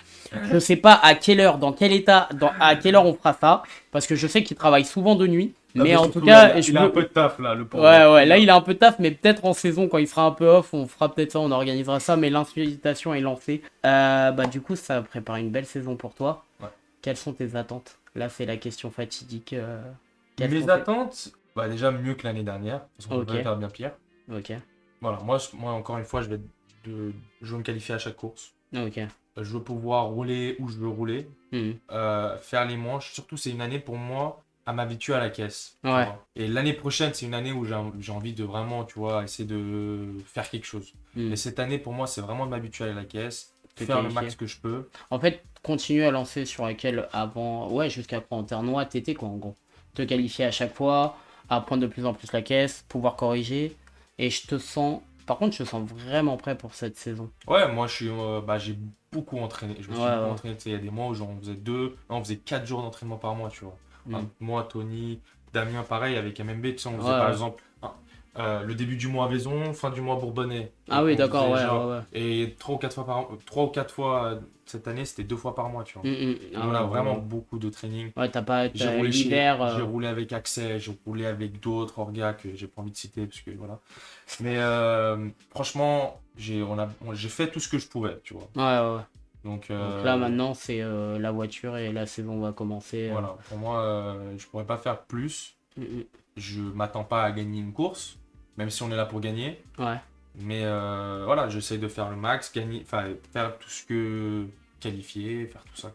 Speaker 1: Je sais pas à quelle heure, dans quel état, à quelle heure on fera ça. Parce que je sais qu'il travaille souvent de nuit.
Speaker 2: Non,
Speaker 1: Mais en
Speaker 2: surtout,
Speaker 1: tout cas,
Speaker 2: il a un peu de taf là, le pauvre.
Speaker 1: Ouais, ouais, là il a un peu de taf, mais peut-être en saison, quand il sera un peu off, on fera peut-être ça, on organisera ça, mais l'invitation est lancée. Bah, du coup, ça prépare une belle saison pour toi.
Speaker 2: Ouais.
Speaker 1: Quelles sont tes attentes? Là, c'est la question fatidique. Qu'est-ce qu'on
Speaker 2: Mes
Speaker 1: fait?
Speaker 2: attentes, bah déjà mieux que l'année dernière, parce qu'on
Speaker 1: Ok.
Speaker 2: peut pas faire bien pire.
Speaker 1: Ok,
Speaker 2: Voilà, moi encore une fois, je veux me qualifier à chaque course.
Speaker 1: ok.
Speaker 2: Je veux pouvoir rouler où je veux rouler,
Speaker 1: Mhm.
Speaker 2: faire les manches. Surtout, c'est une année pour moi à m'habituer à la caisse. tu
Speaker 1: Ouais.
Speaker 2: vois. Et l'année prochaine, c'est une année où j'ai envie de vraiment, tu vois, essayer de faire quelque chose.
Speaker 1: Mhm.
Speaker 2: Et cette année, pour moi, c'est vraiment de m'habituer à la caisse,
Speaker 1: Te
Speaker 2: faire le
Speaker 1: qualifier.
Speaker 2: max que je peux.
Speaker 1: En fait, continue à lancer sur laquelle avant, ouais, jusqu'à quand en Ternois, t'étais quoi en gros. Te qualifier à chaque fois, apprendre de plus en plus la caisse, pouvoir corriger. Et je te sens, par contre, je te sens vraiment prêt pour cette saison.
Speaker 2: Ouais, moi, j'ai beaucoup entraîné. Je me suis
Speaker 1: Ouais,
Speaker 2: beaucoup
Speaker 1: ouais.
Speaker 2: entraîné. Tu sais, il y a des mois où on faisait on faisait 4 jours d'entraînement par mois, tu vois. Enfin,
Speaker 1: Mhm.
Speaker 2: moi, Tony, Damien, pareil, avec MMB, tu sais, on faisait
Speaker 1: Ouais,
Speaker 2: par
Speaker 1: ouais.
Speaker 2: exemple le début du mois à Vaison, fin du mois à Bourbonnais.
Speaker 1: Ah
Speaker 2: Donc,
Speaker 1: oui,
Speaker 2: on
Speaker 1: d'accord,
Speaker 2: faisait
Speaker 1: ouais,
Speaker 2: genre-
Speaker 1: ouais, ouais.
Speaker 2: Et 3 ou 4 fois cette année, c'était 2 fois par mois, tu vois.
Speaker 1: Mhm.
Speaker 2: Et
Speaker 1: Ah
Speaker 2: on a
Speaker 1: ouais,
Speaker 2: vraiment
Speaker 1: ouais.
Speaker 2: beaucoup de training.
Speaker 1: Ouais, t'as
Speaker 2: J'ai roulé,
Speaker 1: l'hiver.
Speaker 2: j'ai roulé avec Axel, j'ai roulé avec d'autres orgas que j'ai pas envie de citer parce que voilà. Mais franchement, j'ai fait tout ce que je pouvais, tu vois.
Speaker 1: Ouais, ouais.
Speaker 2: Donc,
Speaker 1: Donc là, maintenant, c'est la voiture et la saison va commencer.
Speaker 2: voilà. Pour moi, je pourrais pas faire plus.
Speaker 1: Mhm.
Speaker 2: Je m'attends pas à gagner une course, même si on est là pour gagner.
Speaker 1: Ouais.
Speaker 2: Mais voilà, j'essaye de faire le max, gagner, enfin faire tout ce que qualifier, faire tout ça.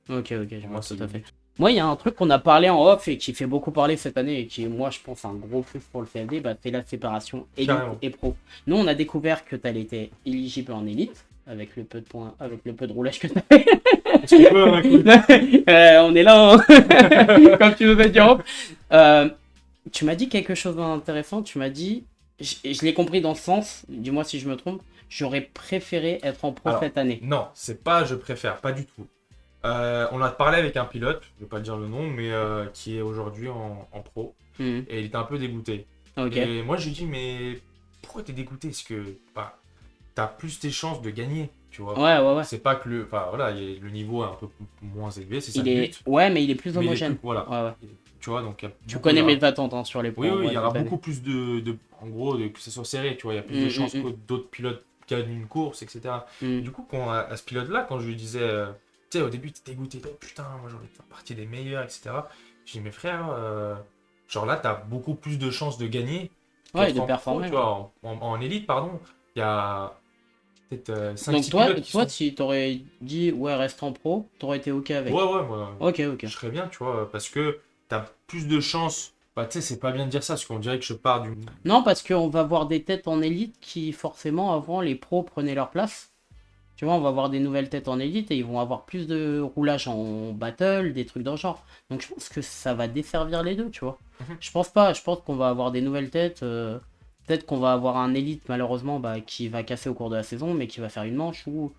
Speaker 1: Ok, ok, je
Speaker 2: Pour
Speaker 1: vois
Speaker 2: moi,
Speaker 1: tout
Speaker 2: c'est
Speaker 1: à
Speaker 2: le
Speaker 1: fait.
Speaker 2: but.
Speaker 1: Moi, il y a un truc qu'on a parlé en off et qui fait beaucoup parler cette année et qui est, moi, je pense, un gros plus pour le CFD, bah, c'est la séparation élite
Speaker 2: Carrément.
Speaker 1: et pro. Nous, on a découvert que tu été éligible en élite avec le peu de points, avec le peu de roulage que tu as.
Speaker 2: Est-ce qu'on peut, hein, écoute
Speaker 1: On est là, hein. Comme tu nous as dit en off. Tu m'as dit quelque chose d'intéressant. Tu m'as dit, je l'ai compris dans ce sens, dis-moi si je me trompe, j'aurais préféré être en pro
Speaker 2: Alors,
Speaker 1: cette année.
Speaker 2: Non, c'est pas je préfère, pas du tout. On a parlé avec un pilote, je vais pas dire le nom, mais qui est aujourd'hui en pro.
Speaker 1: Mhm.
Speaker 2: Et il était un peu dégoûté.
Speaker 1: Ok.
Speaker 2: Et moi, je lui dis, mais pourquoi t'es dégoûté? Parce que bah, t'as plus tes chances de gagner, tu vois.
Speaker 1: Ouais.
Speaker 2: C'est pas que le. Enfin, voilà, le niveau est un peu moins élevé, c'est ça le but.
Speaker 1: Ouais, mais il est plus
Speaker 2: Mais il est
Speaker 1: homogène.
Speaker 2: plus. Voilà.
Speaker 1: Ouais.
Speaker 2: Tu vois, donc il y a
Speaker 1: Tu
Speaker 2: beaucoup-
Speaker 1: connais
Speaker 2: il y aura-
Speaker 1: mes attentes hein, sur les pros.
Speaker 2: Oui, oui, il
Speaker 1: ouais,
Speaker 2: y aura
Speaker 1: cette année.
Speaker 2: beaucoup plus en gros, que ce soit serré, tu vois. Il y a plus de chances que d'autres pilotes gagnent une course, etc.
Speaker 1: Mhm.
Speaker 2: Du coup, à ce pilote-là, quand je lui disais, tu sais, au début, t'es dégoûté, oh, putain, moi j'ai envie de faire partie des meilleurs, etc. Je dis, mais frère, genre là, t'as beaucoup plus de chances de gagner.
Speaker 1: Ouais, de
Speaker 2: Qu'être en pro,
Speaker 1: performer.
Speaker 2: tu vois, en élite, pardon. Il y a peut-être
Speaker 1: Donc
Speaker 2: 5-6 pilotes qui
Speaker 1: toi,
Speaker 2: sont.
Speaker 1: si t'aurais dit ouais reste en pro, t'aurais été ok avec.
Speaker 2: Ouais, moi,
Speaker 1: Ok.
Speaker 2: je serais bien, tu vois, parce que t'as plus de chances. Bah, tu sais, c'est pas bien de dire ça, parce qu'on dirait que je pars du.
Speaker 1: Non, parce qu'on va voir des têtes en élite qui forcément avant les pros prenaient leur place. Tu vois, on va voir des nouvelles têtes en élite et ils vont avoir plus de roulage en battle, des trucs dans le genre. Donc je pense que ça va desservir les deux, tu vois.
Speaker 2: Mhm.
Speaker 1: Je pense pas, je pense qu'on va avoir des nouvelles têtes. Peut-être qu'on va avoir un élite malheureusement bah, qui va casser au cours de la saison, mais qui va faire une manche où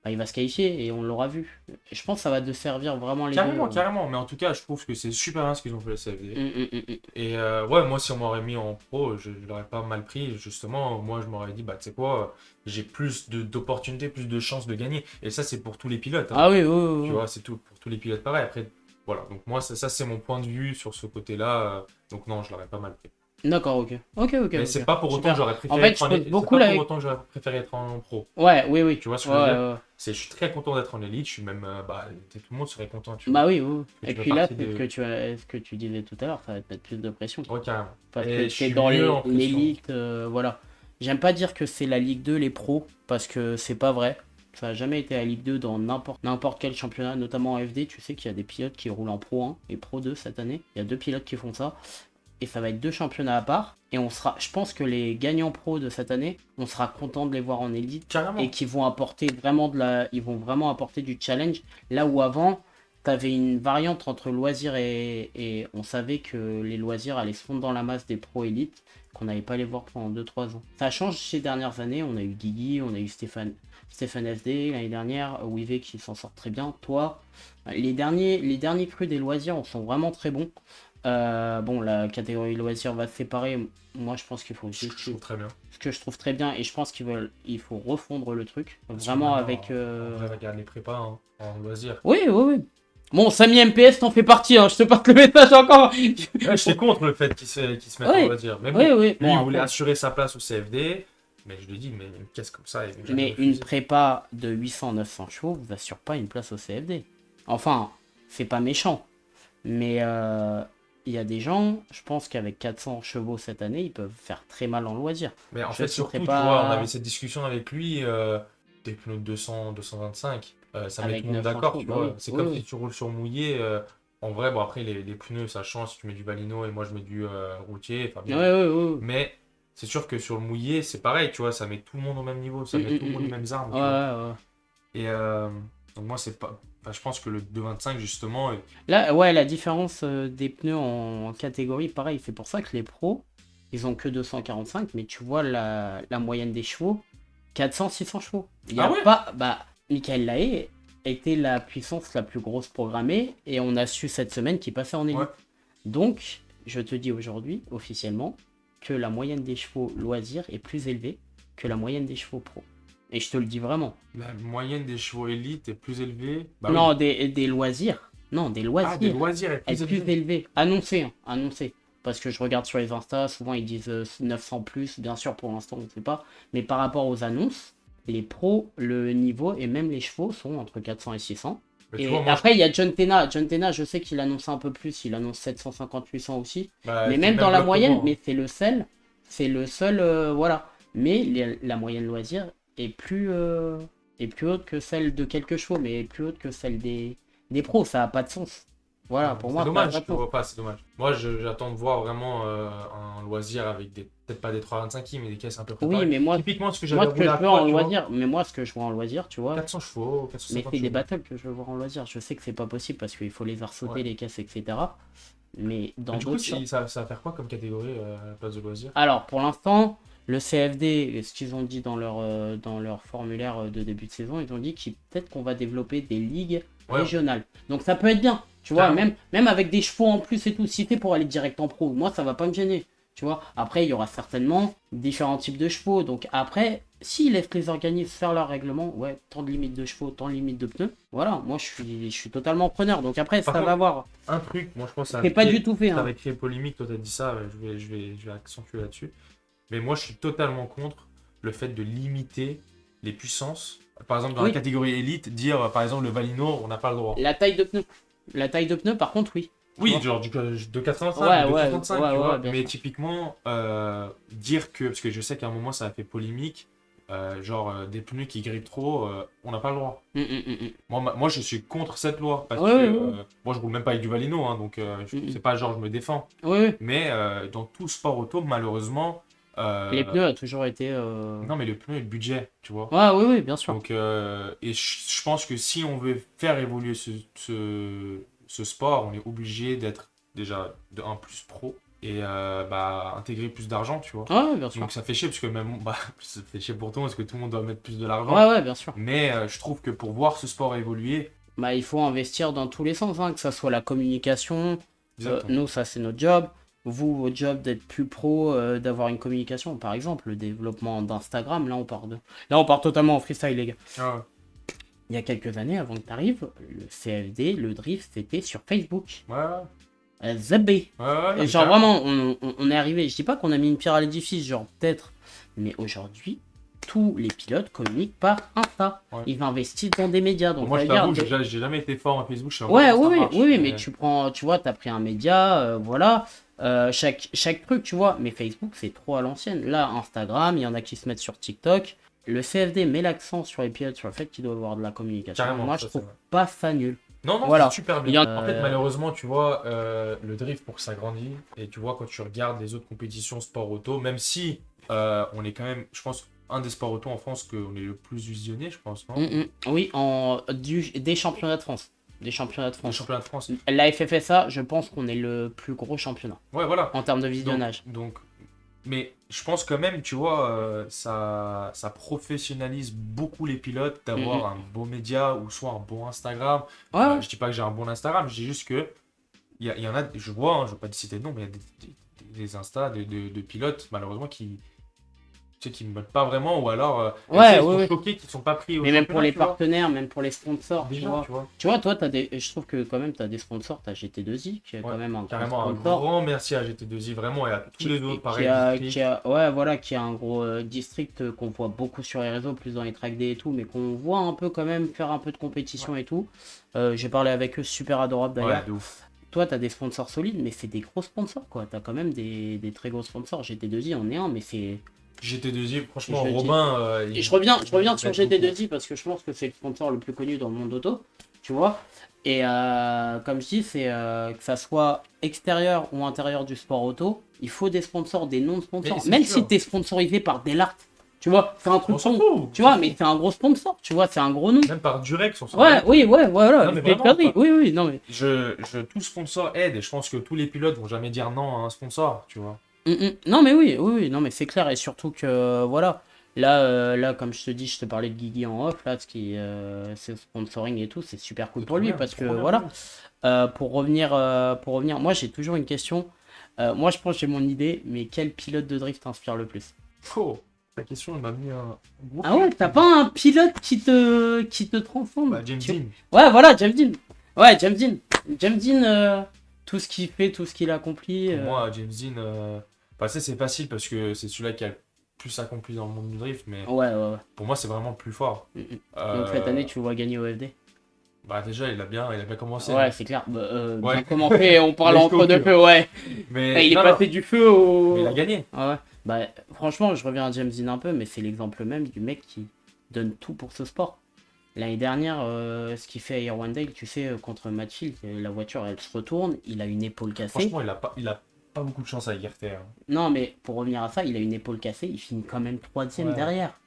Speaker 1: bah, il va se qualifier et on l'aura vu. Et je pense que ça va desservir vraiment les
Speaker 2: Carrément,
Speaker 1: deux.
Speaker 2: carrément, mais en tout cas, je trouve que c'est super bien ce qu'ils ont fait le CFD.
Speaker 1: Mm.
Speaker 2: Et ouais, moi, si on m'aurait mis en pro, je l'aurais pas mal pris. Justement, moi, je m'aurais dit, bah, tu sais quoi, j'ai plus d'opportunités, plus de chances de gagner. Et ça, c'est pour tous les pilotes. Hein.
Speaker 1: Ah oui,
Speaker 2: Tu
Speaker 1: oui.
Speaker 2: vois, c'est tout pour tous les pilotes pareil. Après, voilà. Donc, moi, ça c'est mon point de vue sur ce côté-là. Donc, non, je l'aurais pas mal pris.
Speaker 1: D'accord, ok.
Speaker 2: Mais
Speaker 1: Ok.
Speaker 2: c'est pas pour autant
Speaker 1: Super.
Speaker 2: que j'aurais
Speaker 1: En
Speaker 2: préféré
Speaker 1: fait,
Speaker 2: être
Speaker 1: je
Speaker 2: en
Speaker 1: pose
Speaker 2: c'est
Speaker 1: beaucoup
Speaker 2: pas
Speaker 1: la...
Speaker 2: pour autant que j'aurais préféré être en pro.
Speaker 1: Ouais, oui.
Speaker 2: Tu vois ce que je veux dire?
Speaker 1: Ouais.
Speaker 2: Je suis très content d'être en élite. Je suis même, bah, tout le monde serait content, tu vois.
Speaker 1: Bah oui.
Speaker 2: Que
Speaker 1: Et
Speaker 2: tu fais
Speaker 1: puis là,
Speaker 2: partie
Speaker 1: c'est
Speaker 2: de-
Speaker 1: ce que tu disais tout à l'heure, ça va te mettre plus de pression.
Speaker 2: Ouais, carrément.
Speaker 1: Parce
Speaker 2: Et
Speaker 1: que
Speaker 2: je
Speaker 1: t'es
Speaker 2: suis
Speaker 1: dans
Speaker 2: mieux en pression.
Speaker 1: l'élite, voilà. J'aime pas dire que c'est la Ligue 2 les pros, parce que c'est pas vrai. Ça a jamais été la Ligue 2 dans n'importe quel championnat, notamment en FD. Tu sais qu'il y a des pilotes qui roulent en Pro 1 et Pro 2 cette année. Il y a 2 pilotes qui font ça. Et ça va être 2 championnats à part. Et je pense que les gagnants pro de cette année, on sera content de les voir en élite.
Speaker 2: Carrément.
Speaker 1: Et qui vont apporter vraiment ils vont vraiment apporter du challenge. Là où avant, t'avais une variante entre loisirs et on savait que les loisirs allaient se fondre dans la masse des pros élites, qu'on n'allait pas les voir pendant 2-3 ans. Ça change ces dernières années. On a eu Guigui, on a eu Stéphane SD l'année dernière, Wivé qui s'en sort très bien. Toi, les derniers crus des loisirs sont vraiment très bons. Bon, la catégorie loisirs va se séparer. Moi, je pense qu'il faut
Speaker 2: Je trouve très bien.
Speaker 1: ce que je trouve très bien, et je pense il faut refondre le truc.
Speaker 2: Parce que
Speaker 1: Vraiment
Speaker 2: maintenant,
Speaker 1: avec.
Speaker 2: On va regarder les prépas hein, en loisir.
Speaker 1: Oui. Bon, Samy MPS, t'en fais partie, hein. Je te passe le message encore.
Speaker 2: Ouais, j'étais contre le fait qu'ils se mettent
Speaker 1: Ouais.
Speaker 2: en loisir. Mais bon,
Speaker 1: Oui.
Speaker 2: lui,
Speaker 1: Bon,
Speaker 2: il voulait
Speaker 1: après,
Speaker 2: assurer sa place au CFD. Mais je lui ai dit, mais une caisse comme ça, il va jamais
Speaker 1: mais
Speaker 2: refuser.
Speaker 1: une prépa de 800-900 chevaux vous assure pas une place au CFD. Enfin, c'est pas méchant. Mais il y a des gens, je pense qu'avec 400 chevaux cette année, ils peuvent faire très mal en loisir.
Speaker 2: Mais en
Speaker 1: Je
Speaker 2: fait,
Speaker 1: citerai
Speaker 2: surtout,
Speaker 1: pas-
Speaker 2: tu vois, on avait cette discussion avec lui, des pneus de 200, 225. Ça met
Speaker 1: Avec
Speaker 2: tout le monde
Speaker 1: 900
Speaker 2: d'accord,
Speaker 1: chevaux,
Speaker 2: tu
Speaker 1: bah
Speaker 2: vois.
Speaker 1: oui.
Speaker 2: C'est
Speaker 1: Oui,
Speaker 2: comme
Speaker 1: oui.
Speaker 2: si tu roules sur mouillé. En vrai, bon, après, les pneus, ça change si tu mets du balino et moi, je mets du routier. Enfin, bien.
Speaker 1: Ouais.
Speaker 2: Mais c'est sûr que sur le mouillé, c'est pareil, tu vois, ça met tout le monde au même niveau, ça met tout le monde les mêmes armes. Tu vois.
Speaker 1: Ouais.
Speaker 2: Et donc moi, c'est pas. Enfin, je pense que le 225, justement,
Speaker 1: Là, ouais, la différence des pneus en catégorie, pareil, c'est pour ça que les pros, ils ont que 245, mais tu vois la moyenne des chevaux, 400-600 chevaux. Il y a
Speaker 2: Ah ouais
Speaker 1: pas, bah, Michael Lahaye était la puissance la plus grosse programmée, et on a su cette semaine qu'il passait en élite.
Speaker 2: Ouais.
Speaker 1: Donc, je te dis aujourd'hui, officiellement, que la moyenne des chevaux loisirs est plus élevée que la moyenne des chevaux pro. Et je te le dis vraiment.
Speaker 2: la moyenne des chevaux élites est plus élevée. Bah
Speaker 1: non,
Speaker 2: oui.
Speaker 1: des loisirs. Non, des loisirs.
Speaker 2: Ah, des loisirs est
Speaker 1: Elle
Speaker 2: plus
Speaker 1: est plus
Speaker 2: élevée.
Speaker 1: élevée. Annoncé. Parce que je regarde sur les Insta, souvent ils disent 900 plus, bien sûr pour l'instant on ne sait pas. Mais par rapport aux annonces, les pros, le niveau et même les chevaux sont entre 400 et 600.
Speaker 2: Mais tu
Speaker 1: Et
Speaker 2: vois, moi,
Speaker 1: après il y a John Tena. John Tena, je sais qu'il annonce un peu plus, il annonce 750-800 aussi.
Speaker 2: bah,
Speaker 1: Mais
Speaker 2: c'est
Speaker 1: même
Speaker 2: le
Speaker 1: dans la
Speaker 2: bloc que
Speaker 1: moyenne,
Speaker 2: moi, hein.
Speaker 1: mais c'est le seul, voilà. Mais la moyenne loisir est plus haute que celle de quelques chevaux, mais plus haute que celle des pros, ça n'a pas de sens. Voilà, pour moi,
Speaker 2: C'est
Speaker 1: ça a
Speaker 2: dommage,
Speaker 1: pas
Speaker 2: je
Speaker 1: de sens.
Speaker 2: vois pas, c'est dommage. Moi, j'attends de voir vraiment un loisir avec peut-être pas des 325 mais des caisses un peu préparées.
Speaker 1: Oui, mais moi,
Speaker 2: Typiquement, ce que
Speaker 1: moi,
Speaker 2: j'avais
Speaker 1: ce que
Speaker 2: roulé
Speaker 1: je
Speaker 2: à
Speaker 1: veux
Speaker 2: Troyes,
Speaker 1: en
Speaker 2: tu vois,
Speaker 1: loisir, mais moi, ce que je vois en loisir, tu vois,
Speaker 2: 400 chevaux,
Speaker 1: mais
Speaker 2: 450
Speaker 1: c'est des
Speaker 2: chevaux.
Speaker 1: battles que je veux voir en loisir. Je sais que c'est pas possible parce qu'il faut les arsauter,
Speaker 2: Ouais.
Speaker 1: les caisses, etc. Mais dans
Speaker 2: Mais du coup,
Speaker 1: d'autres.
Speaker 2: ça va faire quoi comme catégorie à la place de loisir?
Speaker 1: Alors, pour l'instant, Le CFD, ce qu'ils ont dit dans leur formulaire de début de saison, ils ont dit qu'ils peut-être qu'on va développer des ligues régionales. Donc ça peut être bien, tu vois, même avec des chevaux en plus et tout, si t'es pour aller direct en pro, moi ça va pas me gêner, tu vois. Après, il y aura certainement différents types de chevaux, donc après, s'ils laissent les organismes faire leur règlement, ouais, tant de limites de chevaux, tant de limites de pneus, voilà, moi je suis totalement preneur, donc après, ça va voir.
Speaker 2: Un truc, moi je pense que
Speaker 1: c'est pas du tout fait.
Speaker 2: Ça va créer polémique, toi t'as dit ça, je vais accentuer là-dessus. Mais moi je suis totalement contre le fait de limiter les puissances. Par exemple, dans la catégorie élite, dire par exemple le Valino, on n'a pas le droit.
Speaker 1: La taille de pneu. La taille de pneu, par contre, oui.
Speaker 2: Oui, genre de 85, de 65, tu vois. Mais
Speaker 1: sûr.
Speaker 2: typiquement, dire que, parce que je sais qu'à un moment ça a fait polémique, des pneus qui grippent trop, on n'a pas le droit. Moi, je suis contre cette loi. Parce que moi, je roule même pas avec du Valino, hein, donc c'est pas genre je me défends. Mais dans tout sport auto, malheureusement.
Speaker 1: Les pneus a toujours été.
Speaker 2: Non, mais le pneu et le budget, tu vois.
Speaker 1: Oui, bien sûr.
Speaker 2: Donc, et je pense que si on veut faire évoluer ce sport, on est obligé d'être déjà de 1 plus pro et intégrer plus d'argent, tu vois.
Speaker 1: Bien sûr.
Speaker 2: Donc ça fait chier parce que même ça fait chier pour toi parce que tout le monde doit mettre plus de l'argent.
Speaker 1: Bien sûr.
Speaker 2: Mais je trouve que pour voir ce sport évoluer,
Speaker 1: il faut investir dans tous les sens, hein, que ça soit la communication. Nous, ça c'est notre job. Vous, votre job d'être plus pro, d'avoir une communication, par exemple, le développement d'Instagram, là on part totalement en freestyle, les gars. Il y a quelques années, avant que tu arrives, le CFD, le drift, c'était sur Facebook. Zabé. Genre vraiment, on est arrivé. Je dis pas qu'on a mis une pierre à l'édifice, genre peut-être. Mais aujourd'hui, tous les pilotes communiquent par Insta. Ils investissent dans des médias. Donc
Speaker 2: moi, je t'avoue, j'ai jamais été fort en Facebook.
Speaker 1: Mais tu vois, t'as pris un média, voilà. Chaque truc, tu vois. Mais Facebook, c'est trop à l'ancienne. Là, Instagram, il y en a qui se mettent sur TikTok. Le CFD met l'accent sur les pilotes, sur le fait qu'il doit y avoir de la communication.
Speaker 2: Carrément,
Speaker 1: moi, je trouve pas ça nul.
Speaker 2: Non,
Speaker 1: voilà.
Speaker 2: C'est super bien. En fait, malheureusement, tu vois, le drift, pour que ça grandisse, et tu vois, quand tu regardes les autres compétitions sport auto, même si on est quand même, je pense, un des sports auto en France qu'on est le plus visionné, je pense, non?
Speaker 1: Oui, des championnats de France. Des championnats de France.
Speaker 2: La
Speaker 1: La FFSA, je pense qu'on est le plus gros championnat.
Speaker 2: Ouais, voilà.
Speaker 1: En termes de visionnage.
Speaker 2: Mais je pense quand même, tu vois, ça professionnalise beaucoup les pilotes d'avoir un beau média ou soit un bon Instagram. Je dis pas que j'ai un bon Instagram, je dis juste que il y en a, je vois, hein, je vais pas te citer de nom, mais il y a des Insta de pilotes malheureusement qui me mettent pas vraiment, ou alors ils sont choqués qu'ils sont pas pris au
Speaker 1: mais même pour les partenaires, même pour les sponsors,
Speaker 2: déjà,
Speaker 1: tu vois, toi je trouve que quand même tu as des sponsors, tu as GT2I qui est quand même un
Speaker 2: carrément un grand merci à GT2I vraiment, et à tous les autres pareil
Speaker 1: qui a un gros district qu'on voit beaucoup sur les réseaux, plus dans les track day et tout, mais qu'on voit un peu quand même faire un peu de compétition et tout. J'ai parlé avec eux, super adorable d'ailleurs.
Speaker 2: De ouf.
Speaker 1: Toi, tu as des sponsors solides, mais c'est des gros sponsors, quoi. Tu as quand même des très gros sponsors. GT2I en est un, mais c'est...
Speaker 2: GT2I, franchement, Robin...
Speaker 1: je reviens sur GT2I parce que je pense que c'est le sponsor le plus connu dans le monde auto, tu vois. Et comme je dis, c'est que ça soit extérieur ou intérieur du sport auto, il faut des sponsors, des non-sponsors. Même si tu es sponsorisé par Delart, tu vois, c'est un truc tu vois, mais c'est un gros sponsor, tu vois, c'est un gros nom.
Speaker 2: Même par Durex, on s'en
Speaker 1: voilà. Oui, non mais...
Speaker 2: tout sponsor aide, et je pense que tous les pilotes vont jamais dire non à un sponsor, tu vois.
Speaker 1: Non mais oui, non mais c'est clair, et surtout que voilà, là comme je te dis, je te parlais de Guigui en off, là, c'est sponsoring et tout, c'est super cool pour lui, parce que voilà, pour revenir, moi j'ai toujours une question, moi je pense que j'ai mon idée, mais quel pilote de drift t'inspire le plus?
Speaker 2: La question elle m'a mis un gros...
Speaker 1: Ah ouais, t'as pas un pilote qui te transforme?
Speaker 2: James Dean.
Speaker 1: Ouais, voilà, James Dean, tout ce qu'il fait, tout ce qu'il accomplit.
Speaker 2: Pour moi, James Dean, c'est facile parce que c'est celui-là qui a le plus accompli dans le monde du drift, mais pour moi, c'est vraiment le plus fort.
Speaker 1: Donc cette année, tu le vois gagner au FD?
Speaker 2: Déjà, il a bien commencé.
Speaker 1: Ouais, c'est clair. Bien commencé, on parle entre deux feux, ouais. Mais il est passé du feu au...
Speaker 2: Mais il a gagné.
Speaker 1: Ouais. Franchement, je reviens à James Dean un peu, mais c'est l'exemple même du mec qui donne tout pour ce sport. L'année dernière, ce qu'il fait à Irwindale, tu sais, contre Matfield, la voiture, elle se retourne, il a une épaule cassée.
Speaker 2: Franchement, il a pas beaucoup de chance avec RTR.
Speaker 1: Non, mais pour revenir à ça, il a une épaule cassée, il finit quand même 3ème derrière.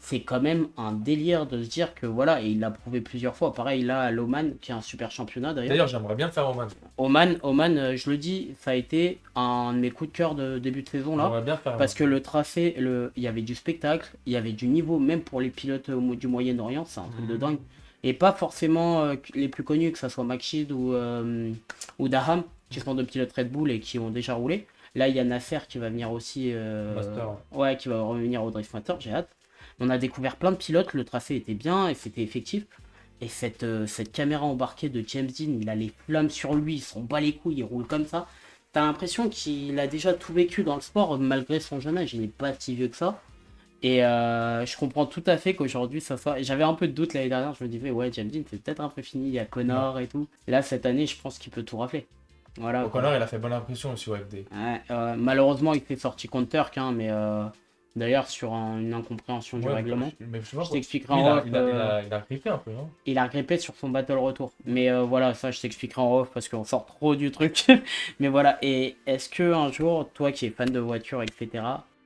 Speaker 1: c'est quand même un délire de se dire que voilà, et il l'a prouvé plusieurs fois. Pareil, là, à l'Oman, qui est un super championnat d'ailleurs.
Speaker 2: D'ailleurs, j'aimerais bien faire Oman.
Speaker 1: Oman, je le dis, ça a été un de mes coups de cœur de début de saison là.
Speaker 2: J'aimerais bien faire
Speaker 1: Parce que le tracé, il y avait du spectacle, il y avait du niveau, même pour les pilotes du Moyen-Orient, c'est un truc de dingue. Et pas forcément les plus connus, que ce soit Makshid ou Daham, qui sont deux pilotes Red Bull et qui ont déjà roulé. Là, il y a Nasser qui va venir aussi.
Speaker 2: Master.
Speaker 1: Ouais, qui va revenir au Drift Master, j'ai hâte. On a découvert plein de pilotes, le tracé était bien et c'était effectif. Et cette caméra embarquée de James Dean, il a les flammes sur lui, il s'en bat les couilles, il roule comme ça. T'as l'impression qu'il a déjà tout vécu dans le sport malgré son jeune âge, il n'est pas si vieux que ça. Et je comprends tout à fait qu'aujourd'hui ça soit. J'avais un peu de doute l'année dernière, je me disais, ouais, James Dean c'est peut-être un peu fini, il y a Connor et tout. Là, cette année, je pense qu'il peut tout rafler. Voilà.
Speaker 2: Connor, il a fait bonne impression aussi au FD.
Speaker 1: Ouais, malheureusement, il s'est sorti contre Turk, hein, mais d'ailleurs, sur une incompréhension du règlement.
Speaker 2: Mais je
Speaker 1: Je t'expliquerai en off.
Speaker 2: Il a grippé un peu, non?
Speaker 1: Il a grippé sur son battle retour. Mais voilà, ça, je t'expliquerai en off parce qu'on sort trop du truc. Mais voilà, et est-ce que un jour, toi qui es fan de voiture, etc.,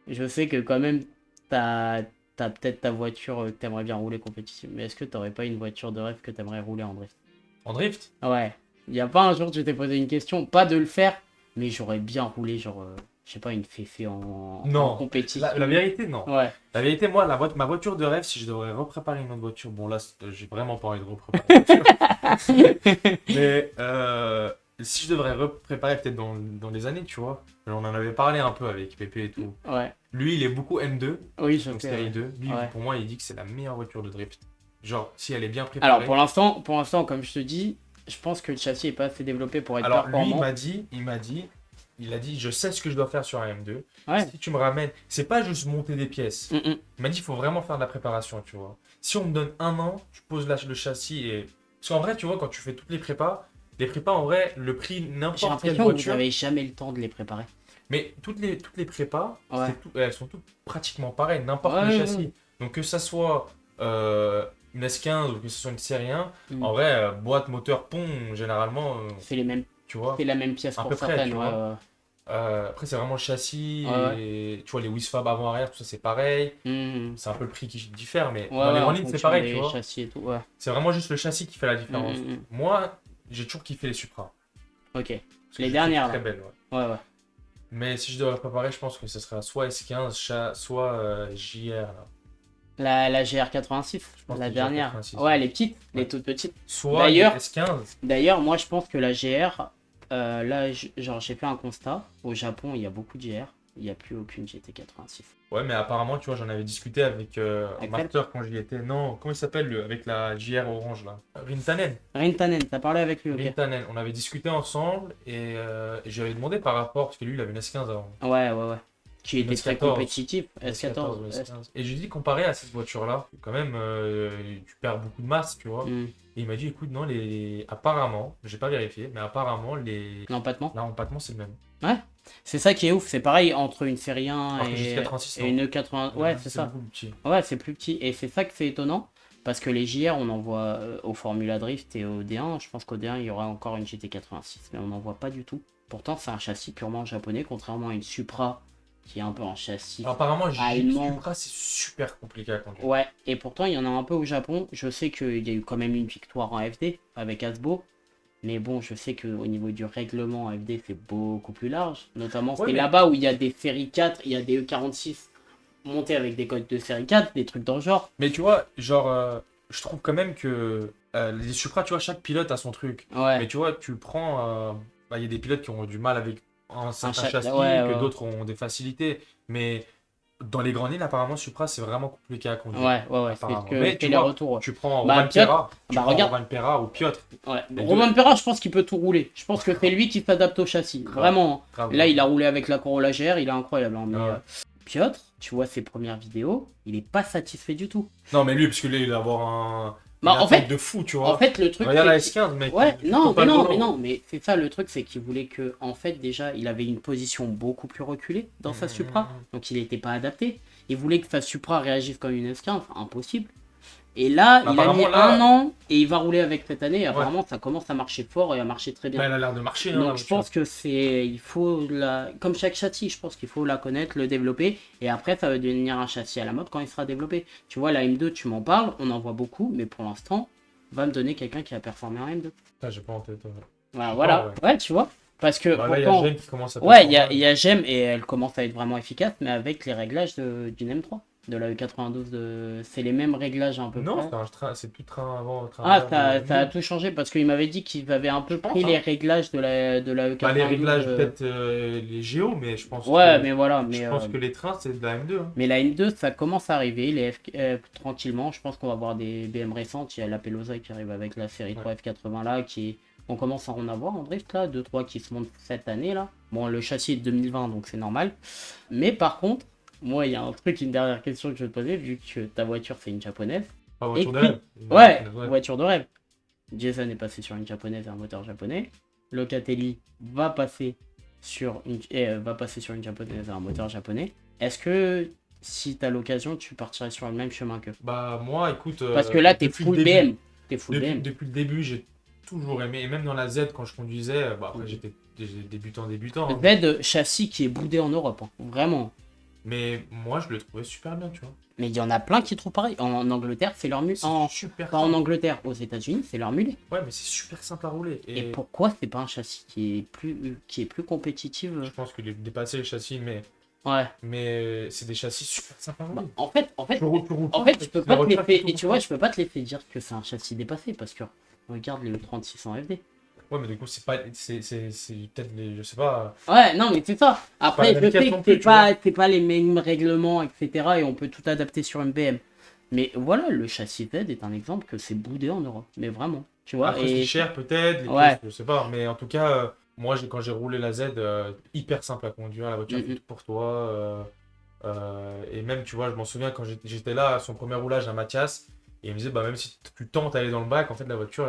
Speaker 1: je sais que quand même, t'as peut-être ta voiture que t'aimerais bien rouler compétitive, mais est-ce que t'aurais pas une voiture de rêve que t'aimerais rouler en drift?
Speaker 2: En drift?
Speaker 1: Ouais. Il n'y a pas un jour que je t'ai posé une question, pas de le faire, mais j'aurais bien roulé, genre, je sais pas, une féfé en compétition.
Speaker 2: La vérité, non.
Speaker 1: Ouais.
Speaker 2: La vérité, moi, ma voiture de rêve, si je devrais repréparer une autre voiture, bon là, j'ai vraiment pas envie de repréparer une voiture. Mais si je devrais repréparer peut-être dans les années, tu vois, on en avait parlé un peu avec Pépé et tout.
Speaker 1: Ouais.
Speaker 2: Lui, il est beaucoup M2,
Speaker 1: Oui, je
Speaker 2: donc
Speaker 1: sais.
Speaker 2: série 2. Lui,
Speaker 1: Ouais.
Speaker 2: pour moi, il dit que c'est la meilleure voiture de drift. Genre, si elle est bien préparée.
Speaker 1: Alors, pour l'instant, comme je te dis, je pense que le châssis est pas assez développé pour être
Speaker 2: Alors, lui,
Speaker 1: performant.
Speaker 2: il a dit, je sais ce que je dois faire sur un M2.
Speaker 1: Ouais.
Speaker 2: Si tu me ramènes, c'est pas juste monter des pièces. Il m'a dit, il faut vraiment faire de la préparation, tu vois. Si on me donne un an, je pose le châssis et... Parce qu'en vrai, tu vois, quand tu fais toutes les prépas, en vrai, le prix,
Speaker 1: J'ai
Speaker 2: n'importe quelle
Speaker 1: l'impression que vous
Speaker 2: voiture...
Speaker 1: n'avez jamais le temps de les préparer.
Speaker 2: Mais toutes les prépas,
Speaker 1: Ouais.
Speaker 2: elles sont toutes pratiquement pareilles, n'importe
Speaker 1: Ouais,
Speaker 2: quel
Speaker 1: ouais,
Speaker 2: châssis.
Speaker 1: ouais.
Speaker 2: Donc que ça soit une S15 ou que ce soit une série 1, en vrai, boîte, moteur, pont, généralement,
Speaker 1: C'est les mêmes.
Speaker 2: tu vois.
Speaker 1: C'est la même pièce
Speaker 2: À
Speaker 1: pour
Speaker 2: peu près,
Speaker 1: certaines.
Speaker 2: tu
Speaker 1: Ouais,
Speaker 2: vois.
Speaker 1: ouais.
Speaker 2: Après, c'est vraiment le châssis,
Speaker 1: Ouais,
Speaker 2: et tu vois, les Wisfab avant-arrière, tout ça, c'est pareil.
Speaker 1: Mhm.
Speaker 2: C'est un peu le prix qui diffère, mais
Speaker 1: Ouais,
Speaker 2: dans les
Speaker 1: en
Speaker 2: grandes lignes, c'est
Speaker 1: fonction
Speaker 2: pareil,
Speaker 1: des
Speaker 2: tu vois.
Speaker 1: châssis et tout. Ouais.
Speaker 2: C'est vraiment juste le châssis qui fait la différence.
Speaker 1: Mhm.
Speaker 2: Moi, j'ai toujours kiffé les Supra.
Speaker 1: Ok.
Speaker 2: Parce que
Speaker 1: Les
Speaker 2: je les
Speaker 1: dernières,
Speaker 2: trouve
Speaker 1: là.
Speaker 2: très belles, ouais.
Speaker 1: Ouais, ouais.
Speaker 2: Mais si je devais préparer, je pense que ce serait soit S15, soit JR. Là.
Speaker 1: La GR86,
Speaker 2: pense
Speaker 1: la
Speaker 2: que
Speaker 1: dernière.
Speaker 2: GR86,
Speaker 1: Ouais, les petites,
Speaker 2: Ouais.
Speaker 1: les toutes petites.
Speaker 2: Soit
Speaker 1: D'ailleurs-
Speaker 2: S15.
Speaker 1: D'ailleurs, moi je pense que la GR, là, genre j'ai fait un constat. Au Japon, il y a beaucoup de GR. Il n'y a plus aucune GT86.
Speaker 2: Ouais, mais apparemment, tu vois, j'en avais discuté avec
Speaker 1: Avec
Speaker 2: Master quand j'y étais. Non, comment il s'appelle avec la JR orange là? Rintanen.
Speaker 1: Rintanen, t'as parlé avec lui, ok?
Speaker 2: Rintanen. On avait discuté ensemble et je lui avais demandé par rapport, parce que lui, il avait une S15 avant.
Speaker 1: Ouais, ouais, ouais. Qui était très
Speaker 2: S14.
Speaker 1: compétitif.
Speaker 2: Ou
Speaker 1: S14.
Speaker 2: S15. Et je lui ai dit, comparé à cette voiture-là, quand même, tu perds beaucoup de masse, tu vois.
Speaker 1: Hmm.
Speaker 2: Et il m'a dit, écoute, non, apparemment, j'ai pas vérifié, mais apparemment,
Speaker 1: L'empattement.
Speaker 2: l'empattement, c'est le même.
Speaker 1: C'est ça qui est ouf. C'est pareil entre une série 1
Speaker 2: Alors que
Speaker 1: et,
Speaker 2: GT86,
Speaker 1: et une E80. Ouais, c'est ça.
Speaker 2: beaucoup plus petit.
Speaker 1: Ouais, c'est plus petit. Et c'est ça que c'est étonnant. Parce que les JR, on en voit au Formula Drift et au D1. Je pense qu'au D1, il y aura encore une GT86. Mais on n'en voit pas du tout. Pourtant, c'est un châssis purement japonais, contrairement à une Supra qui est un peu un châssis.
Speaker 2: Alors, apparemment,
Speaker 1: allemand.
Speaker 2: Supra, c'est super compliqué à conduire.
Speaker 1: Ouais, et pourtant, il y en a un peu au Japon. Je sais qu'il y a eu quand même une victoire en FD avec Asbo. Mais bon, je sais qu'au niveau du règlement en FD, c'est beaucoup plus large. Notamment,
Speaker 2: Ouais,
Speaker 1: c'est
Speaker 2: mais-
Speaker 1: là-bas où il y a des séries 4, il y a des E46 montés avec des codes de série 4, des trucs dans le genre.
Speaker 2: Mais tu vois, genre, je trouve quand même que les Supra, tu vois, chaque pilote a son truc.
Speaker 1: Ouais.
Speaker 2: Mais tu vois, tu prends. Il y a des pilotes qui ont du mal avec un certain châssis,
Speaker 1: ouais,
Speaker 2: que
Speaker 1: ouais.
Speaker 2: d'autres ont des facilités. Mais dans les grandes lignes, apparemment, Supra, c'est vraiment compliqué à conduire.
Speaker 1: Ouais, ouais, c'est
Speaker 2: apparemment.
Speaker 1: que
Speaker 2: Mais
Speaker 1: c'est
Speaker 2: tu
Speaker 1: les
Speaker 2: vois,
Speaker 1: retours. Ouais.
Speaker 2: Tu prends
Speaker 1: Bah,
Speaker 2: Roman
Speaker 1: Piotr,
Speaker 2: Perra,
Speaker 1: regarde.
Speaker 2: Roman Perra ou Piotr.
Speaker 1: Ouais.
Speaker 2: Les
Speaker 1: Roman
Speaker 2: deux.
Speaker 1: Perra, je pense qu'il peut tout rouler. Je pense que c'est lui qui s'adapte au châssis.
Speaker 2: Grave.
Speaker 1: Vraiment.
Speaker 2: Grave.
Speaker 1: Là, il a roulé avec la Corolla GR, il est incroyable. Hein, mais
Speaker 2: Ouais.
Speaker 1: Piotr, tu vois ses premières vidéos, il est pas satisfait du tout.
Speaker 2: Non, mais lui, parce que là, il va avoir un.
Speaker 1: Bah,
Speaker 2: une
Speaker 1: en fait-
Speaker 2: attaque de fou, tu vois.
Speaker 1: En fait, le truc.
Speaker 2: Regarde la
Speaker 1: c'est
Speaker 2: S15, mec.
Speaker 1: Ouais,
Speaker 2: il
Speaker 1: non,
Speaker 2: coupe pas
Speaker 1: mais
Speaker 2: le
Speaker 1: non,
Speaker 2: volant.
Speaker 1: mais non, mais c'est ça le truc, c'est qu'il voulait que, en fait, déjà, il avait une position beaucoup plus reculée dans sa Supra, donc il n'était pas adapté. Il voulait que sa Supra réagisse comme une S15, impossible. Et là, il a
Speaker 2: Apparemment,
Speaker 1: mis
Speaker 2: là-
Speaker 1: 1 an et il va rouler avec cette année. Et apparemment, ça commence à marcher fort et à marcher très bien.
Speaker 2: Bah, elle a l'air de marcher. Hein, la
Speaker 1: Donc je
Speaker 2: voiture.
Speaker 1: pense que il faut comme chaque châssis, je pense qu'il faut la connaître, le développer, et après ça va devenir un châssis à la mode quand il sera développé. Tu vois, la M2, tu m'en parles, on en voit beaucoup, mais pour l'instant, va me donner quelqu'un qui a performé en M2.
Speaker 2: Ah, j'ai pas en tête.
Speaker 1: Voilà. Ouais, tu vois, parce que
Speaker 2: Bah, là, il y a
Speaker 1: pourtant,
Speaker 2: Gem qui commence à
Speaker 1: ouais, il
Speaker 2: performer.
Speaker 1: y a Gem et elle commence à être vraiment efficace, mais avec les réglages d'une M3, de la E92, c'est les mêmes réglages à peu
Speaker 2: Non,
Speaker 1: près.
Speaker 2: c'est un train, c'est plus train avant, train
Speaker 1: Ah,
Speaker 2: arrière de
Speaker 1: ça a
Speaker 2: M2.
Speaker 1: tout changé parce qu'il m'avait dit qu'il avait un peu
Speaker 2: Je pense,
Speaker 1: pris
Speaker 2: hein.
Speaker 1: les réglages de la E92.
Speaker 2: Pas les réglages, peut-être les géos, mais je pense
Speaker 1: Ouais,
Speaker 2: que,
Speaker 1: mais voilà,
Speaker 2: je pense que les trains, c'est de la M2. Hein.
Speaker 1: mais la N2, ça commence à arriver, tranquillement. Je pense qu'on va voir des BM récentes. Il y a la Pelosa qui arrive avec la série 3 F80 là, on commence à en avoir en drift là, 2-3 qui se montent cette année là. Bon, le châssis est de 2020, donc c'est normal. Mais par contre, moi, il y a un truc, une dernière question que je vais te poser, vu que ta voiture c'est une japonaise.
Speaker 2: Pas voiture de
Speaker 1: puis-
Speaker 2: rêve.
Speaker 1: Ouais,
Speaker 2: Ouais.
Speaker 1: voiture de rêve. Jason est passé sur une japonaise et un moteur japonais. Locatelli va passer sur une japonaise et un moteur japonais. Est-ce que si tu as l'occasion, tu partirais sur le même chemin qu'eux?
Speaker 2: Bah, moi, écoute.
Speaker 1: Parce que là, t'es
Speaker 2: depuis le
Speaker 1: full
Speaker 2: début-
Speaker 1: BM. T'es full
Speaker 2: Depuis,
Speaker 1: BM.
Speaker 2: depuis le début, j'ai toujours aimé. Et même dans la Z, quand je conduisais, bah, après,
Speaker 1: Mhm.
Speaker 2: j'étais débutant. Hein.
Speaker 1: Z châssis qui est boudé en Europe, hein. Vraiment.
Speaker 2: Mais moi, je le trouvais super bien, tu vois.
Speaker 1: Mais il y en a plein qui trouvent pareil. En Angleterre, c'est leur mulet.
Speaker 2: C'est super
Speaker 1: Pas en
Speaker 2: simple.
Speaker 1: Angleterre, aux États-Unis, c'est leur mulet.
Speaker 2: Ouais, mais c'est super simple à rouler.
Speaker 1: Et
Speaker 2: Et
Speaker 1: pourquoi c'est pas un châssis qui est plus compétitif?
Speaker 2: je pense qu'il est dépassé les châssis,
Speaker 1: Ouais.
Speaker 2: mais c'est des châssis super simples à
Speaker 1: Bah,
Speaker 2: rouler.
Speaker 1: en fait,
Speaker 2: Tu roules
Speaker 1: En
Speaker 2: pas,
Speaker 1: fait, je peux
Speaker 2: la
Speaker 1: pas te
Speaker 2: voiture,
Speaker 1: l'effet,
Speaker 2: tu
Speaker 1: et tu
Speaker 2: roules
Speaker 1: vois,
Speaker 2: pas.
Speaker 1: je peux pas te l'effet dire que c'est un châssis dépassé parce que regarde les 3600 FD.
Speaker 2: Ouais, mais du coup, c'est pas. C'est peut-être les. Je sais pas.
Speaker 1: Ouais, non, mais c'est ça. Après,
Speaker 2: la
Speaker 1: je sais
Speaker 2: vitesse
Speaker 1: que
Speaker 2: non plus, tu vois.
Speaker 1: c'est pas les mêmes règlements, etc. Et on peut tout adapter sur MBM. Mais voilà, le châssis Z est un exemple que c'est boudé en Europe. Mais vraiment, tu vois.
Speaker 2: Après, c'est cher peut-être, les
Speaker 1: Ouais.
Speaker 2: pièces, je sais pas. Mais en tout cas, moi, quand j'ai roulé la Z, hyper simple à conduire. La voiture fait tout pour toi. Et même, tu vois, je m'en souviens quand j'étais là à son premier roulage à Mathias. Et il me disait, bah, même si tu tentes à aller dans le bac, en fait, la voiture,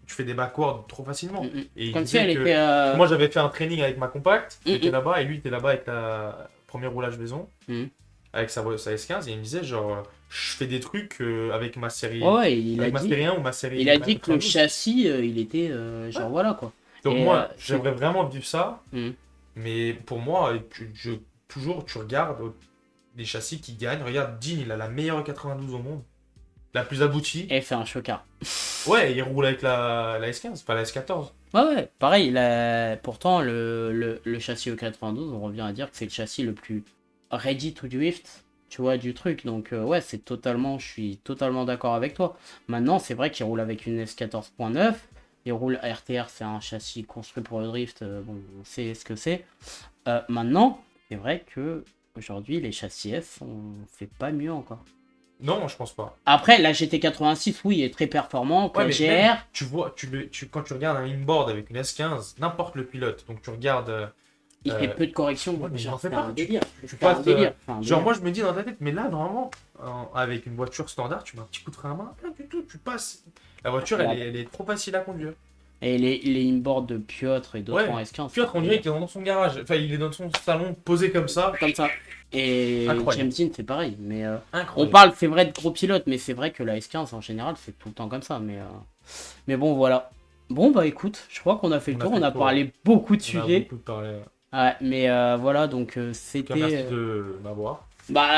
Speaker 2: tu fais des backwards trop facilement. Et il
Speaker 1: Comme si
Speaker 2: disait
Speaker 1: elle
Speaker 2: que-
Speaker 1: était.
Speaker 2: Moi, j'avais fait un training avec ma compacte,
Speaker 1: Mm,
Speaker 2: j'étais
Speaker 1: mm.
Speaker 2: là-bas, et lui, il était là-bas avec la premier roulage maison,
Speaker 1: Mm.
Speaker 2: avec sa S15, et il me disait, genre, je fais des trucs avec ma série,
Speaker 1: Ouais, il a
Speaker 2: avec ma
Speaker 1: dit.
Speaker 2: série 1 ou ma série.
Speaker 1: Il a dit que le
Speaker 2: 92.
Speaker 1: châssis, il était genre voilà quoi.
Speaker 2: Donc,
Speaker 1: et,
Speaker 2: moi,
Speaker 1: c'est-
Speaker 2: j'aimerais vraiment vivre ça,
Speaker 1: Mm.
Speaker 2: mais pour moi, toujours, tu regardes les châssis qui gagnent. Regarde, Dean, il a la meilleure 92 au monde, la plus aboutie.
Speaker 1: Et fait un chocard.
Speaker 2: Ouais, il roule avec la S15, pas la S14.
Speaker 1: Ouais, pareil, pourtant le châssis E92, on revient à dire que c'est le châssis le plus ready to drift, tu vois, du truc. Donc ouais, je suis totalement d'accord avec toi. Maintenant, c'est vrai qu'il roule avec une S14.9, il roule RTR, c'est un châssis construit pour le drift, bon, on sait ce que c'est. Maintenant, c'est vrai que aujourd'hui, les châssis S, on fait pas mieux encore.
Speaker 2: Non, je pense pas.
Speaker 1: Après, la GT86, oui, est très performante,
Speaker 2: Ouais,
Speaker 1: la
Speaker 2: mais
Speaker 1: GR...
Speaker 2: même, tu vois, quand tu regardes un inboard avec une S15, n'importe le pilote, donc tu regardes.
Speaker 1: Il fait peu de corrections,
Speaker 2: ouais, mais
Speaker 1: genre
Speaker 2: j'en fais
Speaker 1: c'est
Speaker 2: pas,
Speaker 1: un
Speaker 2: tu-
Speaker 1: délire.
Speaker 2: tu
Speaker 1: C'est
Speaker 2: passes,
Speaker 1: un délire. C'est un
Speaker 2: Genre,
Speaker 1: délire.
Speaker 2: moi je me dis dans ta tête, mais là, normalement, avec une voiture standard, tu mets un petit coup de frein à main, rien du tout, tu passes. La voiture,
Speaker 1: Ouais.
Speaker 2: elle est trop facile à conduire.
Speaker 1: Et les inboards de Piotr et d'autres
Speaker 2: Ouais.
Speaker 1: en S15.
Speaker 2: Piotr, on dirait qu'il est dans son garage, enfin, il est dans son salon, posé comme ça.
Speaker 1: Comme ça. Et
Speaker 2: Incroyable.
Speaker 1: James Dean, c'est pareil. Mais on
Speaker 2: Incroyable.
Speaker 1: parle, c'est vrai, de gros pilotes, mais c'est vrai que la S15 en général, c'est tout le temps comme ça. Mais bon, voilà. Bon, bah écoute, je crois qu'on a fait le
Speaker 2: On a
Speaker 1: tour.
Speaker 2: fait
Speaker 1: On
Speaker 2: le
Speaker 1: a
Speaker 2: tour,
Speaker 1: parlé beaucoup de
Speaker 2: On a
Speaker 1: sujets.
Speaker 2: beaucoup parlé.
Speaker 1: Ouais, mais voilà, donc
Speaker 2: En tout cas,
Speaker 1: c'était.
Speaker 2: merci de m'avoir.
Speaker 1: Bah,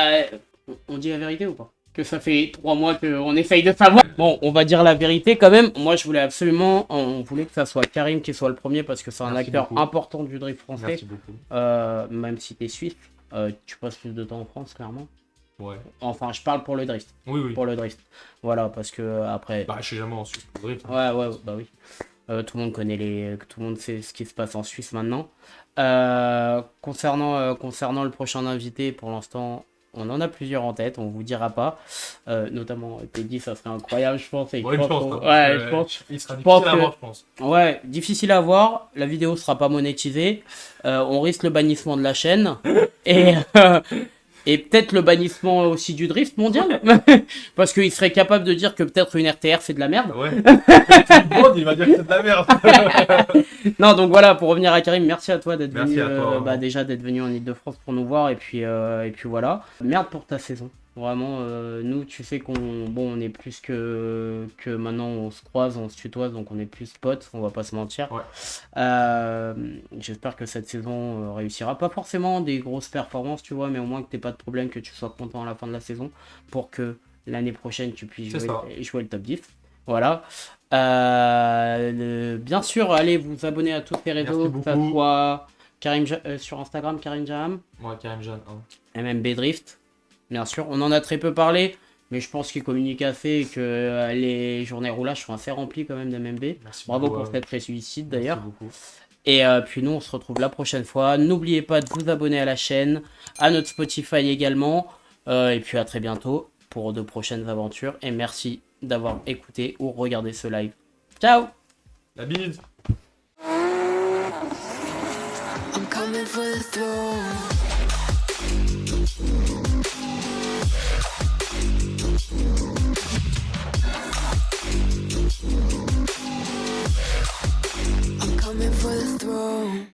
Speaker 1: on dit la vérité ou pas? Que ça fait 3 mois qu'on essaye de savoir. Bon, on va dire la vérité quand même. Moi, je voulais absolument, on voulait que ça soit Karim qui soit le premier parce que c'est un
Speaker 2: Merci
Speaker 1: acteur
Speaker 2: beaucoup.
Speaker 1: important du drift français.
Speaker 2: Merci beaucoup.
Speaker 1: Même si t'es suisse, tu passes plus de temps en France, clairement.
Speaker 2: Ouais.
Speaker 1: Enfin, je parle pour le drift.
Speaker 2: Oui, oui.
Speaker 1: Pour le drift. Voilà, parce que après.
Speaker 2: Bah, je suis jamais en Suisse pour le drift. hein.
Speaker 1: Ouais, bah oui. Tout le monde connaît tout le monde sait ce qui se passe en Suisse maintenant. Concernant le prochain invité, pour l'instant, on en a plusieurs en tête, on vous dira pas. Notamment Teddy, ça serait incroyable, je pense. Et
Speaker 2: Ouais,
Speaker 1: je
Speaker 2: je pense.
Speaker 1: pense
Speaker 2: hein,
Speaker 1: qu'on- ouais,
Speaker 2: parce que,
Speaker 1: je pense.
Speaker 2: Il sera
Speaker 1: pense
Speaker 2: difficile à
Speaker 1: que-
Speaker 2: voir, je pense.
Speaker 1: Ouais, difficile à voir. La vidéo sera pas monétisée. On risque le bannissement de la chaîne. Et peut-être le bannissement aussi du drift mondial. Parce qu'il serait capable de dire que peut-être une RTR c'est de la merde.
Speaker 2: Ouais. Tout le monde, il va dire que c'est de la merde.
Speaker 1: Non, donc voilà, pour revenir à Karim, merci à toi d'être
Speaker 2: Merci
Speaker 1: venu,
Speaker 2: à toi, vraiment.
Speaker 1: déjà d'être venu en Ile-de-France pour nous voir. Et puis voilà. Merde pour ta saison. Vraiment, nous, tu sais on est plus que maintenant, on se croise, on se tutoie, donc on est plus potes, on va pas se mentir.
Speaker 2: Ouais.
Speaker 1: J'espère que cette saison réussira. Pas forcément des grosses performances, tu vois, mais au moins que t'aies pas de problème, que tu sois content à la fin de la saison pour que l'année prochaine tu puisses
Speaker 2: C'est ça.
Speaker 1: jouer le top 10. Voilà. Bien sûr, allez vous abonner à tous les réseaux,
Speaker 2: Merci
Speaker 1: que ça
Speaker 2: beaucoup.
Speaker 1: soit sur Instagram, Karim Jaham,
Speaker 2: Moi, Karim Jeanne, hein.
Speaker 1: MMB Drift. Bien sûr, on en a très peu parlé, mais je pense qu'il communique assez et que les journées roulage sont assez remplies quand même d'MMB.
Speaker 2: Merci
Speaker 1: Bravo
Speaker 2: beaucoup,
Speaker 1: pour cette réussite
Speaker 2: merci
Speaker 1: d'ailleurs.
Speaker 2: beaucoup.
Speaker 1: Et puis nous, on se retrouve la prochaine fois. N'oubliez pas de vous abonner à la chaîne, à notre Spotify également. Et puis à très bientôt pour de prochaines aventures. Et merci d'avoir écouté ou regardé ce live. Ciao!
Speaker 2: La bise.
Speaker 3: I'm coming for the throne.